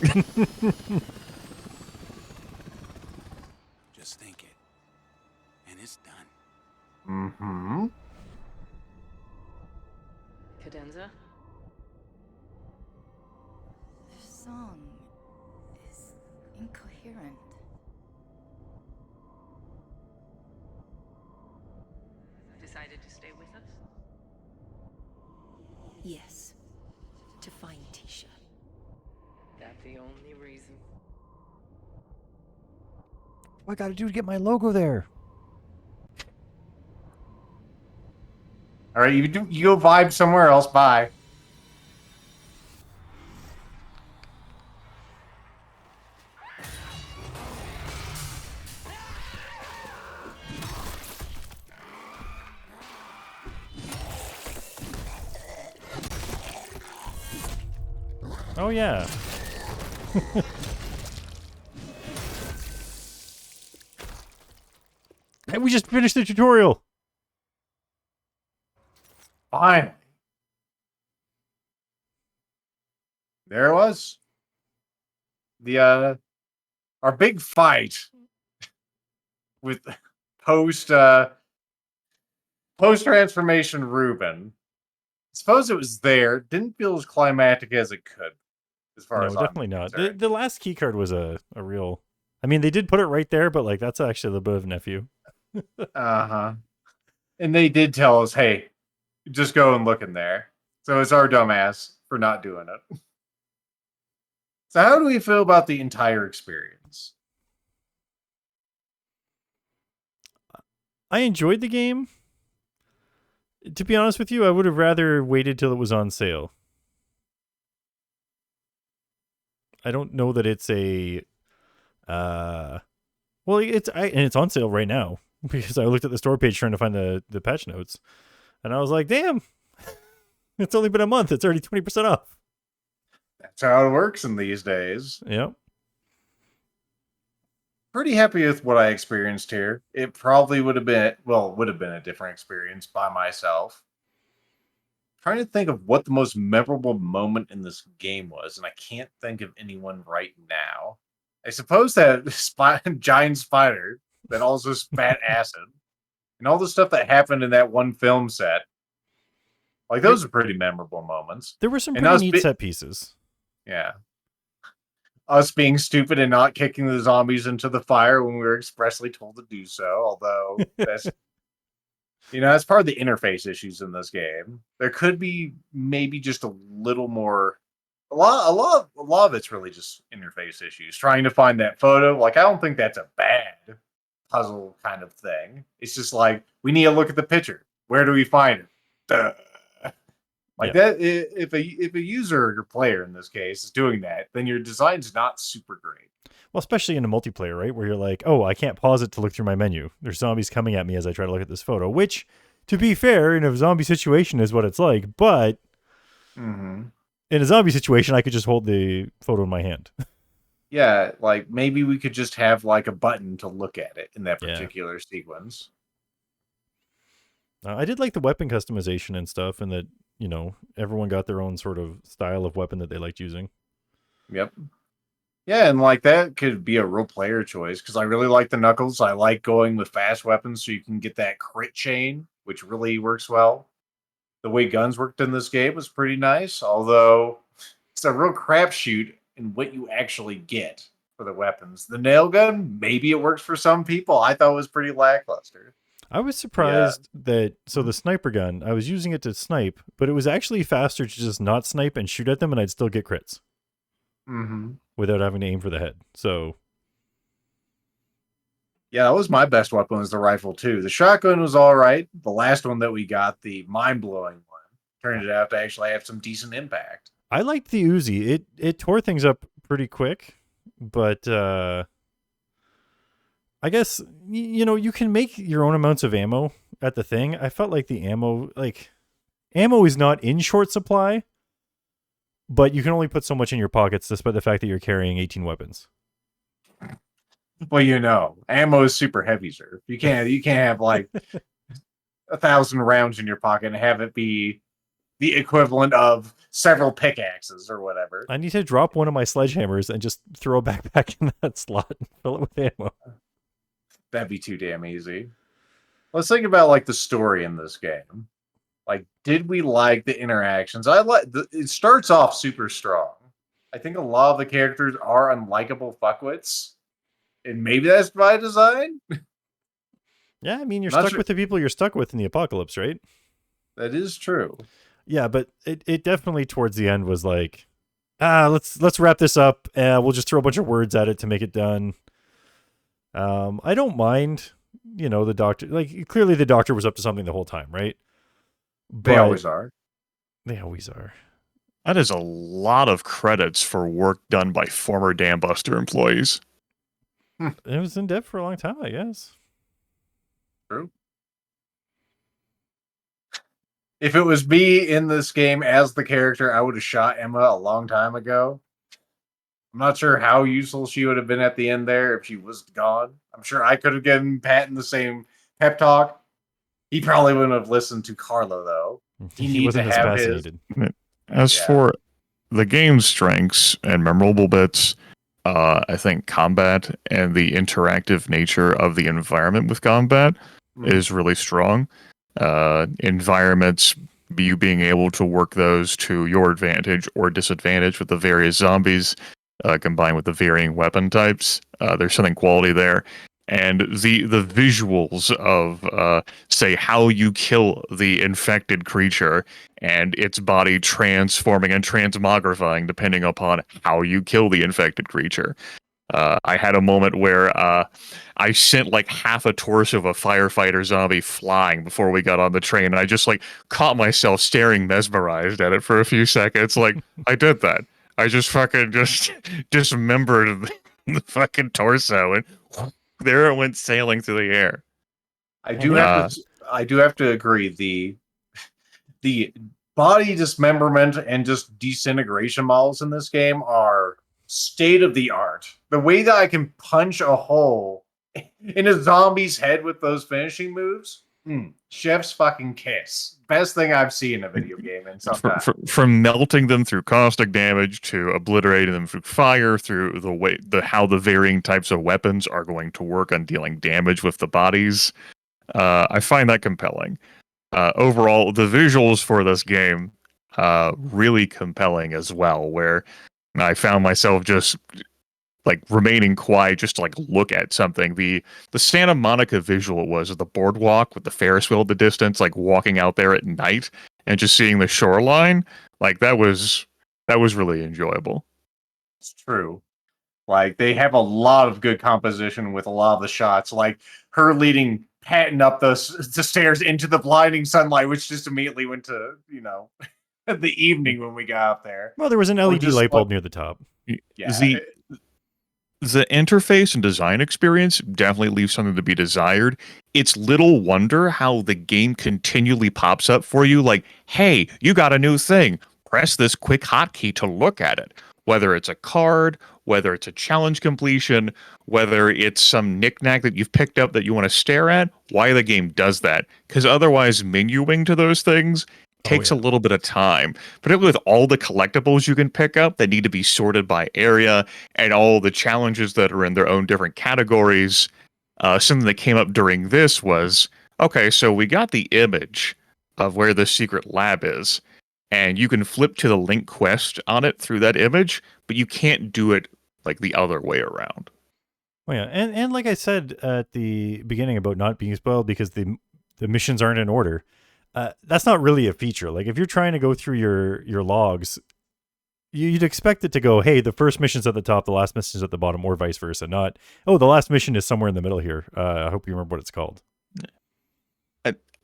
Just think it. And it's done. Mm-hmm. Cadenza? The song is incoherent. Decided to stay with us? Yes. To find Tisha. That the only reason? What I gotta do to get my logo there? All right, you go vibe somewhere else. Bye. Oh yeah. Hey, we just finished the tutorial. Finally. There it was. The our big fight with post transformation Ruben. I suppose it was there. Didn't feel as climactic as it could, as far No, as I'm definitely not. concerned. The last key card was a real. I mean, they did put it right there, but like that's actually the bit of nephew. Uh-huh. And they did tell us, hey, just go and look in there. So it's our dumbass for not doing it. So how do we feel about the entire experience? I enjoyed the game. To be honest with you, I would have rather waited till it was on sale. I don't know that it's a well, it's on sale right now because I looked at the store page trying to find the patch notes. And I was like, "Damn. It's only been a month. It's already 20% off." That's how it works in these days. Yep. Pretty happy with what I experienced here. It probably would have been a different experience by myself. Trying to think of what the most memorable moment in this game was, and I can't think of anyone right now. I suppose that giant spider that also spat acid, and all the stuff that happened in that one film set. Like those are pretty memorable moments. There were some And pretty us neat set pieces. Yeah. us being stupid and not kicking the zombies into the fire when we were expressly told to do so. Although that's that's part of the interface issues in this game. There could be maybe just a little more. A lot of it's really just interface issues. Trying to find that photo, like I don't think that's a bad puzzle kind of thing. It's just like we need to look at the picture. Where do we find it? Duh. Like that. If a user or player in this case is doing that, then your design's not super great. Well, especially in a multiplayer, right? Where you're like, oh, I can't pause it to look through my menu. There's zombies coming at me as I try to look at this photo, which, to be fair, in a zombie situation is what it's like. But in a zombie situation, I could just hold the photo in my hand. Yeah, like maybe we could just have like a button to look at it in that particular sequence. I did like the weapon customization and stuff, and that, everyone got their own sort of style of weapon that they liked using. Yep. Yeah, and like that could be a real player choice because I really like the Knuckles. I like going with fast weapons so you can get that crit chain, which really works well. The way guns worked in this game was pretty nice, although it's a real crapshoot in what you actually get for the weapons. The nail gun, maybe it works for some people. I thought it was pretty lackluster. I was surprised that, so the sniper gun, I was using it to snipe, but it was actually faster to just not snipe and shoot at them and I'd still get crits. Without having to aim for the head. So yeah, that was my best weapon, was the rifle too. The shotgun was all right. The last one that we got, the mind-blowing one, turned out to actually have some decent impact. I liked the Uzi. It tore things up pretty quick, but I guess you can make your own amounts of ammo at the thing. I felt like the ammo is not in short supply, but you can only put so much in your pockets despite the fact that you're carrying 18 weapons. Well, ammo is super heavy, sir. You can't have like 1,000 rounds in your pocket and have it be the equivalent of several pickaxes or whatever. I need to drop one of my sledgehammers and just throw a backpack in that slot and fill it with ammo. That'd be too damn easy. Let's think about like the story in this game. Like, did we like the interactions? It starts off super strong. I think a lot of the characters are unlikable fuckwits, and maybe that's by design. Yeah, I mean, you're stuck with the people you're stuck with in the apocalypse, right? That is true. Yeah, but it definitely towards the end was like, let's wrap this up. We'll just throw a bunch of words at it to make it done. I don't mind, the doctor. Like, clearly the doctor was up to something the whole time, right? They always are. They always are. That is a lot of credits for work done by former Dam Buster employees. It was in dev for a long time, I guess. True. If it was me in this game as the character, I would have shot Emma a long time ago. I'm not sure how useful she would have been at the end there if she was gone. I'm sure I could have given Patton the same pep talk. He probably wouldn't have listened to Carlo, though. He wasn't as fascinated. As for the game's strengths and memorable bits, I think combat and the interactive nature of the environment with combat is really strong. Environments, you being able to work those to your advantage or disadvantage with the various zombies, combined with the varying weapon types. There's something quality there. And the visuals of, say, how you kill the infected creature and its body transforming and transmogrifying depending upon how you kill the infected creature. I had a moment where I sent like half a torso of a firefighter zombie flying before we got on the train, and I just like caught myself staring mesmerized at it for a few seconds. Like, I did that. I just fucking just dismembered the fucking torso, and there it went sailing through the air. I do have to agree. The body dismemberment and just disintegration models in this game are state of the art. The way that I can punch a hole in a zombie's head with those finishing moves, chef's fucking kiss. Best thing I've seen in a video game in some time. From melting them through caustic damage to obliterating them through fire, through how the varying types of weapons are going to work on dealing damage with the bodies. I find that compelling. Overall, the visuals for this game really compelling as well, where I found myself just like remaining quiet just to like look at something. The Santa Monica visual was of the boardwalk with the Ferris wheel at the distance, like walking out there at night and just seeing the shoreline. Like that was really enjoyable. It's true. Like they have a lot of good composition with a lot of the shots, like her leading Patton up the stairs into the blinding sunlight, which just immediately went to the evening when we got up there. Well, there was an Or LED just, light bulb like- near the top. Yeah, The interface and design experience definitely leaves something to be desired. It's little wonder how the game continually pops up for you like, hey, you got a new thing. Press this quick hotkey to look at it. Whether it's a card, whether it's a challenge completion, whether it's some knickknack that you've picked up that you want to stare at, why the game does that. Because otherwise, menuing to those things takes a little bit of time, particularly with all the collectibles you can pick up that need to be sorted by area and all the challenges that are in their own different categories. Something that came up during this was, okay, so we got the image of where the secret lab is, and you can flip to the link quest on it through that image, but you can't do it like the other way around. Oh yeah, and like I said at the beginning about not being spoiled because the missions aren't in order. That's not really a feature. Like if you're trying to go through your logs, you'd expect it to go, hey, the first mission's at the top, the last mission's at the bottom, or vice versa. Not, oh, the last mission is somewhere in the middle here. I hope you remember what it's called.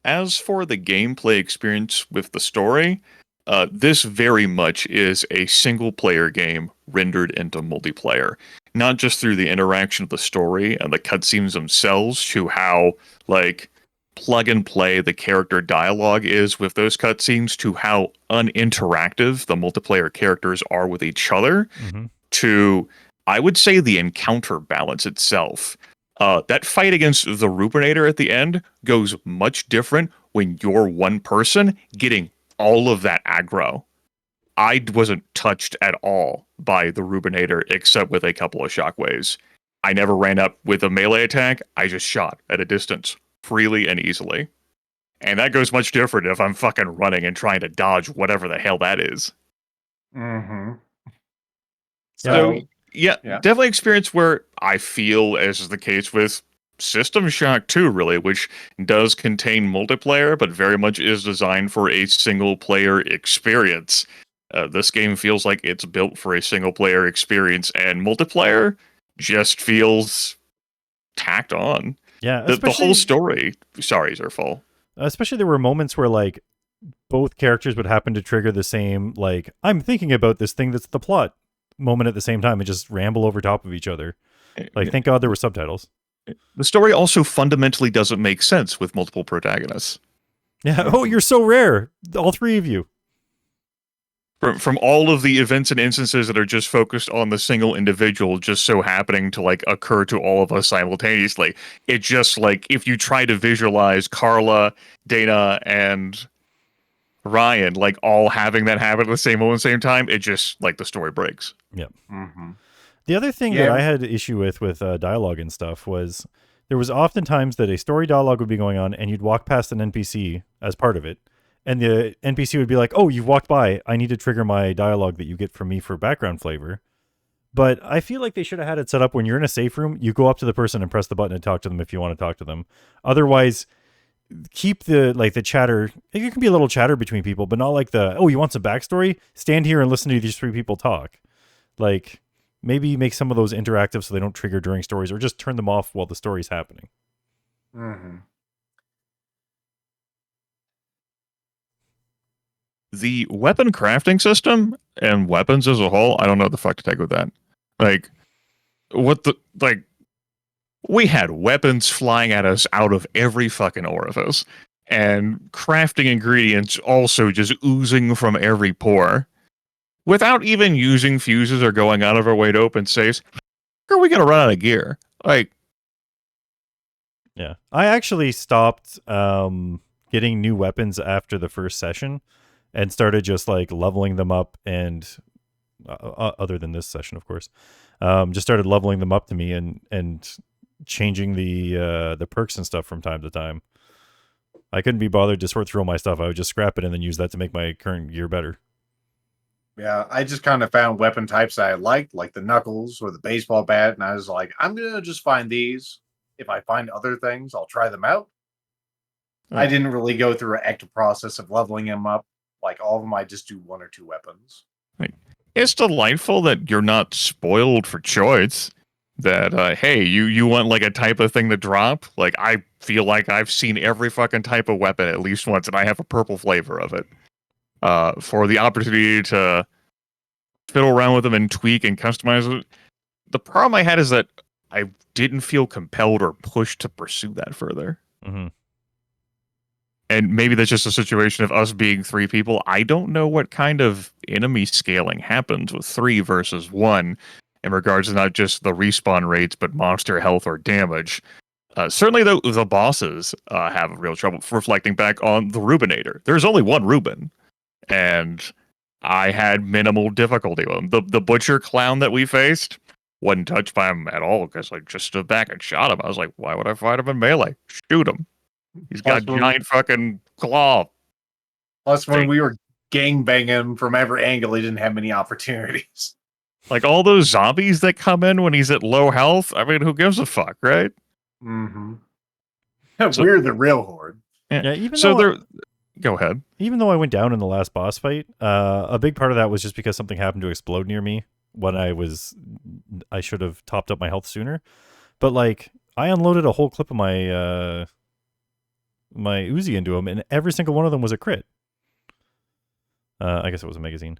As for the gameplay experience with the story, this very much is a single-player game rendered into multiplayer. Not just through the interaction of the story and the cutscenes themselves to how, like, plug and play the character dialogue is with those cutscenes to how uninteractive the multiplayer characters are with each other to, I would say, the encounter balance itself. That fight against the Rubinator at the end goes much different when you're one person getting all of that aggro. I wasn't touched at all by the Rubinator except with a couple of shockwaves. I never ran up with a melee attack. I just shot at a distance freely and easily. And that goes much different if I'm fucking running and trying to dodge whatever the hell that is. Mm-hmm. So, yeah, definitely experience where I feel, as is the case with System Shock 2, really, which does contain multiplayer, but very much is designed for a single-player experience. This game feels like it's built for a single-player experience, and multiplayer just feels tacked on. Yeah, the whole story. Sorry, Zerfall. Especially there were moments where like both characters would happen to trigger the same like I'm thinking about this thing that's the plot moment at the same time and just ramble over top of each other. Like thank God there were subtitles. The story also fundamentally doesn't make sense with multiple protagonists. Yeah. Oh, you're so rare. All three of you. From all of the events and instances that are just focused on the single individual just so happening to like occur to all of us simultaneously. It just like if you try to visualize Carla, Dana, and Ryan like all having that happen at the same moment, same time, it just like the story breaks. Yep. Mm-hmm. The other thing that I had issue with dialogue and stuff was there was oftentimes that a story dialogue would be going on and you'd walk past an NPC as part of it. And the NPC would be like, oh, you've walked by. I need to trigger my dialogue that you get from me for background flavor. But I feel like they should have had it set up when you're in a safe room, you go up to the person and press the button and talk to them if you want to talk to them. Otherwise, keep the chatter. It can be a little chatter between people, but not like oh, you want some backstory? Stand here and listen to these three people talk. Like, maybe make some of those interactive so they don't trigger during stories or just turn them off while the story's happening. Mm-hmm. The weapon crafting system and weapons as a whole, I don't know what the fuck to take with that. Like, we had weapons flying at us out of every fucking orifice, and crafting ingredients also just oozing from every pore. Without even using fuses or going out of our way to open safes, how are we going to run out of gear? Like, yeah. I actually stopped getting new weapons after the first session and started just like leveling them up and other than this session, of course, just started leveling them up to me and changing the perks and stuff from time to time. I couldn't be bothered to sort through all my stuff. I would just scrap it and then use that to make my current gear better. Yeah, I just kind of found weapon types that I liked, like the knuckles or the baseball bat, and I was like, I'm gonna just find these. If I find other things, I'll try them out. I didn't really go through an active process of leveling them up. Like all of them, I just do one or two weapons. Like, it's delightful that you're not spoiled for choice. That hey, you want like a type of thing to drop? Like I feel like I've seen every fucking type of weapon at least once, and I have a purple flavor of it. For the opportunity to fiddle around with them and tweak and customize it. The problem I had is that I didn't feel compelled or pushed to pursue that further. Mm-hmm. And maybe that's just a situation of us being three people. I don't know what kind of enemy scaling happens with 3 versus 1 in regards to not just the respawn rates, but monster health or damage. Certainly, the bosses have real trouble reflecting back on the Rubinator. There's only one Reuben, and I had minimal difficulty with him. The butcher clown that we faced wasn't touched by him at all because I just stood back and shot him. I was like, why would I fight him in melee? Shoot him. He's got giant fucking claw. Plus, when we were gangbanging him from every angle, he didn't have many opportunities. Like all those zombies that come in when he's at low health. I mean, who gives a fuck, right? Mm-hmm. We're the real horde. Yeah, even so though there. Go ahead. Even though I went down in the last boss fight, a big part of that was just because something happened to explode near me when I should have topped up my health sooner. But like, I unloaded a whole clip of my my Uzi into him, and every single one of them was a crit. I guess it was a magazine.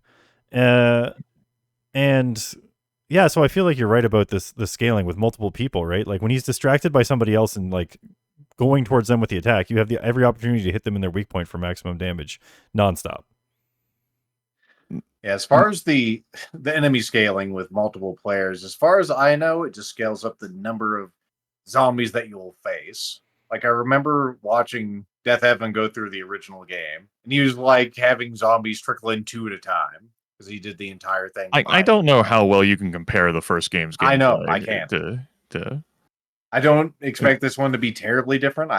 And yeah, so I feel like you're right about the scaling with multiple people, right? Like when he's distracted by somebody else and like going towards them with the attack, you have every opportunity to hit them in their weak point for maximum damage, nonstop. Yeah, as far as the enemy scaling with multiple players, as far as I know, it just scales up the number of zombies that you'll face. Like I remember watching Death Heaven go through the original game, and he was like having zombies trickle in 2 at a time because he did the entire thing. I don't know how well you can compare the first game's gameplay. I know, I can't. I don't expect this one to be terribly different.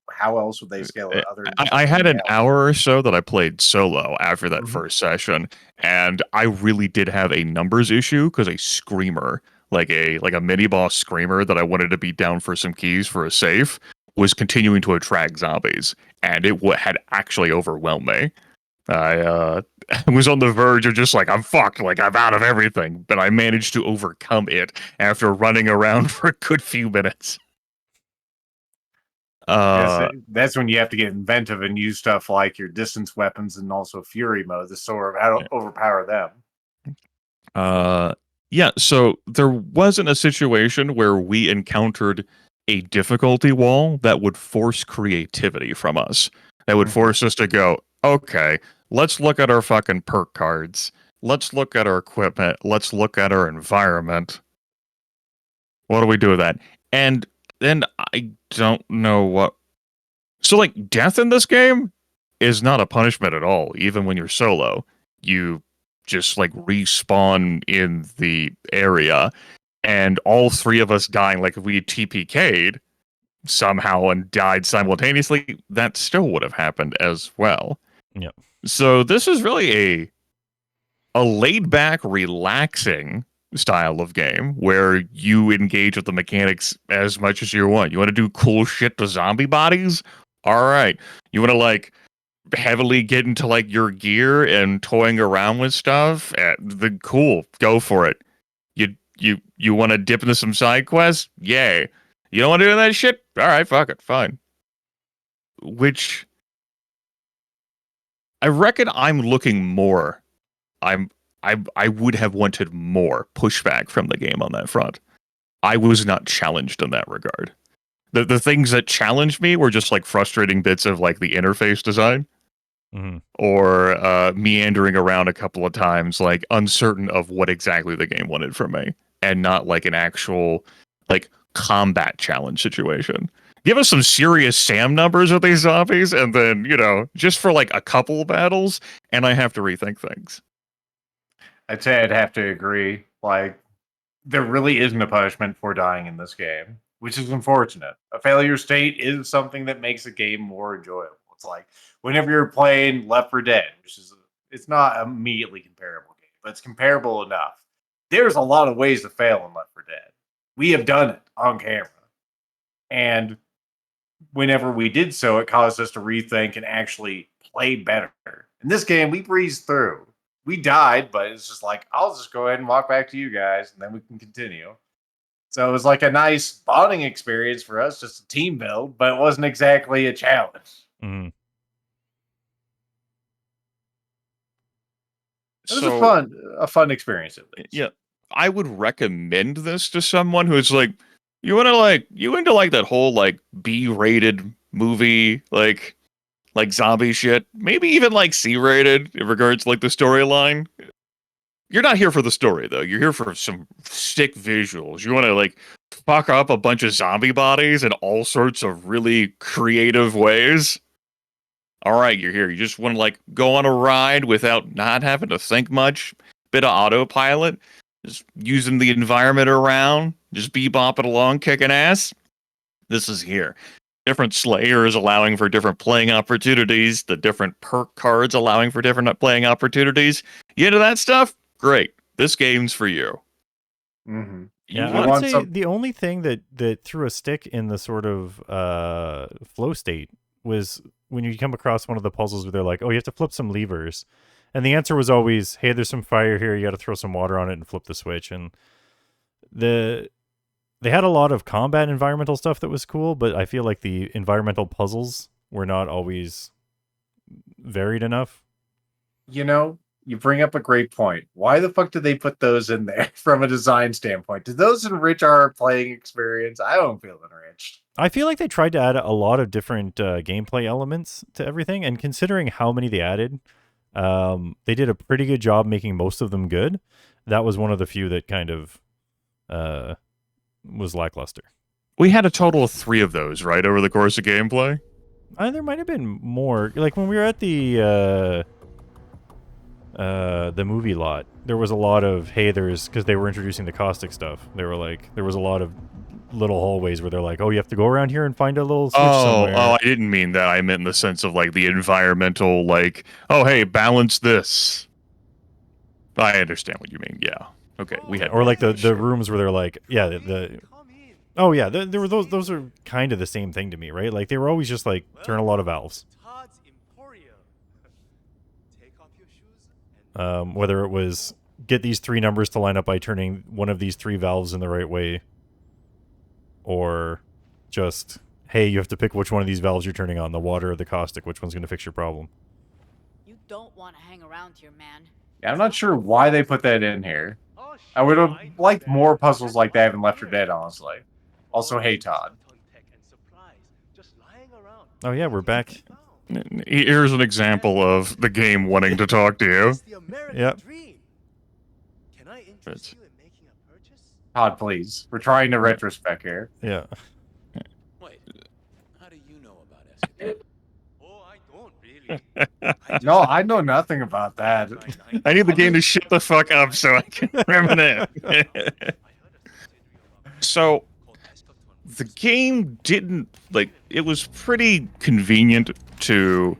How else would they scale it other than I had an hour or so that I played solo after that first session, and I really did have a numbers issue because a screamer, like a mini boss screamer that I wanted to beat down for some keys for a safe, was continuing to attract zombies, and it had actually overwhelmed me. I was on the verge of just like, I'm fucked, like I'm out of everything, but I managed to overcome it after running around for a good few minutes. That's when you have to get inventive and use stuff like your distance weapons and also fury mode to sort of how to overpower them. Yeah, so there wasn't a situation where we encountered a difficulty wall that would force creativity from us. That would force us to go, okay, let's look at our fucking perk cards. Let's look at our equipment. Let's look at our environment. What do we do with that? And then I don't know what. So, like, death in this game is not a punishment at all, even when you're solo. You just, like, respawn in the area, and all 3 of us dying, like, if we had TPK'd somehow and died simultaneously, that still would have happened as well. Yep. So, this is really a laid-back, relaxing style of game where you engage with the mechanics as much as you want. You want to do cool shit to zombie bodies? All right. You want to like heavily get into like your gear and toying around with stuff? Cool, go for it. You want to dip into some side quests? Yay. You don't want to do that shit? All right, fuck it, fine. Which I reckon I'm looking more. I would have wanted more pushback from the game on that front. I was not challenged in that regard. The things that challenged me were just like frustrating bits of like the interface design, or meandering around a couple of times, like uncertain of what exactly the game wanted from me, and not like an actual like combat challenge situation. Give us some serious SAM numbers with these zombies, and then just for like a couple battles, and I have to rethink things. I'd say I'd have to agree. Like, there really isn't a punishment for dying in this game, which is unfortunate. A failure state is something that makes a game more enjoyable. It's like whenever you're playing Left 4 Dead, which is It's not immediately comparable game, but it's comparable enough. There's a lot of ways to fail in Left 4 Dead. We have done it on camera. And whenever we did so, it caused us to rethink and actually play better. In this game, we breezed through. We died, but it's just like, I'll just go ahead and walk back to you guys, and then we can continue. So it was like a nice bonding experience for us, just a team build, but it wasn't exactly a challenge. Mm-hmm. It was a fun experience at least. Yeah, I would recommend this to someone who's like, you into like that whole like B-rated movie like zombie shit, maybe even like C-rated in regards to like the storyline. You're not here for the story though. You're here for some sick visuals. You want to like fuck up a bunch of zombie bodies in all sorts of really creative ways. All right, you're here. You just want to like go on a ride without not having to think much. Bit of autopilot, just using the environment around, just bebopping along, kicking ass. This is here. Different slayers allowing for different playing opportunities. The different perk cards allowing for different playing opportunities. You into that stuff? Great. This game's for you. Mm-hmm. Yeah, I would say the only thing that threw a stick in the sort of flow state was when you come across one of the puzzles where they're like, oh, you have to flip some levers. And the answer was always, hey, there's some fire here. You got to throw some water on it and flip the switch. And they had a lot of combat environmental stuff that was cool, but I feel like the environmental puzzles were not always varied enough. You know, you bring up a great point. Why the fuck did they put those in there from a design standpoint? Did those enrich our playing experience? I don't feel enriched. I feel like they tried to add a lot of different gameplay elements to everything, and considering how many they added, they did a pretty good job making most of them good. That was one of the few that kind of was lackluster. We had a total of 3 of those, right, over the course of gameplay? There might have been more. Like when we were at the movie lot, there was a lot of, hey, because they were introducing the caustic stuff. They were like, there was a lot of little hallways where they're like, oh, you have to go around here and find a little switch somewhere. Oh, I didn't mean that. I meant in the sense of like the environmental, like, oh, hey, balance this. I understand what you mean. Yeah. Okay. We had, or like the rooms where they're like, yeah, oh yeah, there were those are kind of the same thing to me, right? Like they were always just like turn a lot of valves. Whether it was get these 3 numbers to line up by turning one of these 3 valves in the right way, or just, hey, you have to pick which one of these valves you're turning on, the water or the caustic, which one's going to fix your problem. You don't want to hang around here, man. Yeah, I'm not sure why they put that in here. I would have liked more puzzles like that in Left 4 Dead, honestly. Also, hey, Todd. Oh yeah, we're back. Here's an example of the game wanting to talk to you. Yep. Todd, please. We're trying to retrospect here. Yeah. Wait, how do you know about it? Oh, I don't really. No, I know nothing about that. I need the game to shut the fuck up so I can reminisce. So, the game didn't, like, it was pretty convenient to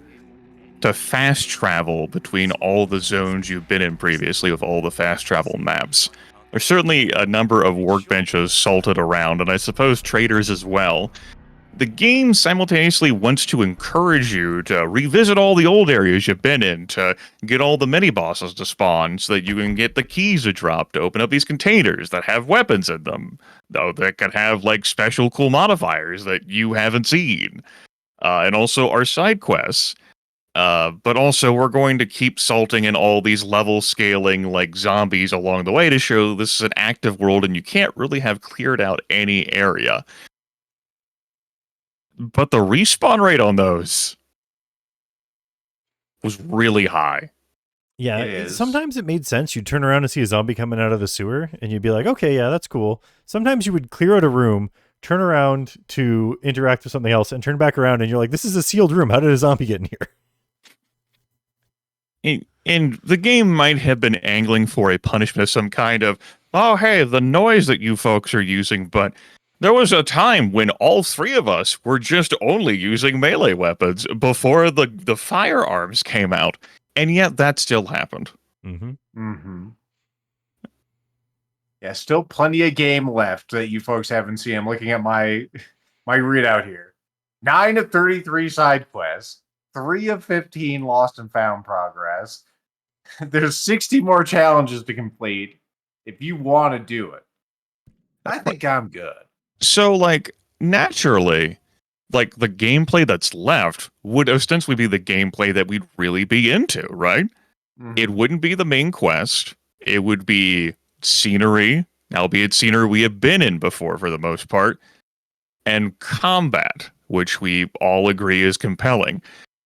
fast travel between all the zones you've been in previously with all the fast travel maps. There's certainly a number of workbenches salted around, and I suppose traders as well. The game simultaneously wants to encourage you to revisit all the old areas you've been in, to get all the mini-bosses to spawn, so that you can get the keys to drop to open up these containers that have weapons in them, though that can have, like, special cool modifiers that you haven't seen. And also our side quests. But also, we're going to keep salting in all these level scaling, like, zombies along the way to show this is an active world and you can't really have cleared out any area. But the respawn rate on those was really high. Yeah, sometimes it made sense. You'd turn around and see a zombie coming out of the sewer, and you'd be like, okay, yeah, that's cool. Sometimes you would clear out a room, turn around to interact with something else, and turn back around, and you're like, this is a sealed room. How did a zombie get in here? And the game might have been angling for a punishment of some kind of, oh, hey, the noise that you folks are using, but there was a time when all 3 of us were just only using melee weapons before the firearms came out. And yet that still happened. Mm-hmm. Mm-hmm. Yeah, still plenty of game left that you folks haven't seen. I'm looking at my readout here. 9 of 33 side quests, 3 of 15 lost and found progress. There's 60 more challenges to complete if you want to do it. I think I'm good. So, like, naturally, like, the gameplay that's left would ostensibly be the gameplay that we'd really be into, right? It wouldn't be the main quest. It would be scenery, albeit scenery we have been in before for the most part, and combat, which we all agree is compelling.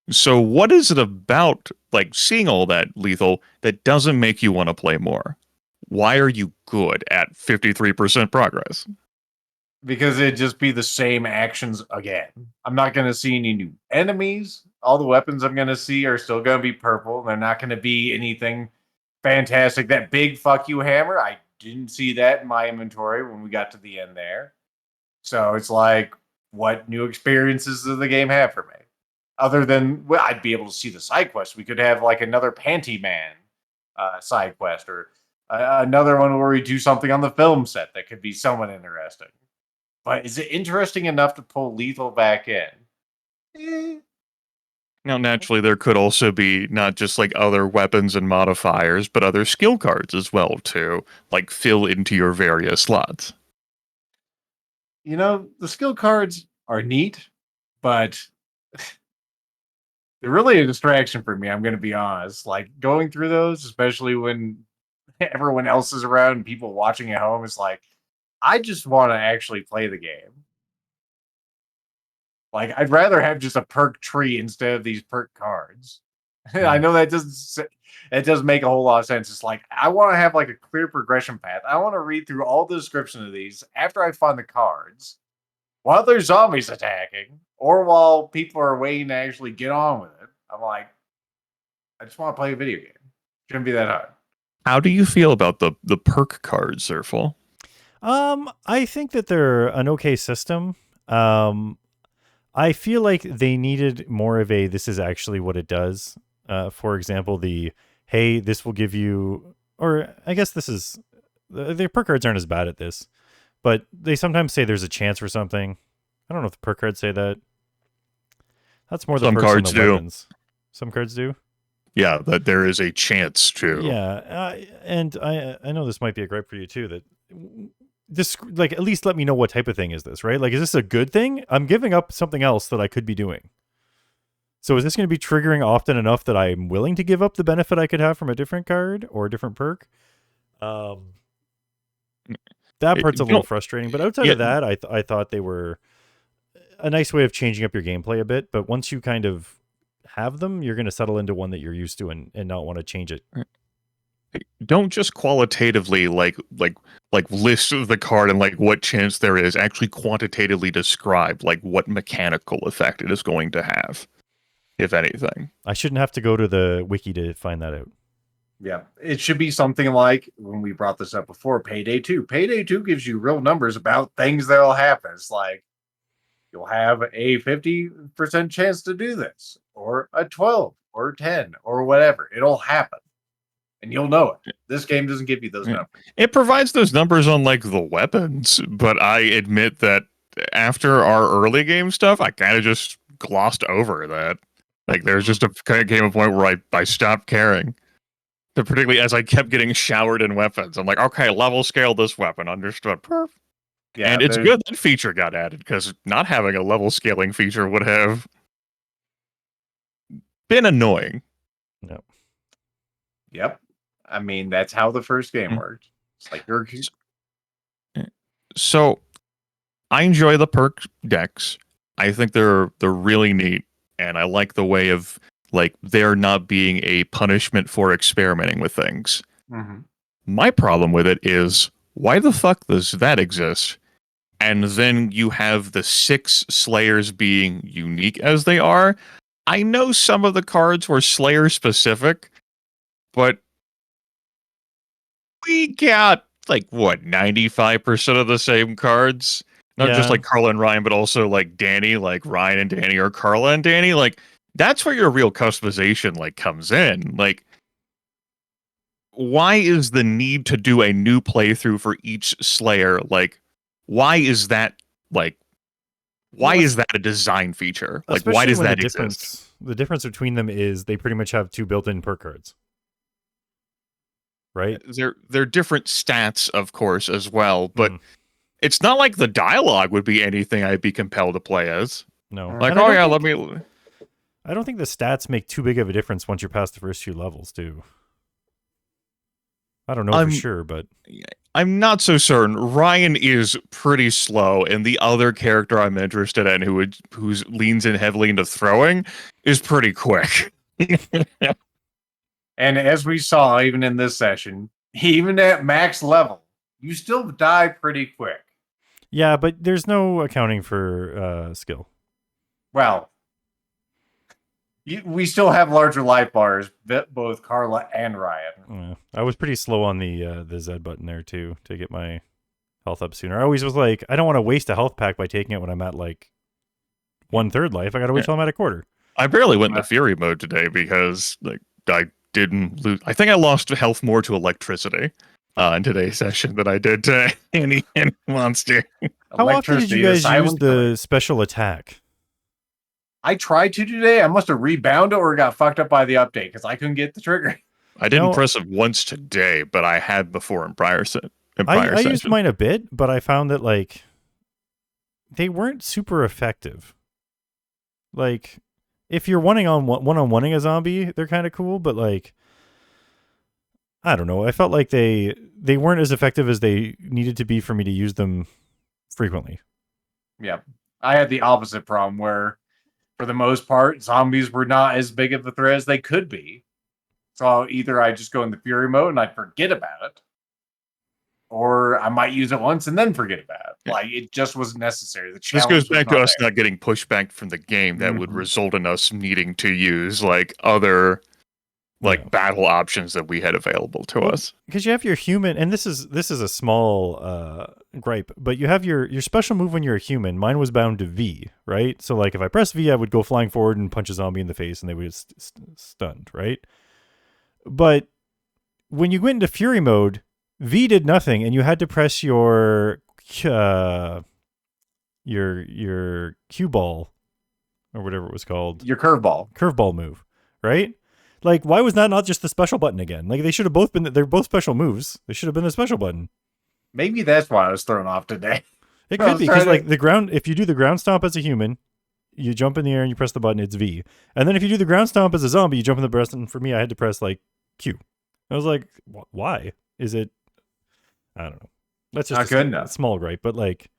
So what is it about, like, seeing all that, Lethal, that doesn't make you want to play more? Why are you good at 53% progress? Because it'd just be the same actions again. I'm not going to see any new enemies. All the weapons I'm going to see are still going to be purple. They're not going to be anything fantastic. That big fuck you hammer, I didn't see that in my inventory when we got to the end there. So it's like, what new experiences does the game have for me? Other than, well, I'd be able to see the side quest. We could have like another Panty Man side quest, or another one where we do something on the film set that could be somewhat interesting. But is it interesting enough to pull Lethal back in? Now, naturally, there could also be not just like other weapons and modifiers, but other skill cards as well to like fill into your various slots. You know, the skill cards are neat, but they're really a distraction for me. I'm going to be honest. Like going through those, especially when everyone else is around and people watching at home, is like, I just want to actually play the game. Like, I'd rather have just a perk tree instead of these perk cards. I know that doesn't make a whole lot of sense. It's like, I want to have like a clear progression path. I want to read through all the description of these after I find the cards, while there's zombies attacking, or while people are waiting to actually get on with it. I'm like, I just want to play a video game. Shouldn't be that hard. How do you feel about the perk cards, Zerfall? I think that they're an okay system. I feel like they needed more of a, this is actually what it does. For example, hey, this will give you, or I guess this is, the perk cards aren't as bad at this, but they sometimes say there's a chance for something. I don't know if the perk cards say that. That's more the Some perks cards and the do. weapons. Some cards do. Yeah, that there is a chance to. Yeah, and I know this might be a gripe for you too, that this, like, at least let me know what type of thing is this, right? Like, is this a good thing? I'm giving up something else that I could be doing. So is this going to be triggering often enough that I'm willing to give up the benefit I could have from a different card or a different perk? That part's a little frustrating, but outside of that, I thought they were a nice way of changing up your gameplay a bit. But once you kind of have them, you're going to settle into one that you're used to and not want to change it. Don't just qualitatively like list the card and like what chance there is. Actually quantitatively describe like what mechanical effect it is going to have, if anything. I shouldn't have to go to the wiki to find that out. Yeah, it should be something like, when we brought this up before, Payday 2. Payday 2 gives you real numbers about things that'll happen. It's like, you'll have a 50% chance to do this, or a 12, or 10, or whatever. It'll happen. And you'll know it. This game doesn't give you those numbers. It provides those numbers on like the weapons, but I admit that after our early game stuff, I kind of just glossed over that. Like there's just came a point where I stopped caring. But particularly as I kept getting showered in weapons. I'm like, okay, level scale this weapon, understood. Perf. Yeah, and it's good that feature got added, because not having a level scaling feature would have been annoying. No. Yep. I mean, that's how the first game worked. It's like you're... So, I enjoy the perk decks. I think they're really neat, and I like the way of like there not being a punishment for experimenting with things. Mm-hmm. My problem with it is, why the fuck does that exist? And then you have the 6 Slayers being unique as they are. I know some of the cards were Slayer specific, but we got like what, 95% of the same cards? Not just like Carla and Ryan, but also like Danny, like Ryan and Danny, or Carla and Danny. Like that's where your real customization like comes in. Like, why is the need to do a new playthrough for each Slayer? Like, why is that like? Why is that a design feature? Like, why Especially does when that exist? the difference between them is they pretty much have 2 built-in perk cards. Right? They're different stats, of course, as well, but it's not like the dialogue would be anything I'd be compelled to play as. No. Like, And I oh don't yeah, think- let me. I don't think the stats make too big of a difference once you're past the first 2 levels, too. I don't know for sure, but I'm not so certain. Ryan is pretty slow, and the other character I'm interested in, who leans in heavily into throwing, is pretty quick. And as we saw, even in this session, even at max level, you still die pretty quick. yeah, but there's no accounting for skill. Well, we still have larger life bars, both Carla and Ryan. Yeah. I was pretty slow on the Z button there too to get my health up sooner. I always was like, I don't want to waste a health pack by taking it when I'm at like 1/3 life. I gotta wait till I'm at a quarter. I barely went into Fury mode today because like I didn't lose. I think I lost health more to electricity in today's session than I did to any monster. How often did you guys use the special attack? I tried to today. I must have rebounded or got fucked up by the update because I couldn't get the trigger. I didn't press it once today, but I had before in prior I used mine a bit, but I found that like they weren't super effective. Like if you're one-on-one-ing a zombie, they're kind of cool, but like I don't know. I felt like they weren't as effective as they needed to be for me to use them frequently. Yeah. I had the opposite problem where for the most part, zombies were not as big of a threat as they could be. So either I just go in the Fury mode and I forget about it, or I might use it once and then forget about it. Like it just wasn't necessary. This goes back to us not getting pushback from the game that would result in us needing to use like other like battle options that we had available to us. Because you have your human, and this is a small gripe, but you have your special move when you're a human. Mine was bound to V, right? So like if I press V, I would go flying forward and punch a zombie in the face, and they would get stunned, right? But when you went into Fury mode, V did nothing, and you had to press your cue ball or whatever it was called, your curveball move, right? Like, why was that not just the special button again? Like, they should have both been. They're both special moves. They should have been the special button. Maybe that's why I was thrown off today. It could be because like the ground. If you do the ground stomp as a human, you jump in the air and you press the button. It's V. And then if you do the ground stomp as a zombie, you jump in the breast. And for me, I had to press like Q. I was like, why? Is it? I don't know. That's just not good enough. Small gripe, but like,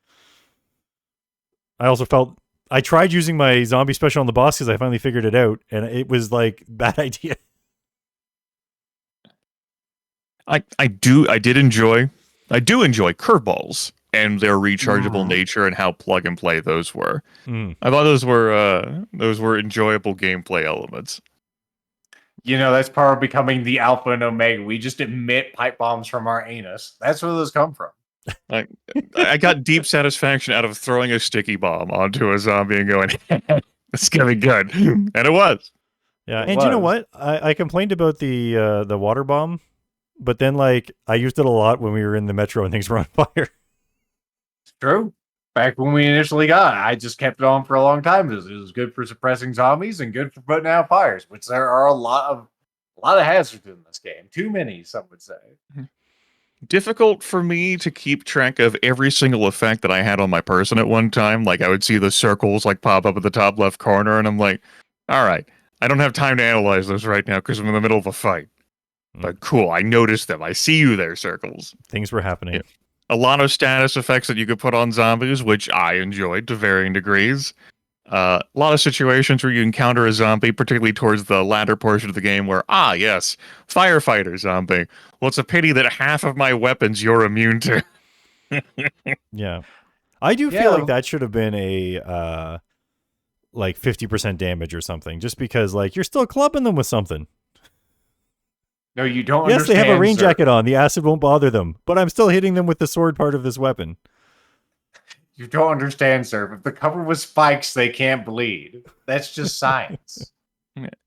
I also felt. I tried using my zombie special on the boss because I finally figured it out, and it was like bad idea. I do enjoy curveballs and their rechargeable nature and how plug and play those were. I thought those were enjoyable gameplay elements. You know, that's part of becoming the alpha and omega. We just emit pipe bombs from our anus. That's where those come from. I got deep satisfaction out of throwing a sticky bomb onto a zombie and going, "It's gonna be good," and it was. Yeah, and you know what? I complained about the water bomb, but then like I used it a lot when we were in the metro and things were on fire. It's true. Back when we initially got it, I just kept it on for a long time. It was good for suppressing zombies and good for putting out fires, which there are a lot of hazards in this game. Too many, some would say. Difficult for me to keep track of every single effect that I had on my person at one time. Like I would see the circles like pop up at the top left corner, and I'm like, all right, I don't have time to analyze those right now because I'm in the middle of a fight. But cool, I noticed them. I see you there, circles. Things were happening. Yeah. A lot of status effects that you could put on zombies, which I enjoyed to varying degrees. A lot of situations where you encounter a zombie, particularly towards the latter portion of the game, where, yes, firefighter zombie. Well, it's a pity that half of my weapons you're immune to. Yeah. I do feel like that should have been a, like 50% damage or something, just because, like, you're still clubbing them with something. No, you don't Yes, understand, they have a rain sir. jacket on. The acid won't bother them, but I'm still hitting them with the sword part of this weapon. You don't understand, sir. If the cover was spikes, they can't bleed. That's just science.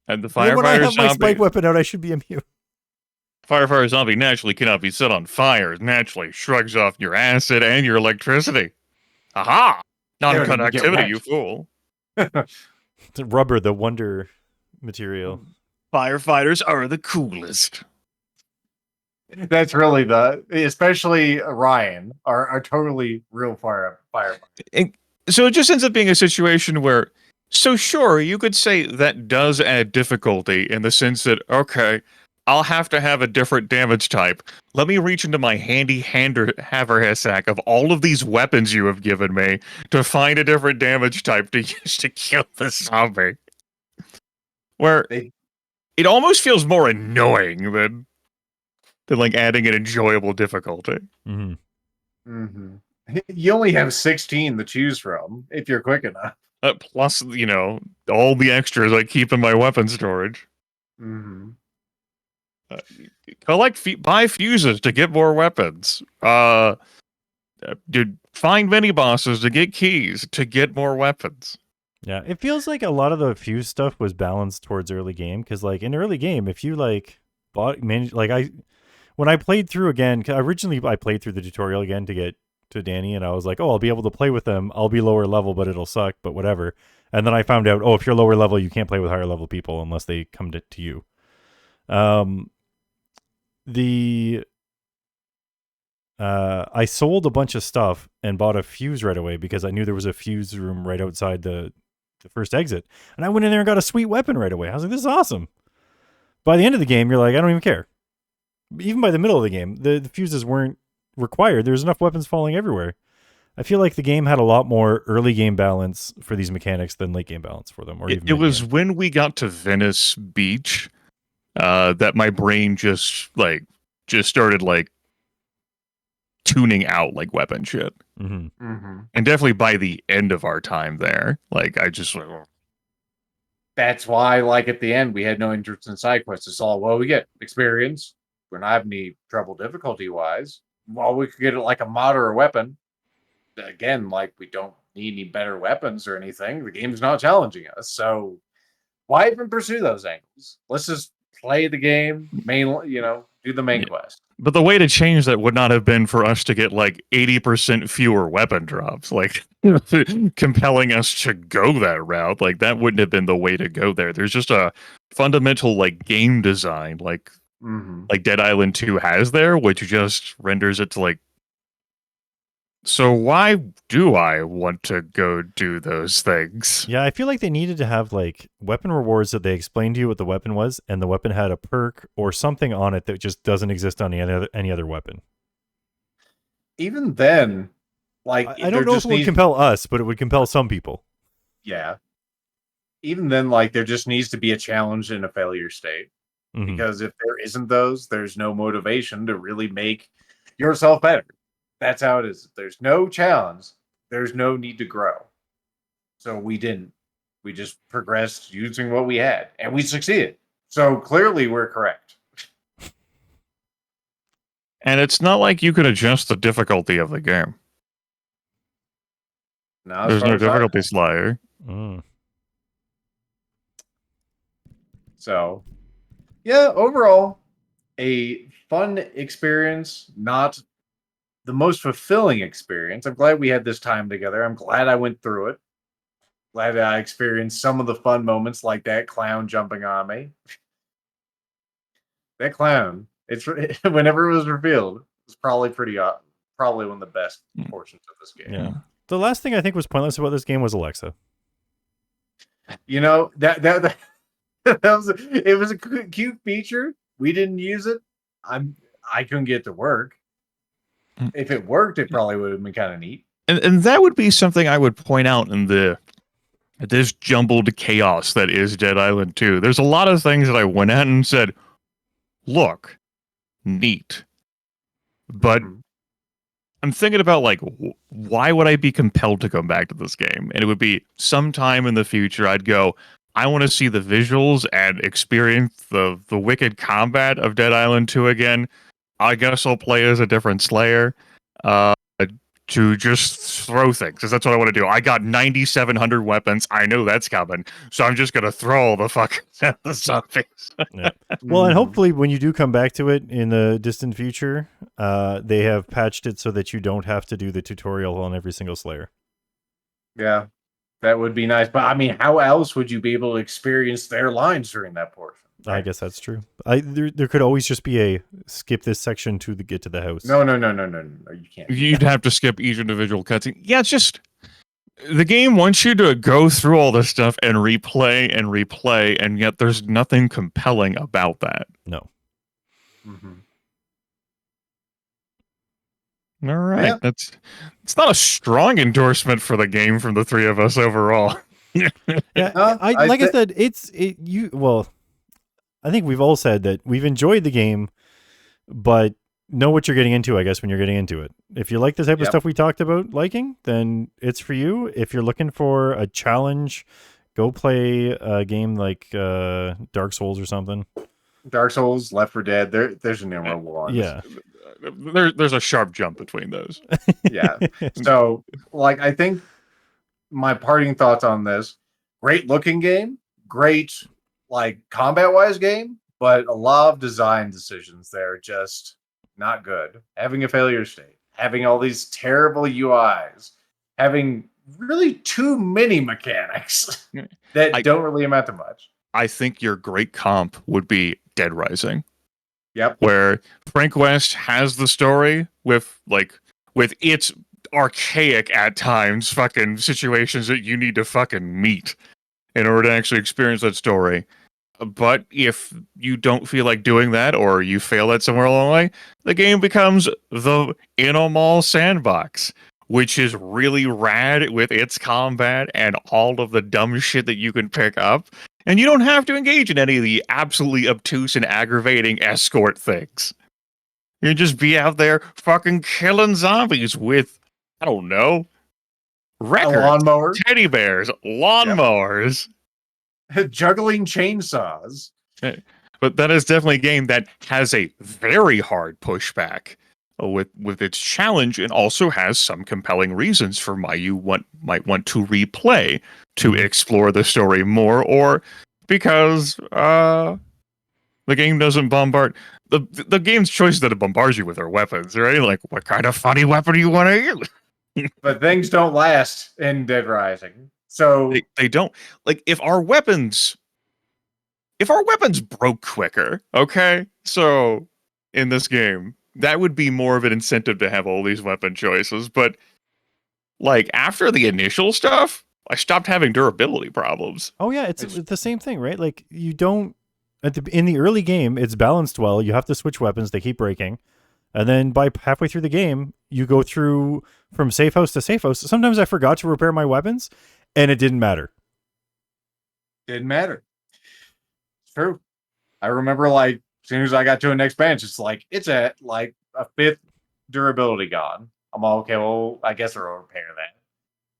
And the And then when I firefighter have my spike zombie, weapon out, I should be immune. firefighter zombie naturally cannot be set on fire. It naturally shrugs off your acid and your electricity. Aha! They don't even get Non-conductivity, wet. you fool. The rubber, the wonder material. Firefighters are the coolest. That's really especially Ryan, are totally real firefighter. So it just ends up being a situation where, so sure, you could say that does add difficulty in the sense that, okay, I'll have to have a different damage type. Let me reach into my handy haversack of all of these weapons you have given me to find a different damage type to use to kill the zombie. Where it almost feels more annoying than like adding an enjoyable difficulty. Mm-hmm. Mm-hmm. You only have 16 to choose from if you're quick enough. Plus, all the extras I keep in my weapon storage. Mm-hmm. Buy fuses to get more weapons. Find mini bosses to get keys to get more weapons. Yeah, it feels like a lot of the fuse stuff was balanced towards early game because, like, in early game, if you when I played through again, originally I played through the tutorial again to get to Danny, and I was like, oh, I'll be able to play with them. I'll be lower level, but it'll suck, but whatever. And then I found out, oh, if you're lower level, you can't play with higher level people unless they come to you. I sold a bunch of stuff and bought a fuse right away because I knew there was a fuse room right outside the first exit. And I went in there and got a sweet weapon right away. I was like, this is awesome. By the end of the game, you're like, I don't even care. Even by the middle of the game, the fuses weren't required. There's enough weapons falling everywhere. I feel like the game had a lot more early game balance for these mechanics than late game balance for them. Or It was when we got to Venice Beach that my brain just started tuning out like weapon shit. Mm-hmm. Mm-hmm. And definitely by the end of our time there, I just That's why, at the end, we had no interest in side quests. It's all, well, we get experience. We're not having any trouble difficulty-wise. Well, we could get it like a mod or a weapon. Again, we don't need any better weapons or anything. The game's not challenging us. So why even pursue those angles? Let's just play the game, do the main quest. But the way to change that would not have been for us to get 80% fewer weapon drops, compelling us to go that route. That wouldn't have been the way to go there. There's just a fundamental game design Mm-hmm. Dead Island 2 has there, which just renders it to so why do I want to go do those things? Yeah, I feel like they needed to have weapon rewards that they explained to you what the weapon was, and the weapon had a perk or something on it that just doesn't exist on any other weapon. Even then, I don't know if it would compel us, but it would compel some people. Yeah. Even then, there just needs to be a challenge in a failure state. Mm-hmm. Because if there isn't those, there's no motivation to really make yourself better. That's how it is. If there's no challenge, there's no need to grow. So we didn't. We just progressed using what we had, and we succeeded. So clearly we're correct. And it's not like you can adjust the difficulty of the game. No, there's no difficulty slider. Mm. So, yeah, overall, a fun experience, not the most fulfilling experience. I'm glad we had this time together. I'm glad I went through it. Glad I experienced some of the fun moments like that clown jumping on me. That clown, whenever it was revealed, it was probably probably one of the best portions of this game. Yeah. The last thing I think was pointless about this game was Alexa. That was a cute feature. We didn't use it. I couldn't get it to work. If it worked, it probably would have been kind of neat. And that would be something I would point out in this jumbled chaos that is Dead Island 2. There's a lot of things that I went at and said, look, neat. But I'm thinking about why would I be compelled to come back to this game? And it would be sometime in the future I'd go, I want to see the visuals and experience the wicked combat of Dead Island 2 again. I guess I'll play as a different Slayer. to just throw things, because that's what I want to do. I got 9,700 weapons. I know that's coming, so I'm just gonna throw all the fuck at the zombies. Yeah. Well, and hopefully when you do come back to it in the distant future, they have patched it so that you don't have to do the tutorial on every single Slayer. Yeah, that would be nice. But I mean, how else would you be able to experience their lines during that portion? I guess that's true. There could always just be a skip this section to get to the house. No, you can't. You'd have to skip each individual cutscene. Yeah, it's just the game wants you to go through all this stuff and replay, and yet there's nothing compelling about that. No. All right, it's not a strong endorsement for the game from the three of us overall. I said, I think we've all said that we've enjoyed the game, but know what you're getting into, I guess, when you're getting into it. If you like the type of stuff we talked about liking, then it's for you. If you're looking for a challenge, go play a game like Dark Souls or something. Dark Souls, Left 4 Dead, there's innumerable ones. Yeah. There's a sharp jump between those. Yeah. So, like, I think my parting thoughts on this, great looking game, great, like, combat-wise game, but a lot of design decisions there just not good. Having a failure state, having all these terrible UIs, having really too many mechanics that don't really amount to much. I think your great comp would be Dead Rising. Yep. Where Frank West has the story with its archaic at times fucking situations that you need to fucking meet in order to actually experience that story. But if you don't feel like doing that, or you fail at somewhere along the way, the game becomes the in-a-mall sandbox, which is really rad with its combat and all of the dumb shit that you can pick up. And you don't have to engage in any of the absolutely obtuse and aggravating escort things. You just be out there fucking killing zombies with, I don't know, records, lawnmower, teddy bears, lawnmowers. Juggling chainsaws. But that is definitely a game that has a very hard pushback with its challenge, and also has some compelling reasons for why you might want to replay to explore the story more, or because the game doesn't bombard the game's choices that it bombards you with are weapons, right? Like, what kind of funny weapon do you want to use? But things don't last in Dead Rising. So they don't. Like, if our weapons broke quicker, okay? So in this game, that would be more of an incentive to have all these weapon choices. But like, after the initial stuff, I stopped having durability problems. Oh yeah, it's the same thing, right? Like, you don't in the early game, it's balanced well. You have to switch weapons; they keep breaking, and then by halfway through the game, you go through from safe house to safe house. Sometimes I forgot to repair my weapons, and it didn't matter. Didn't matter. It's true. I remember, like, as soon as I got to a next bench, it's at like a fifth durability gone. I'm all, okay, well, I guess they'll repair that.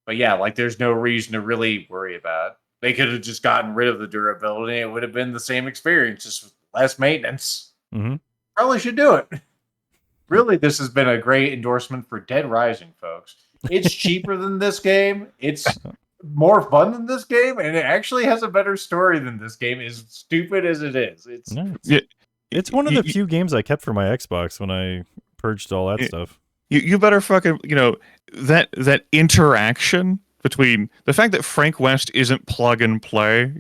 But yeah, like, there's no reason to really worry about it. They could have just gotten rid of the durability. It would have been the same experience, just with less maintenance. Mm-hmm. Probably should do it. Really, this has been a great endorsement for Dead Rising, folks. It's cheaper than this game. It's more fun than this game, and it actually has a better story than this game, as stupid as it is. It's one of the few games I kept for my Xbox when I purged all that stuff. You better fucking, that interaction between the fact that Frank West isn't plug and play,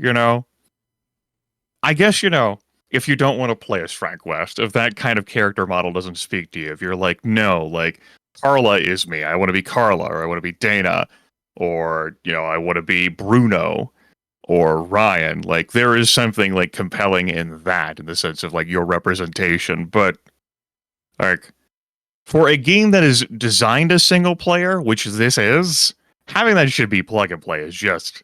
I guess, if you don't want to play as Frank West, if that kind of character model doesn't speak to you, if you're like, no, like, Carla is me, I want to be Carla, or I want to be Dana, or, I want to be Bruno, or Ryan, like, there is something, like, compelling in that, in the sense of, like, your representation, but, like, for a game that is designed as single player, which this is, having that should be plug and play is just...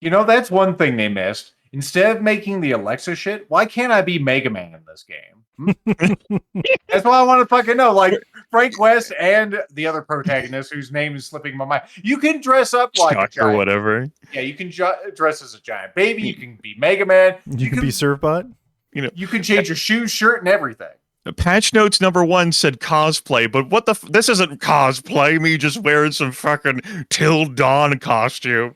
That's one thing they missed. Instead of making the Alexa shit, why can't I be Mega Man in this game? That's what I want to fucking know. Like, Frank West and the other protagonist, whose name is slipping my mind. You can dress up like a giant, or whatever. Yeah, you can dress as a giant baby. You can be Mega Man. You can be Servbot. You can change your shoes, shirt, and everything. Patch notes number 1 said cosplay, but what the this isn't cosplay, me just wearing some fucking Till Dawn costume.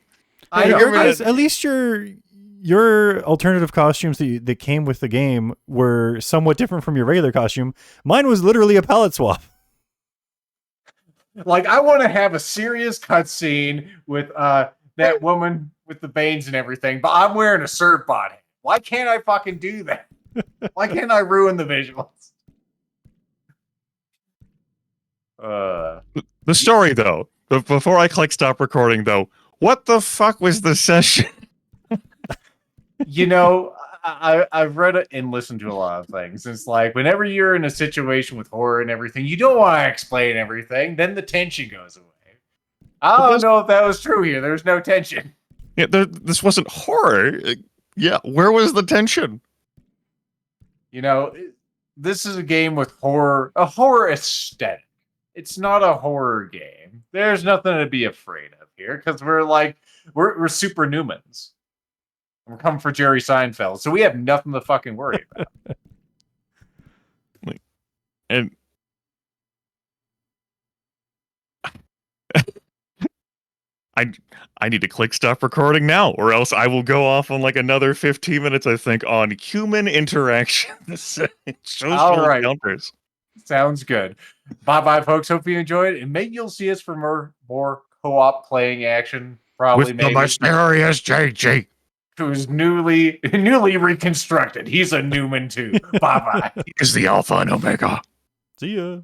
I know. At least your alternative costumes that came with the game were somewhat different from your regular costume. Mine was literally a palette swap. Like, I want to have a serious cutscene with that woman with the veins and everything, but I'm wearing a surf body. Why can't I fucking do that? Why can't I ruin the visuals? The story, though, before I click stop recording, though, what the fuck was the session? You know, I've read it and listened to a lot of things. It's like, whenever you're in a situation with horror and everything, you don't want to explain everything, then the tension goes away. I don't know if that was true here. There's no tension. Yeah, this wasn't horror. Yeah, where was the tension? You know, this is a game with a horror aesthetic. It's not a horror game. There's nothing to be afraid of here, because we're super NUMENs. We're coming for Jerry Seinfeld, so we have nothing to fucking worry about. And I need to click stop recording now, or else I will go off on like another 15 minutes, I think, on human interactions. Social encounters. Sounds good. Bye-bye, folks. Hope you enjoyed it, and maybe you'll see us for more co-op playing action. Probably With maybe. the mysterious JG. Who's newly reconstructed. He's a NUMEN too. Bye-bye. He is the Alpha and Omega. See ya.